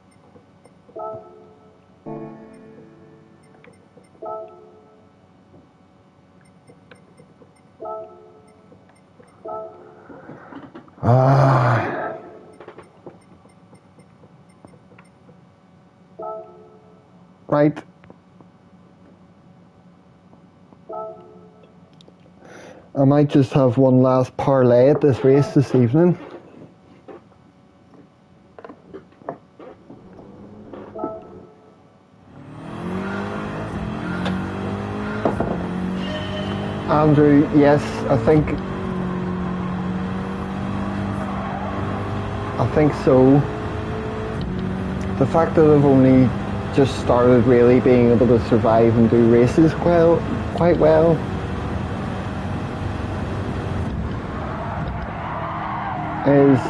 Right. I might just have one last parlay at this race this evening. Andrew, yes, I think so. The fact that I've only just started really being able to survive and do races quite well is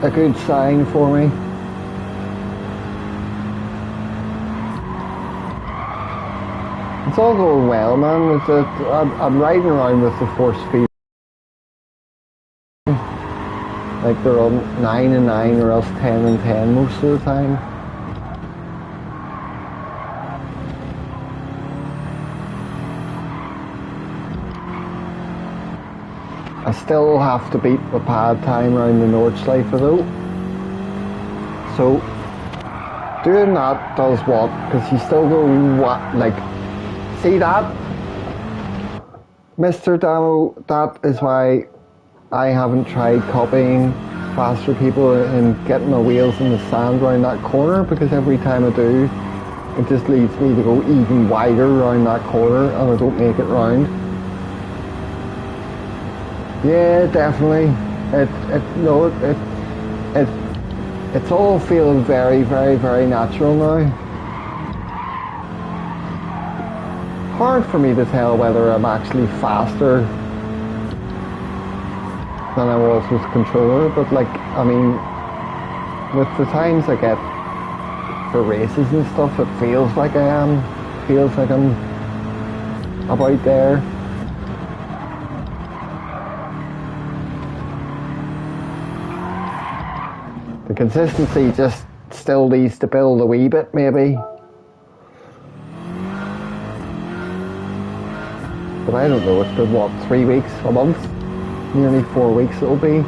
a good sign for me. It's all going well, man. I'm riding around with the force feed. Like they're on 9 and 9 or else 10 and 10 most of the time. I still have to beat the pad time around the Nordschleife though. So doing that does what? Because you still go what, like, see that? Mr. Damo, that is why I haven't tried copying faster people and getting my wheels in the sand around that corner, because every time I do, it just leads me to go even wider around that corner and I don't make it round. Yeah, definitely. It's all feeling very, very, very natural now. Hard for me to tell whether I'm actually faster than I was with the controller, but like, I mean, with the times I get for races and stuff, it feels like I am. Feels like I'm about there. The consistency just still needs to build a wee bit, maybe. But I don't know, it's been what, 3 weeks, a month? Nearly 4 weeks it'll be.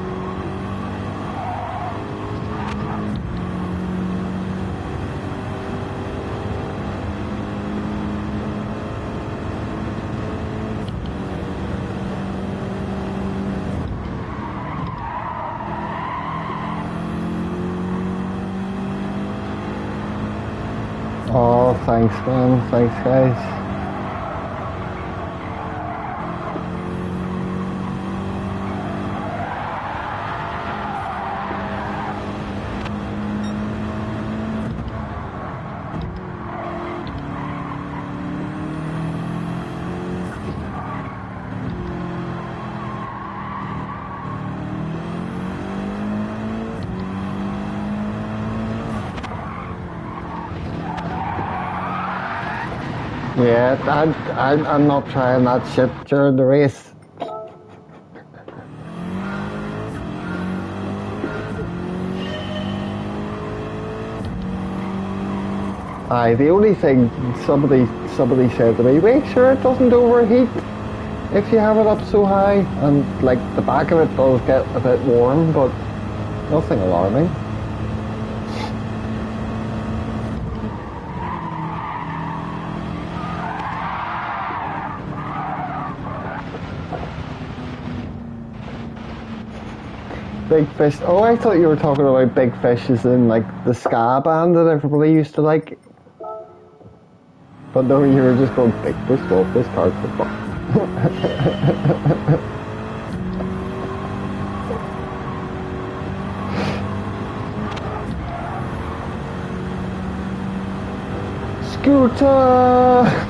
thanks man, thanks guys. Yeah, I'm not trying that shit during the race. The only thing somebody said to me, make sure it doesn't overheat if you have it up so high, and like the back of it does get a bit warm, but nothing alarming. Big Fish. Oh, I thought you were talking about Big Fish as in like the ska band that everybody used to like. But no, you were just going Big Fish. Well, this card's for fun. Scooter.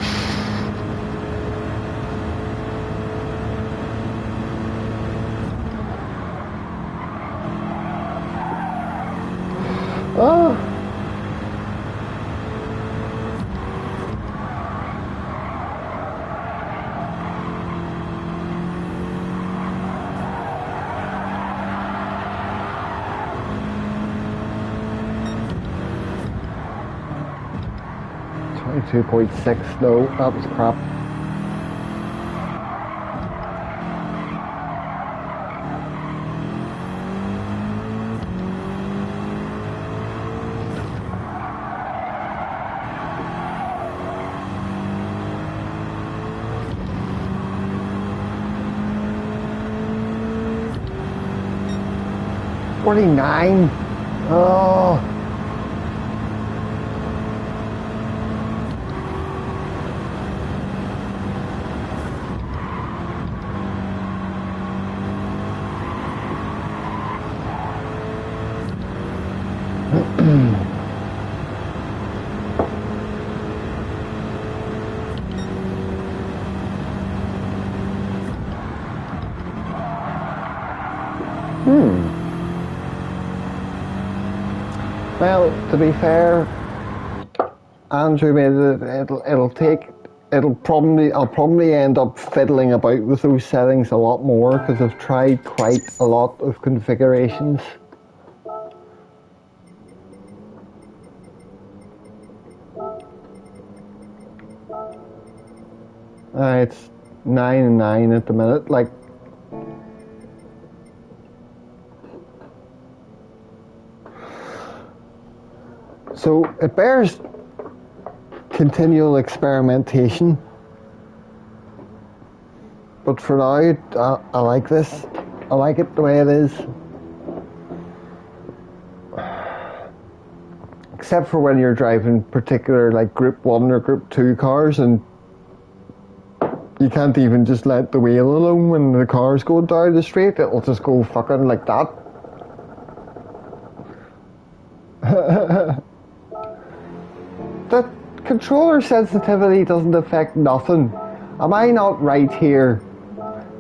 Oh. .6, no, that was crap. .49. Oh. Well, to be fair, Andrew made it. I'll probably end up fiddling about with those settings a lot more because I've tried quite a lot of configurations. It's 9 and 9 at the minute. Like, so it bears continual experimentation, but for now, I like this. I like it the way it is. Except for when you're driving particular like Group 1 or Group 2 cars and you can't even just let the wheel alone when the car's going down the street. It'll just go fucking like that. The controller sensitivity doesn't affect nothing. Am I not right here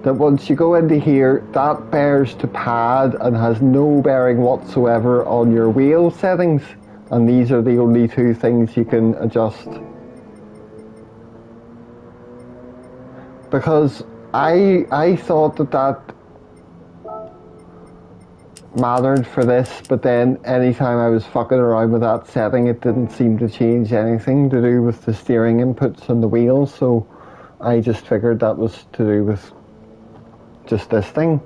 that once you go into here, that bears to pad and has no bearing whatsoever on your wheel settings, and these are the only two things you can adjust? Because I thought that mattered for this, but then anytime I was fucking around with that setting, it didn't seem to change anything to do with the steering inputs and the wheels, so I just figured that was to do with just this thing.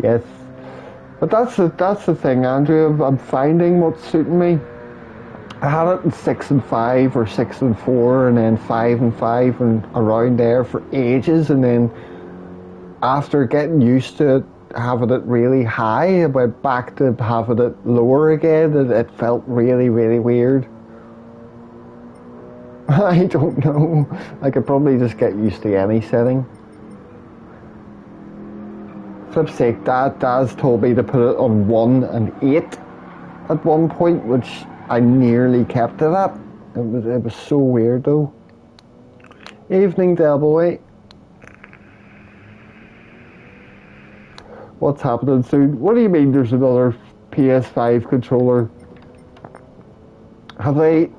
Yes, but that's the thing, Andrew. I'm finding what's suiting me. I had it in 6 and 5 or 6 and 4 and then 5 and 5 and around there for ages, and then after getting used to it having it really high, I went back to having it lower again, and it felt really, really weird. I don't know. I could probably just get used to any setting. Flip's sake, Dad's told me to put it on 1 and 8 at one point, which I nearly kept it at. It was so weird though. Evening, Del Boy. What's happening soon? What do you mean there's another PS5 controller? Have they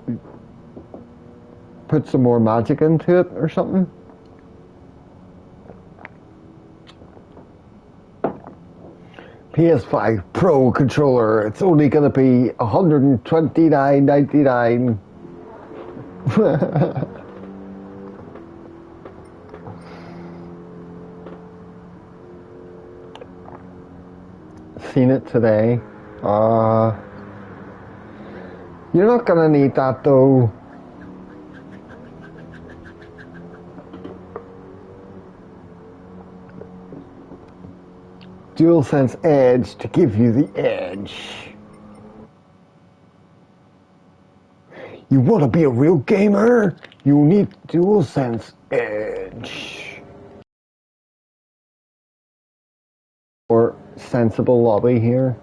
put some more magic into it or something? PS5 Pro controller, it's only going to be $129.99. Seen it today. You're not going to need that though. DualSense Edge to give you the edge. You want to be a real gamer? You need DualSense Edge. Or sensible lobby here.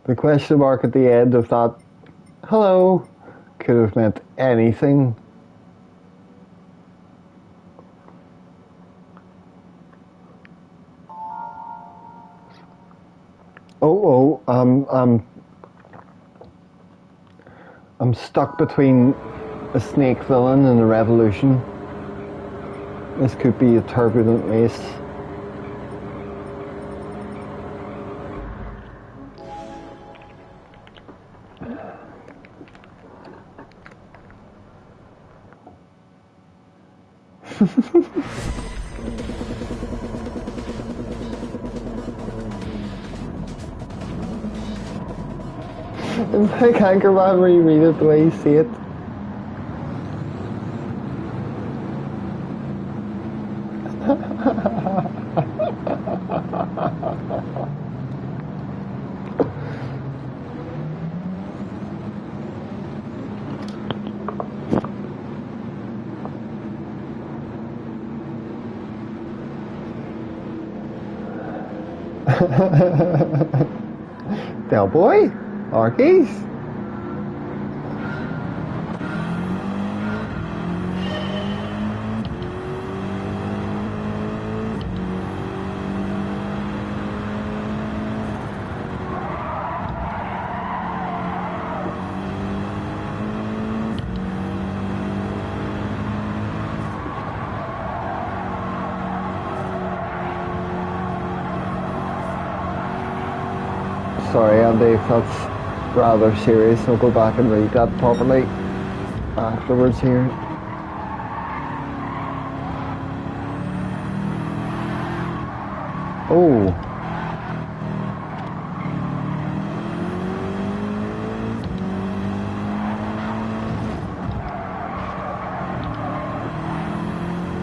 The question mark at the end of that hello could have meant anything. I'm stuck between a snake villain and a revolution. This could be a turbulent race. It's like Anchorman where you read it the way you see it. Del Boy? Arkies? Sorry Andy, if that's rather serious, I'll go back and read that properly afterwards here. Oh.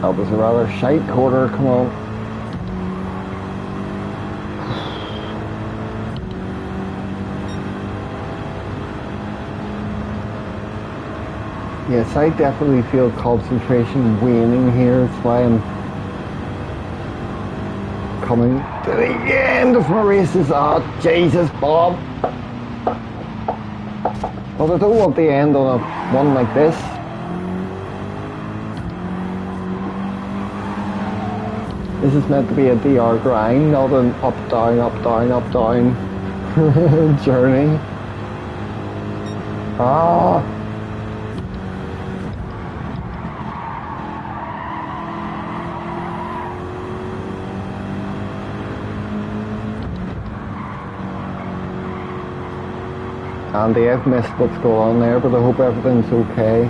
That was a rather shite quarter, come on. Yes, I definitely feel concentration waning here. That's why I'm coming to the end of my races. Oh, Jesus, Bob. But I don't want the end on a one like this. This is meant to be a DR grind, not an up, down, up, down, up, down journey. Ah. Andy, I've missed what's going on there, but I hope everything's okay.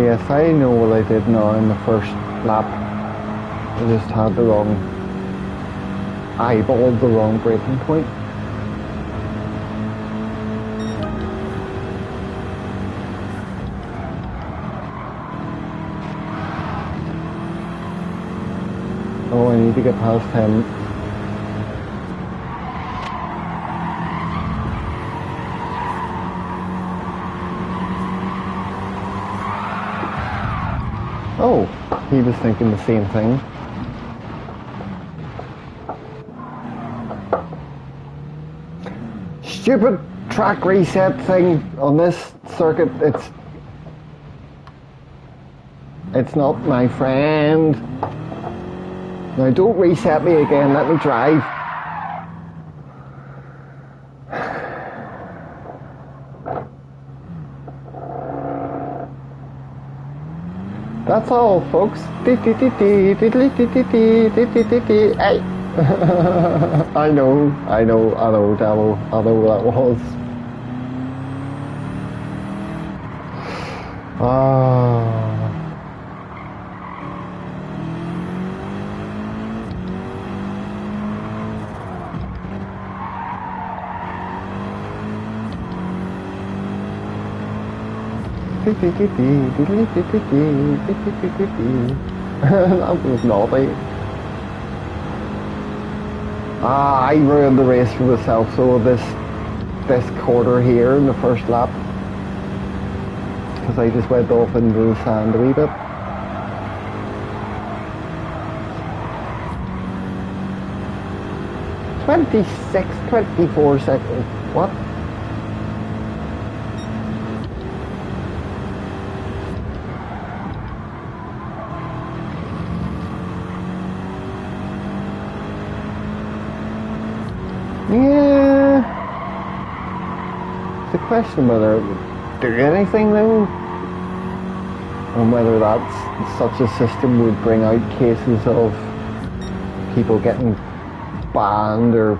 yes, I know what I did now in the first lap. I just had the wrong, eyeballed the wrong braking point. Oh, I need to get past him. Oh, he was thinking the same thing. Stupid track reset thing on this circuit. It's not my friend. Now don't reset me again, let me drive. That's all, folks. Hey. I know that was. That was naughty. I ruined the race for myself, so this quarter here in the first lap, because I just went off into the sand a wee bit. "26, 24 seconds. What? Yeah. It's a question whether it would do anything though, and whether such a system would bring out cases of people getting banned or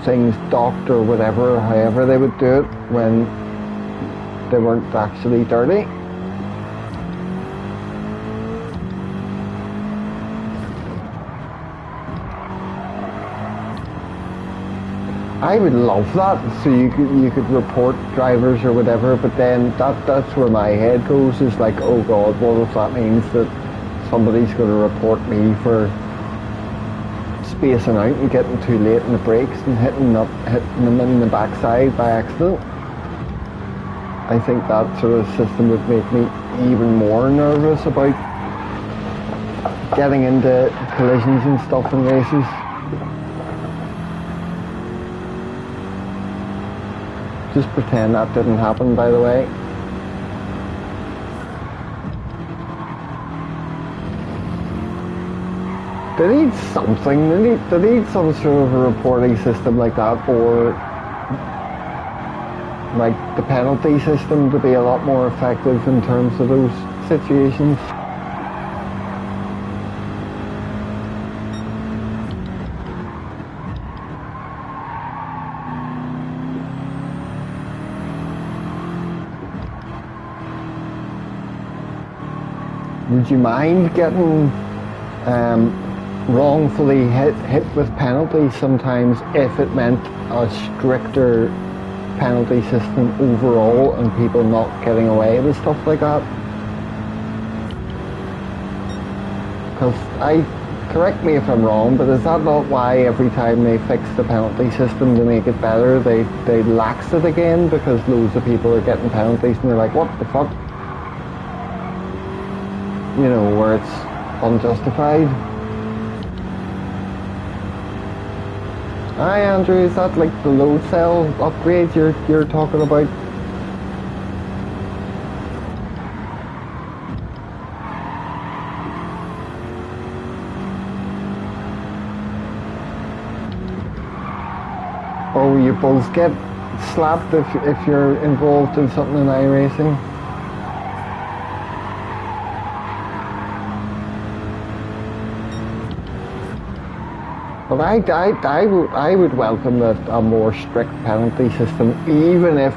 things docked or whatever, however they would do it when they weren't actually dirty. I would love that, so you could report drivers or whatever, but then that's where my head goes, is like, oh god, what if that means that somebody's going to report me for spacing out and getting too late in the brakes and hitting them in the backside by accident? I think that sort of system would make me even more nervous about getting into collisions and stuff in races. Just pretend that didn't happen, by the way. They need something. They need some sort of a reporting system like that, or like the penalty system to be a lot more effective in terms of those situations. Would you mind getting wrongfully hit with penalties sometimes if it meant a stricter penalty system overall and people not getting away with stuff like that? Because correct me if I'm wrong, but is that not why every time they fix the penalty system to make it better, they lax it again, because loads of people are getting penalties and they're like, what the fuck? You know, where it's unjustified. Hi Andrew, is that like the load cell upgrade you're talking about? Oh, you both get slapped if you're involved in something in iRacing? But I would welcome a more strict penalty system, even if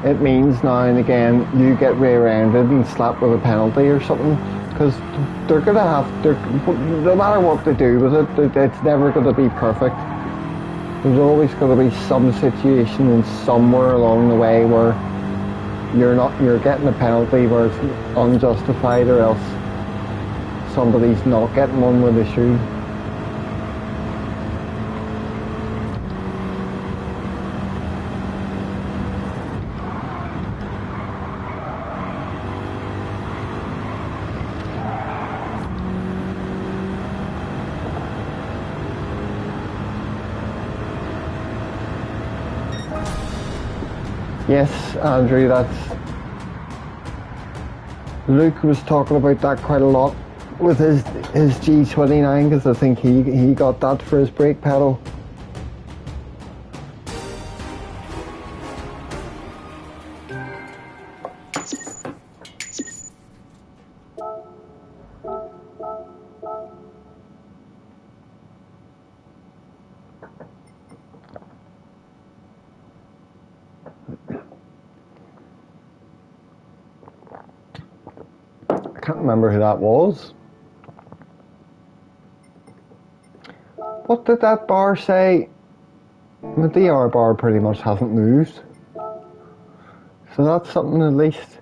it means now and again you get rear-ended and slapped with a penalty or something, because they're going to have, no matter what they do with it, it's never going to be perfect. There's always going to be some situation and somewhere along the way where you're getting a penalty where it's unjustified, or else somebody's not getting one where they should. Yes, Andrew, Luke was talking about that quite a lot with his G29, because I think he got that for his brake pedal. I can't remember who that was. What did that bar say? The DR bar pretty much hasn't moved, so that's something at least.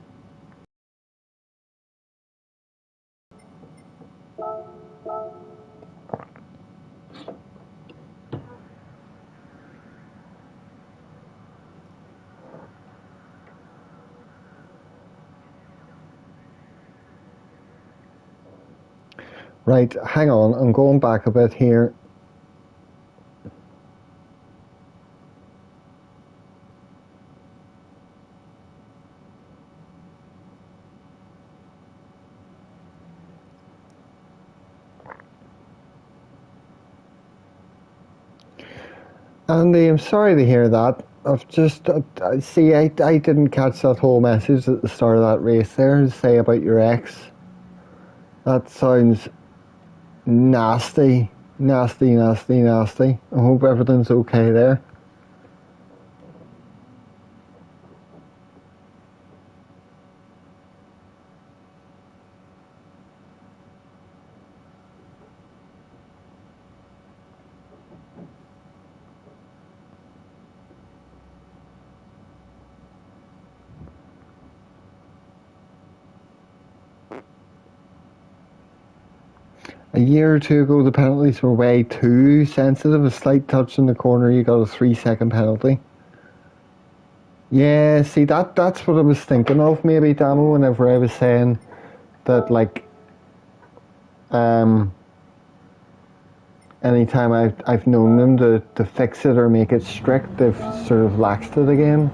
Right, hang on, I'm going back a bit here. Andy, I'm sorry to hear that. I've just, see, I didn't catch that whole message at the start of that race there to say about your ex. That sounds nasty, nasty, nasty, nasty. I hope everything's okay there. A year or two ago, the penalties were way too sensitive. A slight touch in the corner, you got a 3-second penalty. Yeah, see, that's what I was thinking of, maybe, Damo, whenever I was saying that, like, anytime I've known them to fix it or make it strict, they've sort of laxed it again.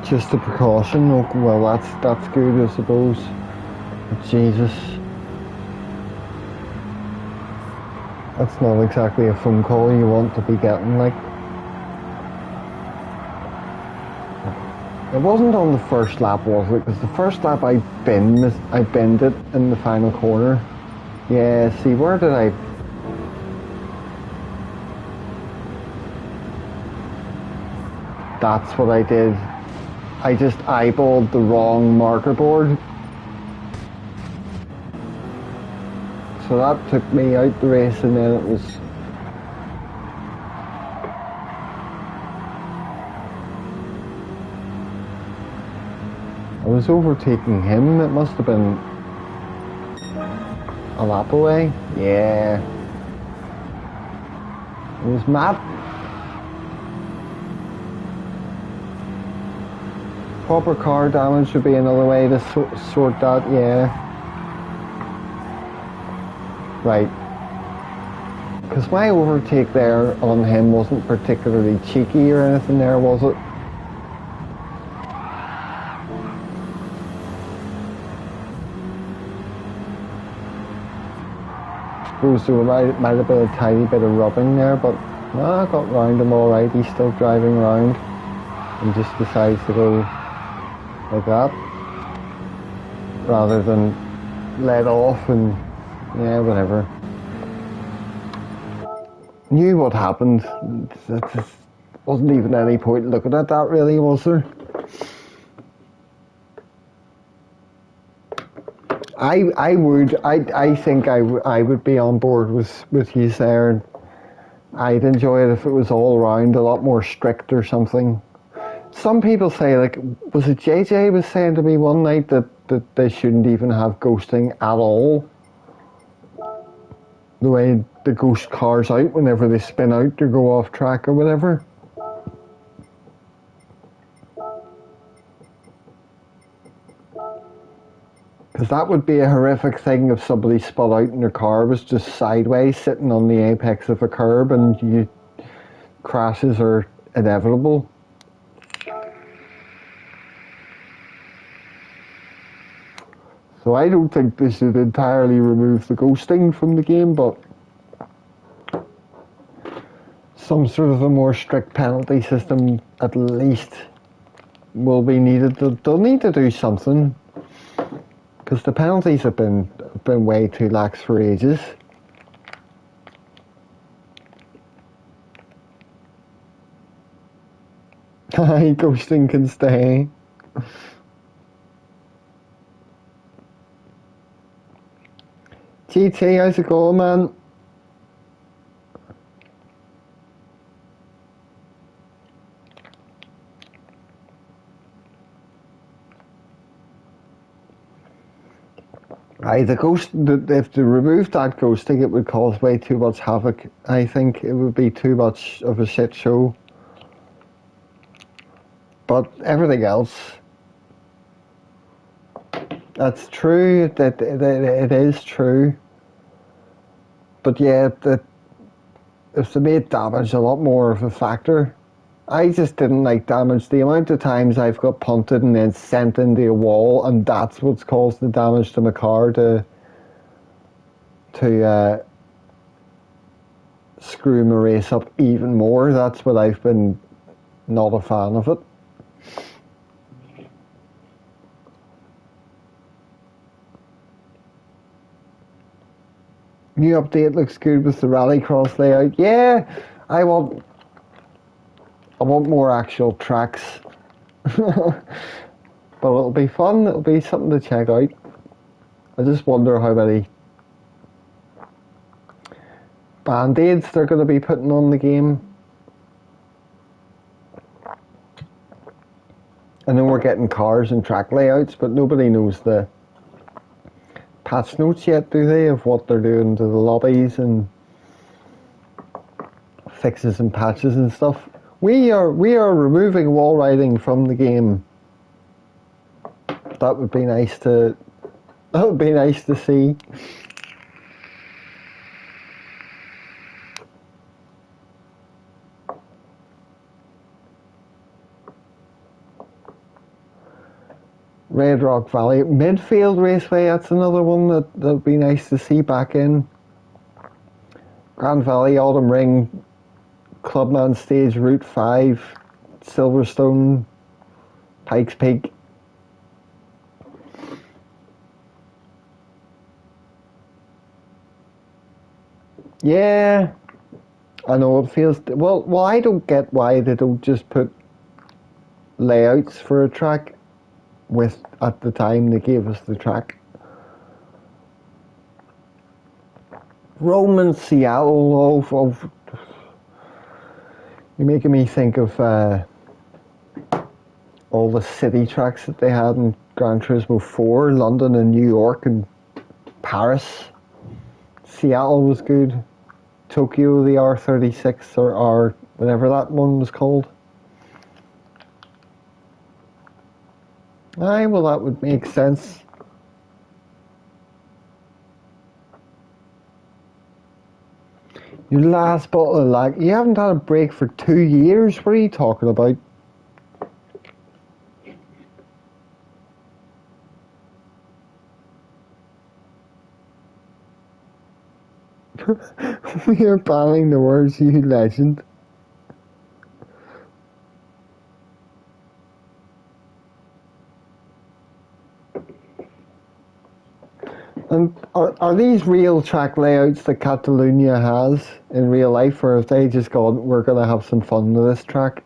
Just a precaution. Oh, well, that's good, I suppose. But Jesus, that's not exactly a phone call you want to be getting, like. It wasn't on the first lap, was it? Because the first lap I binned it in the final corner. Yeah, see, where did I... That's what I did. I just eyeballed the wrong marker board. So that took me out the race, and then it was... I was overtaking him. It must have been a lap away. Yeah. It was Matt. Proper car damage would be another way to sort that, yeah. Right. Because my overtake there on him wasn't particularly cheeky or anything there, was it? I suppose there might have been a tiny bit of rubbing there, but no, I got round him alright. He's still driving round and just decides to go like that, rather than let off and yeah, whatever. Knew what happened. There just wasn't even any point looking at that, really, was there? I think I would be on board with you there. I'd enjoy it if it was all around a lot more strict or something. Some people say, like, was it JJ was saying to me one night that they shouldn't even have ghosting at all? The way the ghost cars out whenever they spin out or go off track or whatever. Because that would be a horrific thing if somebody spun out and their car was just sideways sitting on the apex of a curb and crashes are inevitable. So I don't think they should entirely remove the ghosting from the game, but some sort of a more strict penalty system at least will be needed. They'll need to do something, because the penalties have been way too lax for ages. Ghosting can stay. GT, how's it going, man? The ghost, if they removed that ghosting, it would cause way too much havoc. I think it would be too much of a shit show. But everything else, that's true. That it is true. But yeah, if they made damage a lot more of a factor. I just didn't like damage. The amount of times I've got punted and then sent into a wall, and that's what's caused the damage to my car to screw my race up even more. That's what I've been not a fan of it. New update looks good with the rallycross layout. Yeah, I want more actual tracks. But it'll be fun. It'll be something to check out. I just wonder how many band-aids they're going to be putting on the game. I know we're getting cars and track layouts, but nobody knows the patch notes yet, do they, of what they're doing to the lobbies and fixes and patches and stuff. We are removing wall riding from the game. That would be nice to see. Red Rock Valley Midfield Raceway, that's another one that would be nice to see back in. Grand Valley Autumn Ring, Clubman Stage Route 5, Silverstone, Pikes Peak. Yeah, I know it feels well. I don't get why they don't just put layouts for a track with at the time they gave us the track. Rome and Seattle, you're making me think of all the city tracks that they had in Gran Turismo 4, London and New York and Paris. Seattle was good. Tokyo, the R36 or R, whatever that one was called. Aye, well that would make sense. Your last bottle of lag. You haven't had a break for 2 years? What are you talking about? We are banning the words, you legend. are these real track layouts that Catalunya has in real life, or have they just gone, we're going to have some fun with this track?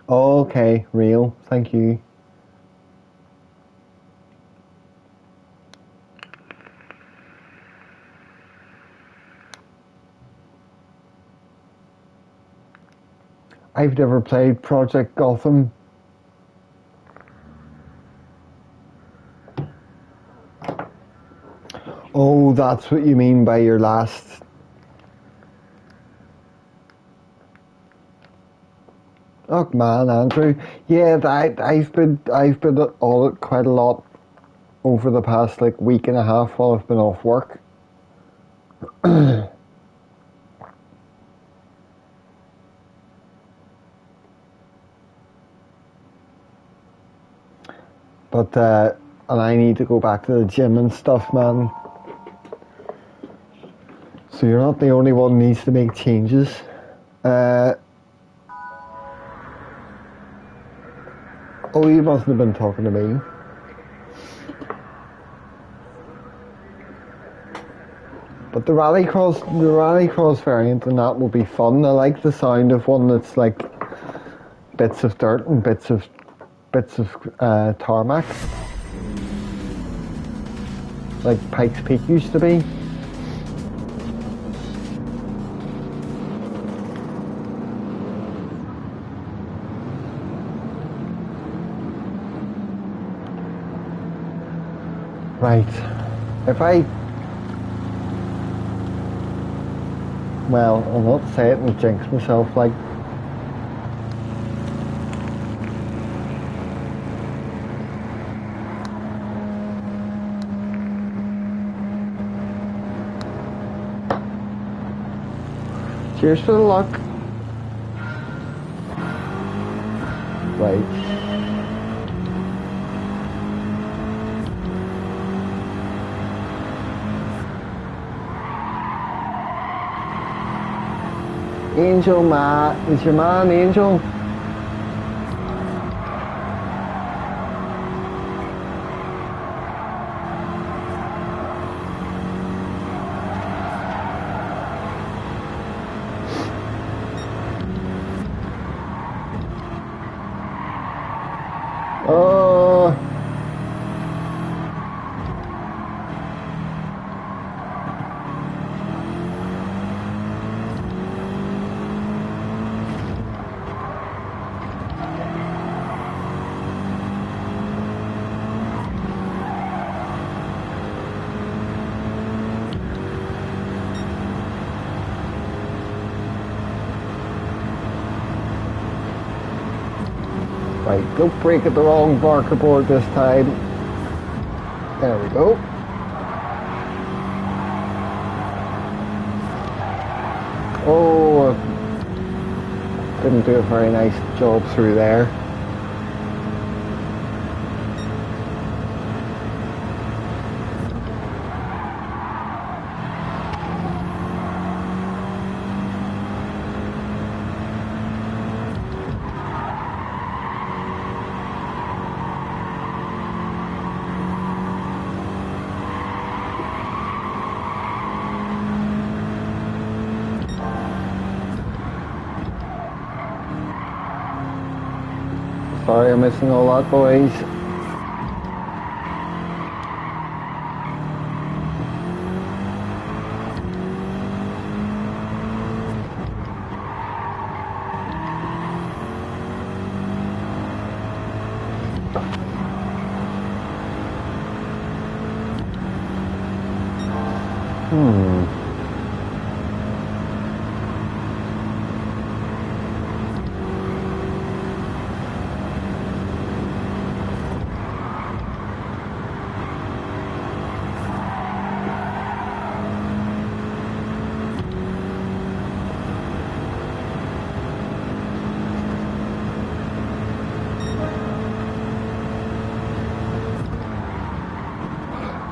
Okay, real. Thank you. I've never played Project Gotham. Oh, that's what you mean by your last... Oh man, Andrew. Yeah, I've been on it quite a lot over the past like week and a half while I've been off work. But and I need to go back to the gym and stuff, man. So you're not the only one who needs to make changes. Oh, you mustn't have been talking to me. But the rallycross variant and that will be fun. I like the sound of one that's like bits of dirt and bits of tarmac, like Pikes Peak used to be. Right, well, I'll not say it and jinx myself, like, cheers for the luck. Right. Angel, Matt. Is your man Angel? Oh. Right, don't break at the wrong barker board this time. There we go. Oh, didn't do a very nice job through there. Sorry, I'm missing a lot, boys.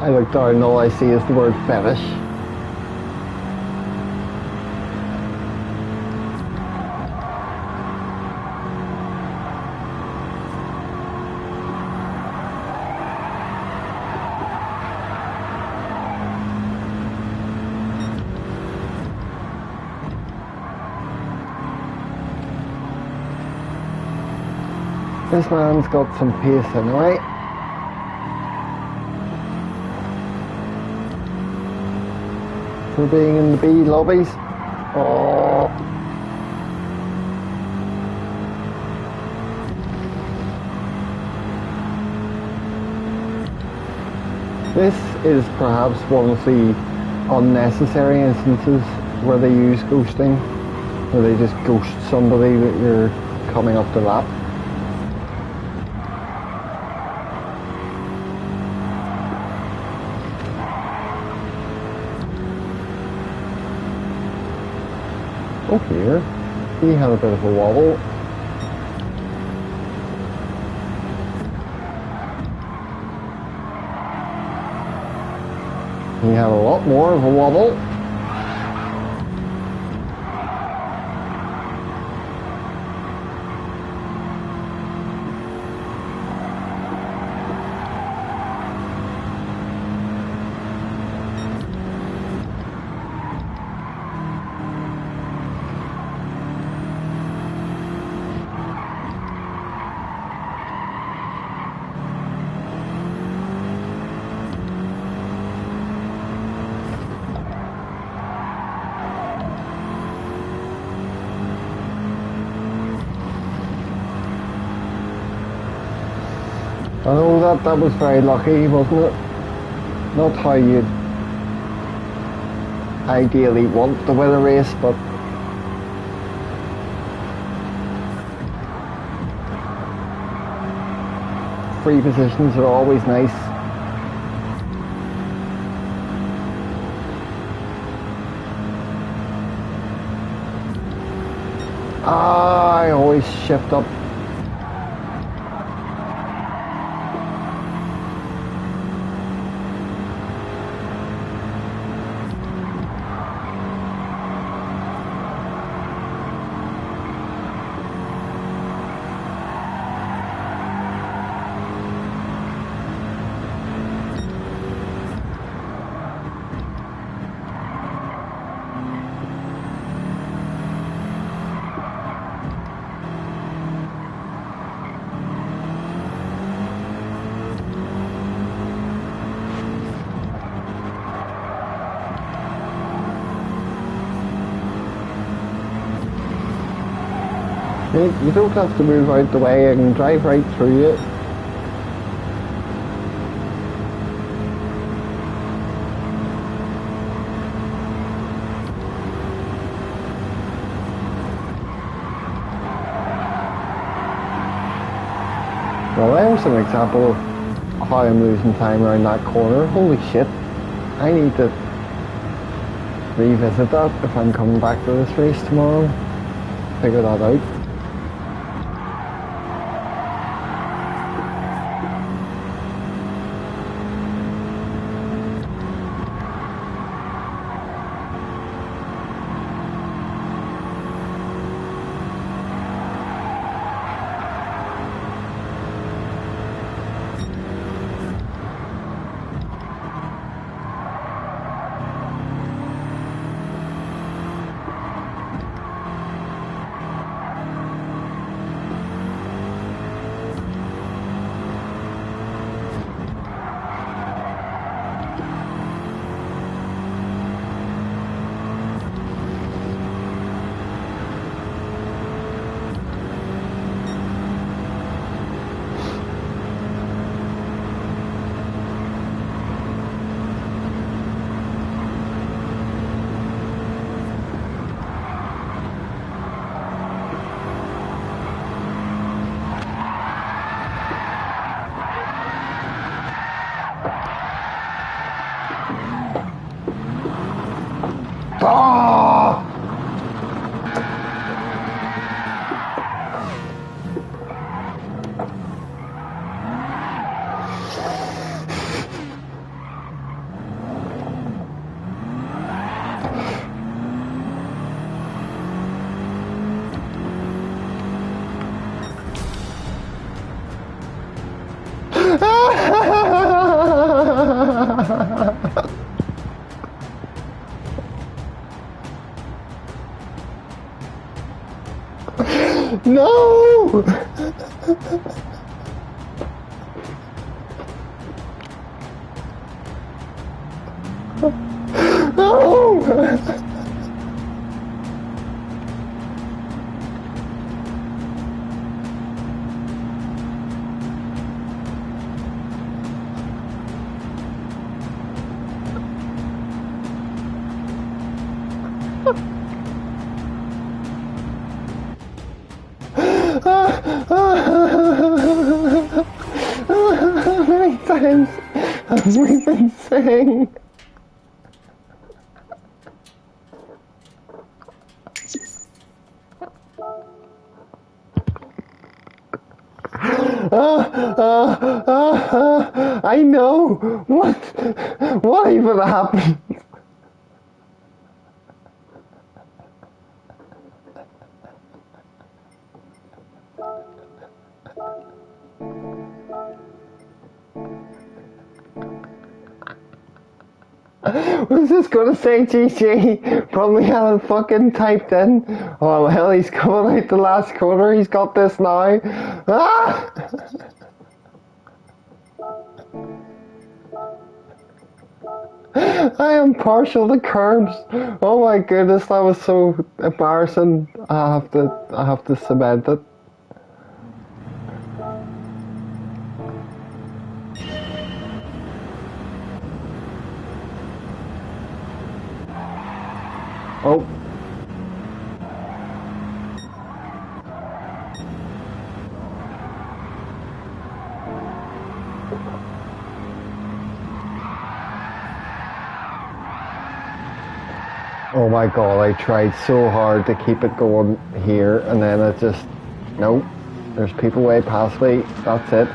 I look down and all I see is the word fetish. This man's got some pace anyway. For being in the B lobbies. Oh. This is perhaps one of the unnecessary instances where they use ghosting, where they just ghost somebody that you're coming up the lap. Oh, here, he had a bit of a wobble. He had a lot more of a wobble. I know that was very lucky, wasn't it? Not how you'd ideally want to win a race, but free positions are always nice. I always shift up. You don't have to move out the way, I can drive right through it. Well, there's an example of how I'm losing time around that corner. Holy shit. I need to revisit that if I'm coming back to this race tomorrow. Figure that out. Oh! How many times have we been saying? I know. What even happened? Was just gonna say GG, probably hadn't fucking typed in. Oh well, he's coming out the last corner, he's got this now. Ah! I am partial to curbs. Oh my goodness, that was so embarrassing. I have to cement it. Oh. Oh my god, I tried so hard to keep it going here and then it just, nope, there's people way past me, that's it.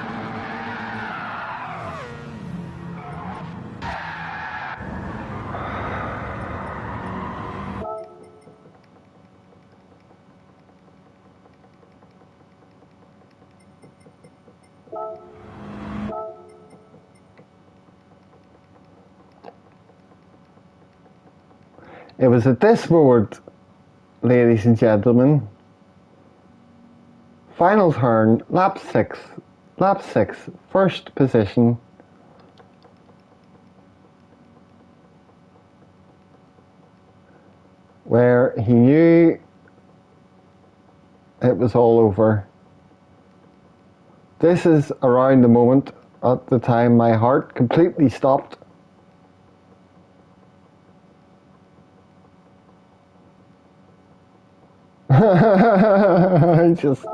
It was at this moment, ladies and gentlemen, final turn, lap 6, first position. Where he knew it was all over. This is around the moment at the time my heart completely stopped. I just...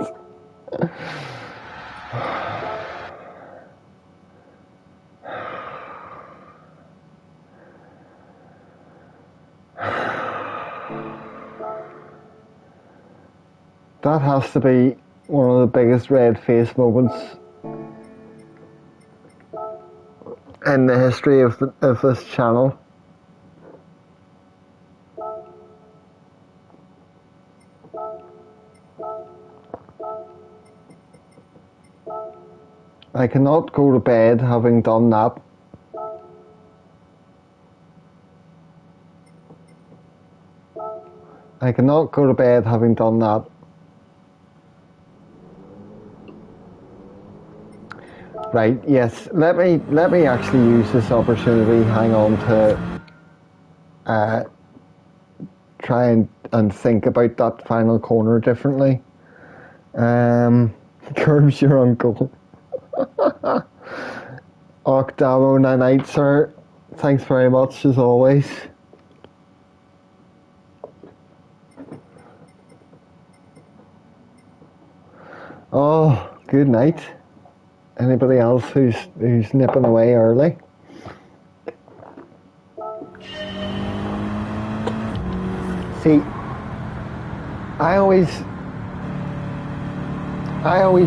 That has to be one of the biggest red face moments in the history of this channel. I cannot go to bed having done that. I cannot go to bed having done that. Right, yes, let me actually use this opportunity, hang on, to try and think about that final corner differently. Curbs your uncle. Octavo night, sir. Thanks very much as always. Oh, good night. Anybody else who's nipping away early? See, I always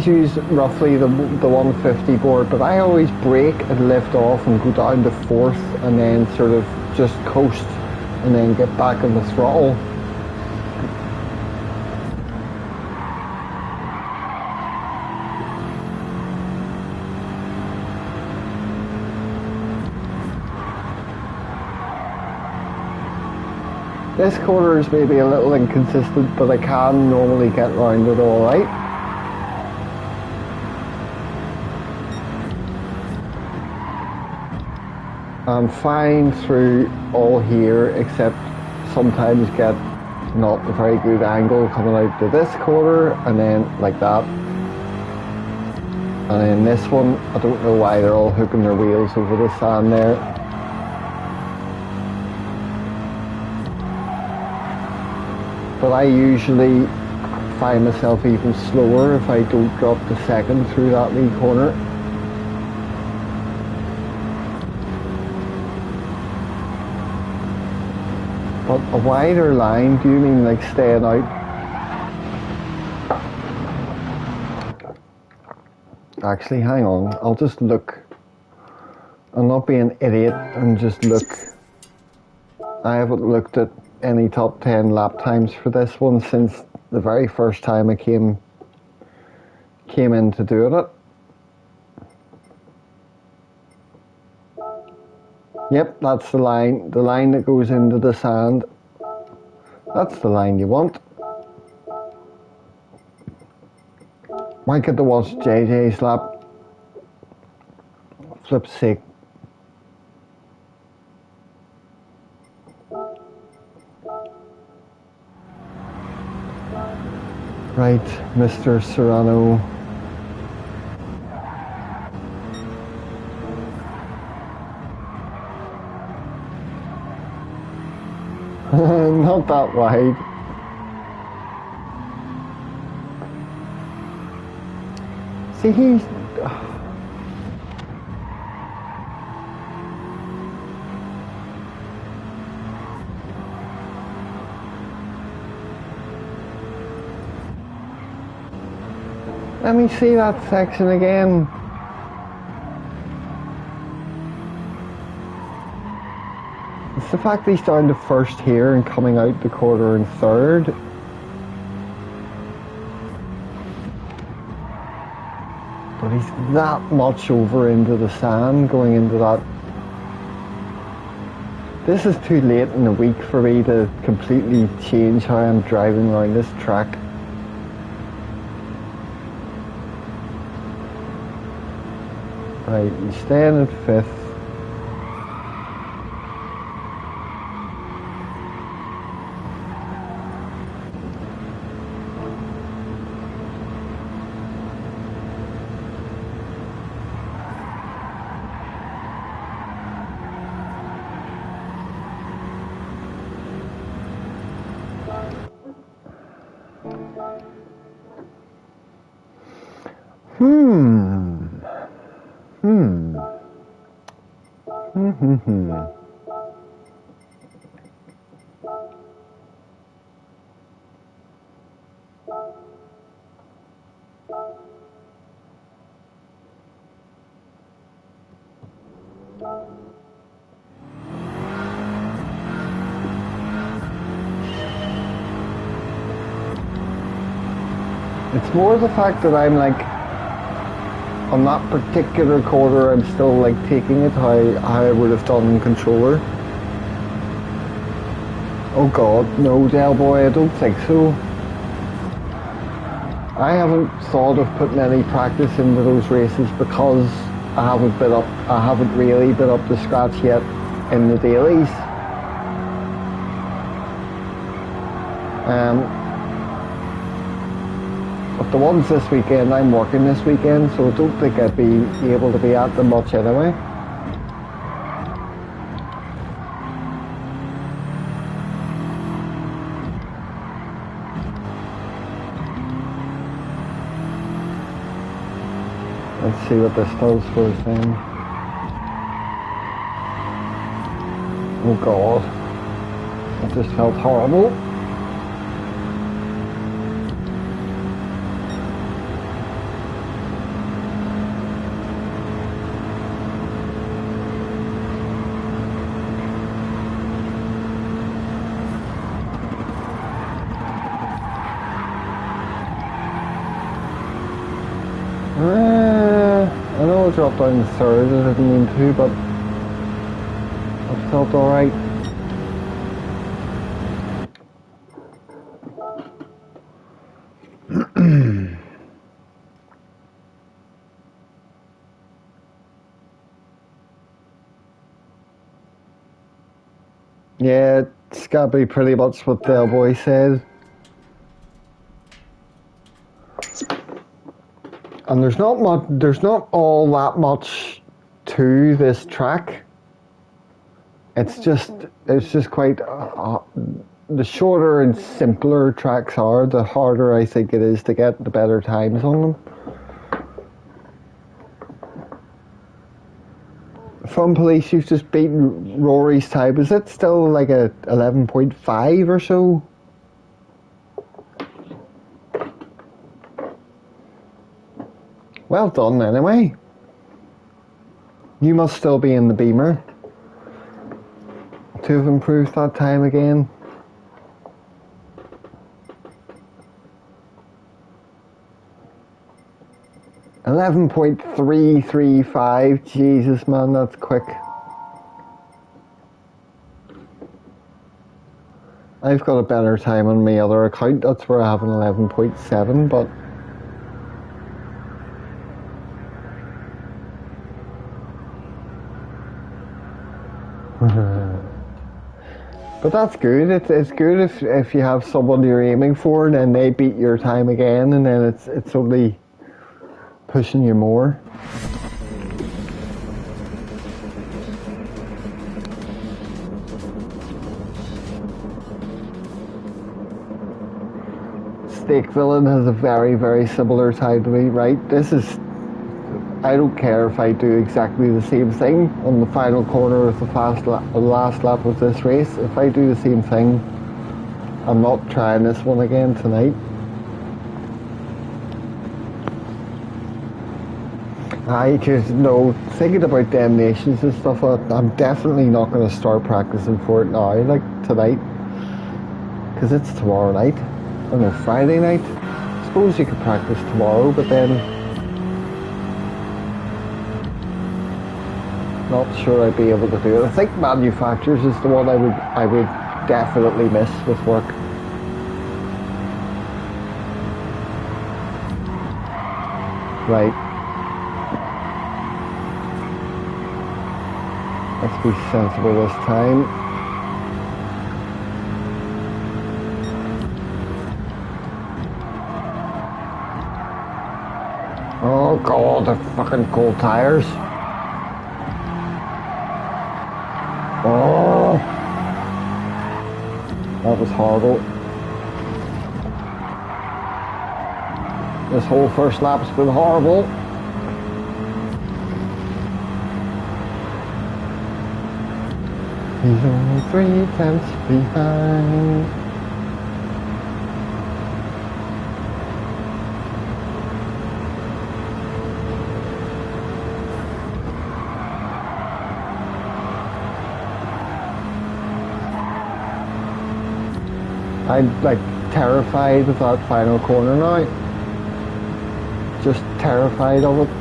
use roughly the 150 board, but I always brake and lift off and go down to 4th and then sort of just coast and then get back on the throttle. This corner is maybe a little inconsistent, but I can normally get round it all right. I'm fine through all here, except sometimes get not a very good angle coming out to this quarter, and then like that. And then this one, I don't know why they're all hooking their wheels over the sand there. But I usually find myself even slower if I don't drop the second through that wee corner. But a wider line, do you mean like staying out? Actually, hang on, I'll just look. I'll not be an idiot and just look. I haven't looked at any top 10 lap times for this one since the very first time I came in to do it. Yep, that's the line that goes into the sand. That's the line you want. Might get to watch JJ's lap. Flip's sake. Right, Mr. Serrano. Not that wide. See, he's... Let me see that section again. It's the fact that he's down to first here and coming out the quarter in third. But he's that much over into the sand going into that. This is too late in the week for me to completely change how I'm driving around this track. Right, he's staying at fifth. It's more the fact that I'm like, on that particular quarter, I'm still like taking it how I would have done in controller. Oh god, no, Del Boy, I don't think so. I haven't thought of putting any practice into those races because I haven't really been up to scratch yet in the dailies. But the ones this weekend, I'm working this weekend, so I don't think I'd be able to be at them much anyway. Let's see what this does for us then. Oh god, that just felt horrible. I know I dropped down the third, I didn't mean to, but it felt alright. Yeah, it's gotta be pretty much what Del Boy said. And there's not all that much to this track. It's just quite. The shorter and simpler tracks are, the harder I think it is to get the better times on them. Fun Police, you've just beaten Rory's time. Is it still like a 11.5 or so? Well done anyway. You must still be in the Beamer to have improved that time again. $11.335. Jesus, man, that's quick. I've got a better time on my other account. That's where I have an 11.7, but but that's good. It's good if you have someone you're aiming for and then they beat your time again, and then it's only pushing you more. Steak Villain has a very, very similar time to me, right? I don't care if I do exactly the same thing on the final corner of the last lap of this race. If I do the same thing, I'm not trying this one again tonight. Thinking about them nations and stuff, I'm definitely not going to start practicing for it now, like tonight, because it's tomorrow night. I don't know, Friday night. I suppose you could practice tomorrow, but then not sure I'd be able to do it. I think manufacturers is the one I would definitely miss with work. Right. Let's be sensible this time. Oh god, the fucking cold tires. Oh, that was horrible. This whole first lap's been horrible. He's only 3 tenths behind. I'm like terrified of that final corner now. Just terrified of it.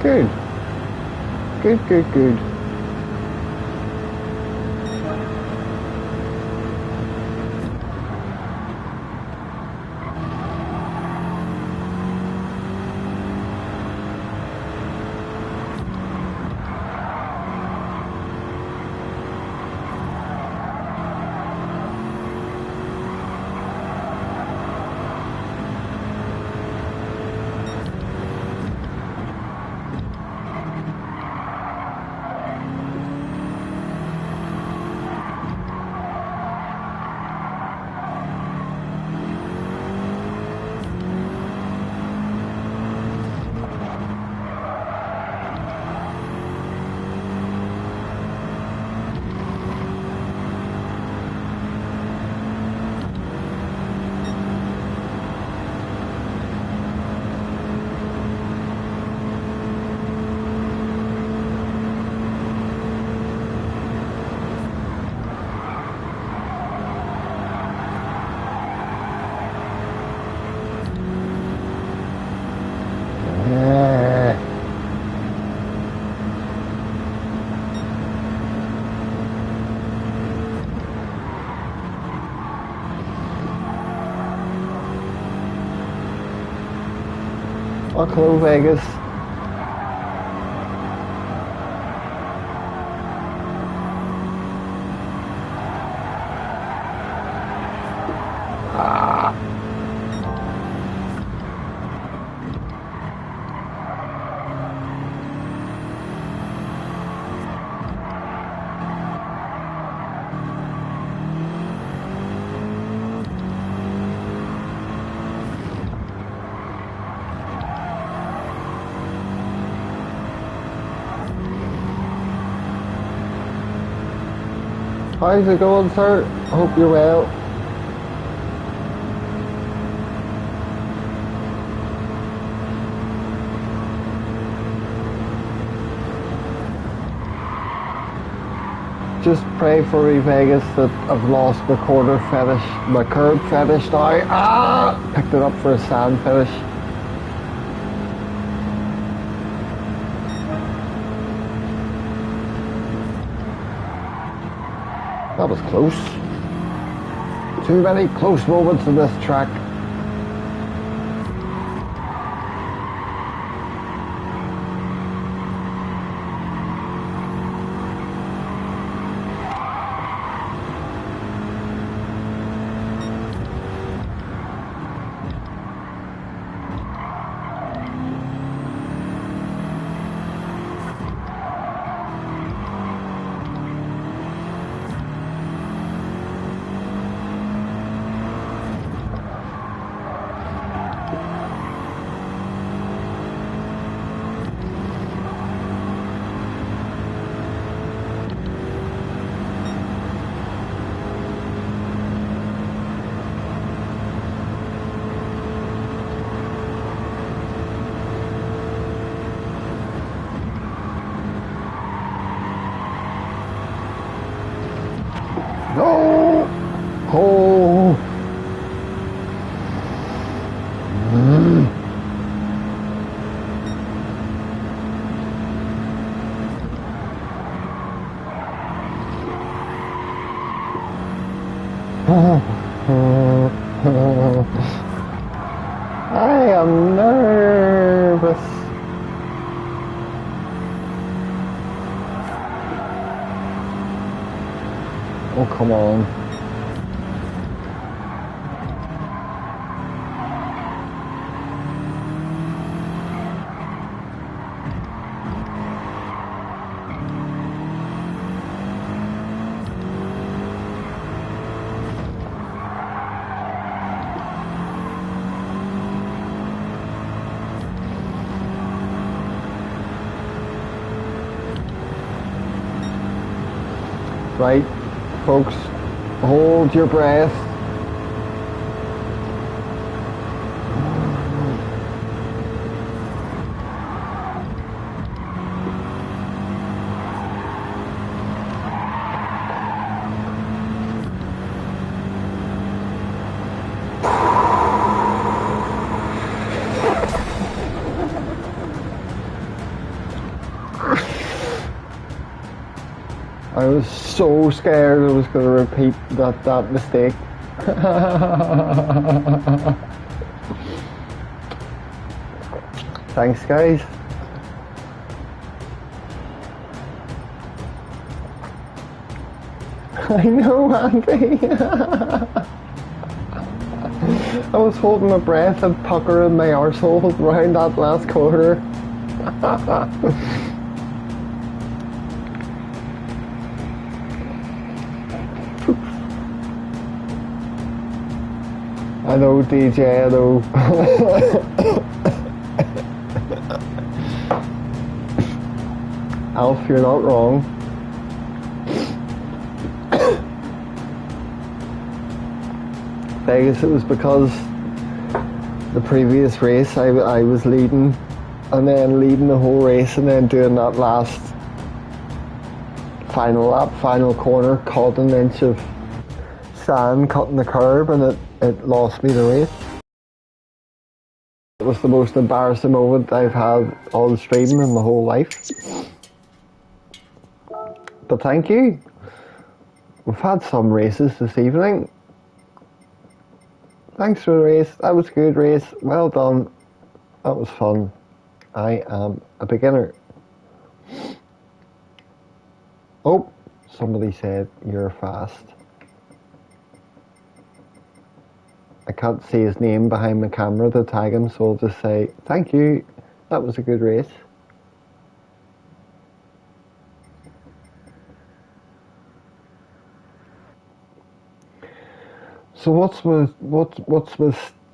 Good. Good, good, good. Oh, hello, Vegas. How's it going, sir? Hope you're well. Just pray for me, Vegas, that I've lost my quarter fetish, my curb fetish now. Picked it up for a sand finish. That was close. Too many close moments in this track. No! Oh! I am nervous. Oh, come on. Right, folks, hold your breath. I was so scared I was going to repeat that mistake. Thanks, guys. I know, Andy. I was holding my breath and puckering my arsehole around that last quarter. I know, DJ, I know. Alf, you're not wrong. Vegas, it was because the previous race I was leading, and then leading the whole race, and then doing that last final lap, final corner, caught an inch of sand cutting the curb, and it lost me the race. It was the most embarrassing moment I've had on stream in my whole life. But thank you. We've had some races this evening. Thanks for the race. That was a good race. Well done. That was fun. I am a beginner. Oh, somebody said you're fast. I can't see his name behind the camera to tag him, so I'll just say thank you. That was a good race. So what's with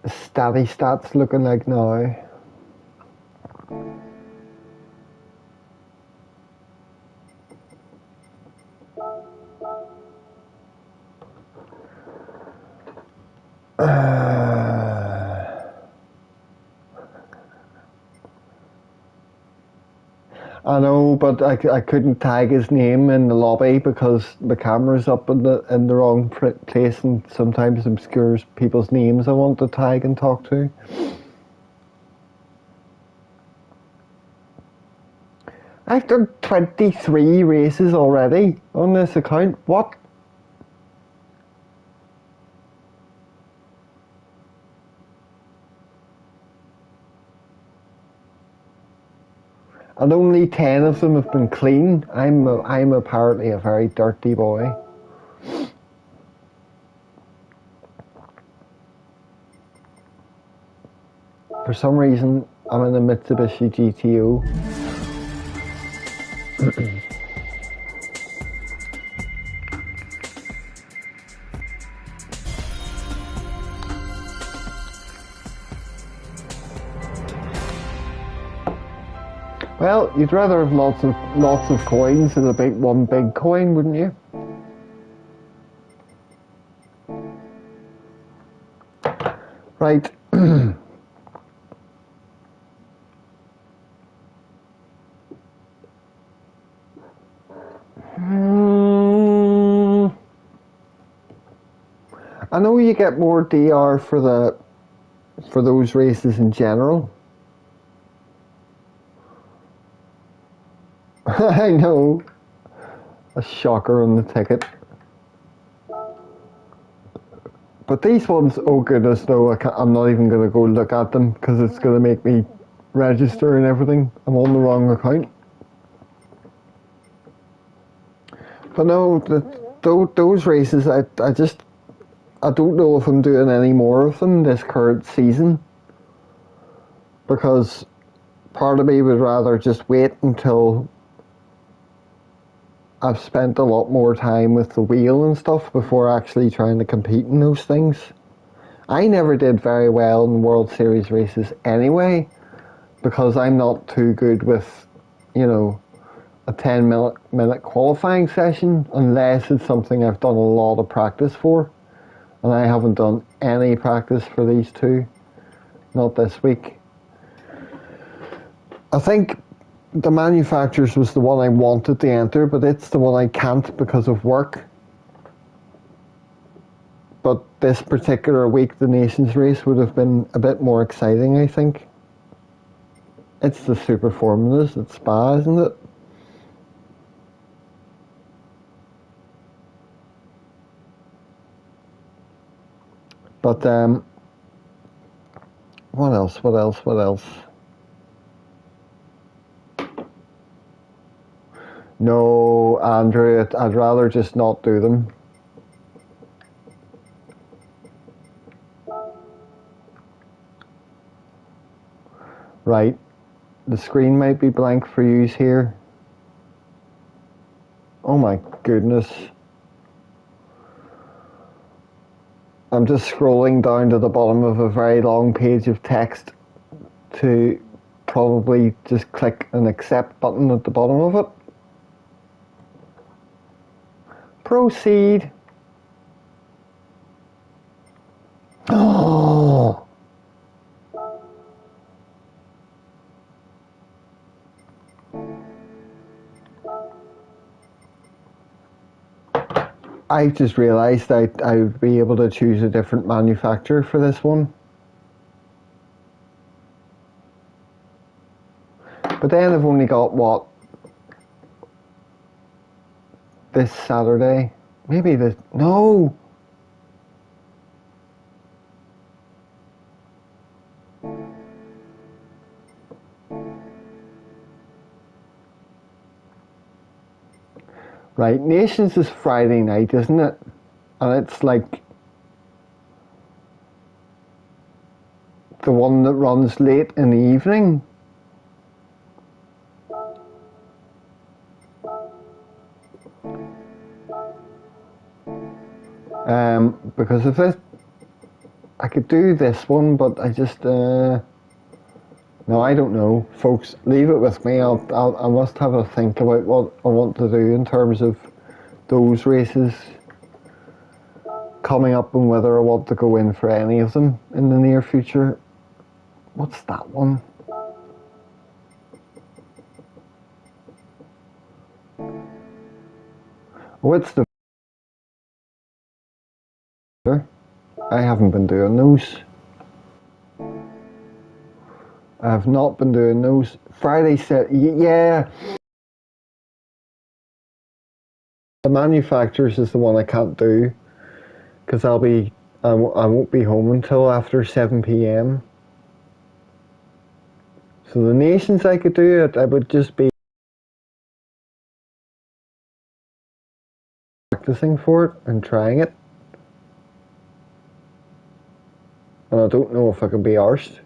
Statty Stats looking like now? I know, but I couldn't tag his name in the lobby because the camera's up in the wrong place and sometimes obscures people's names I want to tag and talk to. I've done 23 races already on this account. What? And only 10 of them have been clean. I'm apparently a very dirty boy. For some reason, I'm in a Mitsubishi GTO. Well, you'd rather have lots of coins than one big coin, wouldn't you? Right. I know you get more DR for those races in general. I know. A shocker on the ticket. But these ones, oh goodness, no, I'm not even going to go look at them because it's going to make me register and everything. I'm on the wrong account. But no, those races, I don't know if I'm doing any more of them this current season. Because part of me would rather just wait until I've spent a lot more time with the wheel and stuff before actually trying to compete in those things. I never did very well in World Series races anyway, because I'm not too good with, a 10-minute qualifying session, unless it's something I've done a lot of practice for. And I haven't done any practice for these two. Not this week. I think the manufacturers was the one I wanted to enter, but it's the one I can't because of work. But this particular week, the Nations race would have been a bit more exciting, I think. It's the Super Formulas at Spa, isn't it? But, what else? No, Andrew, I'd rather just not do them. Right, the screen might be blank for use here. Oh my goodness. I'm just scrolling down to the bottom of a very long page of text to probably just click an accept button at the bottom of it. Proceed. Oh. I just realised I would be able to choose a different manufacturer for this one. But then I've only got, what, this Saturday? Maybe this, no! Right, Nations is Friday night, isn't it? And it's like the one that runs late in the evening. Because if I could do this one, but I just no, I don't know, folks. Leave it with me. I must have a think about what I want to do in terms of those races coming up and whether I want to go in for any of them in the near future. What's that one? What's the? I haven't been doing those. I have not been doing those. Friday set, yeah. The manufacturers is the one I can't do because I won't be home until after 7 p.m. So the nations I could do it, I would just be practicing for it and trying it. And I don't know if I can be arsed.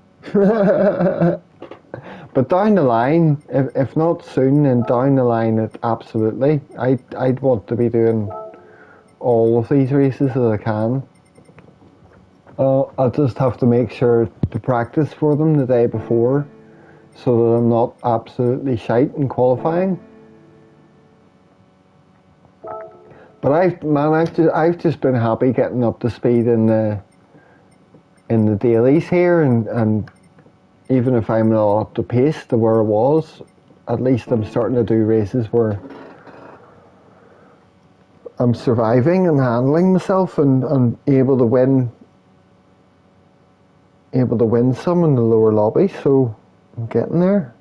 But down the line, if not soon, then down the line, it absolutely. I'd want to be doing all of these races as I can. I'll just have to make sure to practice for them the day before, so that I'm not absolutely shite in qualifying. But I've just been happy getting up to speed in the dailies here, and even if I'm not up to pace to where I was, at least I'm starting to do races where I'm surviving and handling myself and able to win some in the lower lobby, so I'm getting there.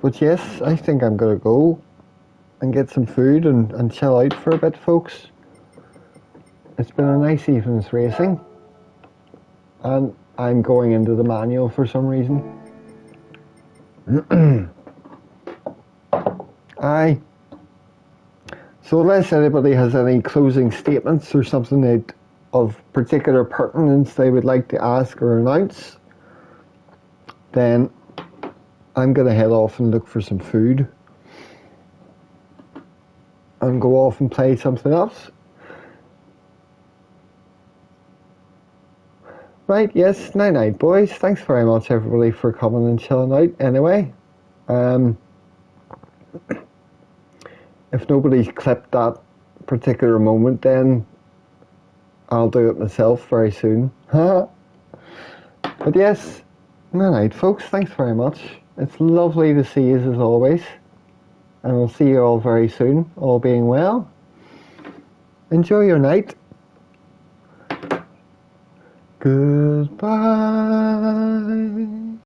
But yes, I think I'm gonna go and get some food and chill out for a bit, folks. It's been a nice evening's racing, and I'm going into the manual for some reason. Aye. So unless anybody has any closing statements or something of particular pertinence they would like to ask or announce, then I'm going to head off and look for some food and go off and play something else. Right, yes, night night, boys. Thanks very much, everybody, for coming and chilling out anyway. If nobody's clipped that particular moment, then I'll do it myself very soon. But yes, night night, folks. Thanks very much. It's lovely to see you as always. And I'll see you all very soon, all being well. Enjoy your night. Goodbye.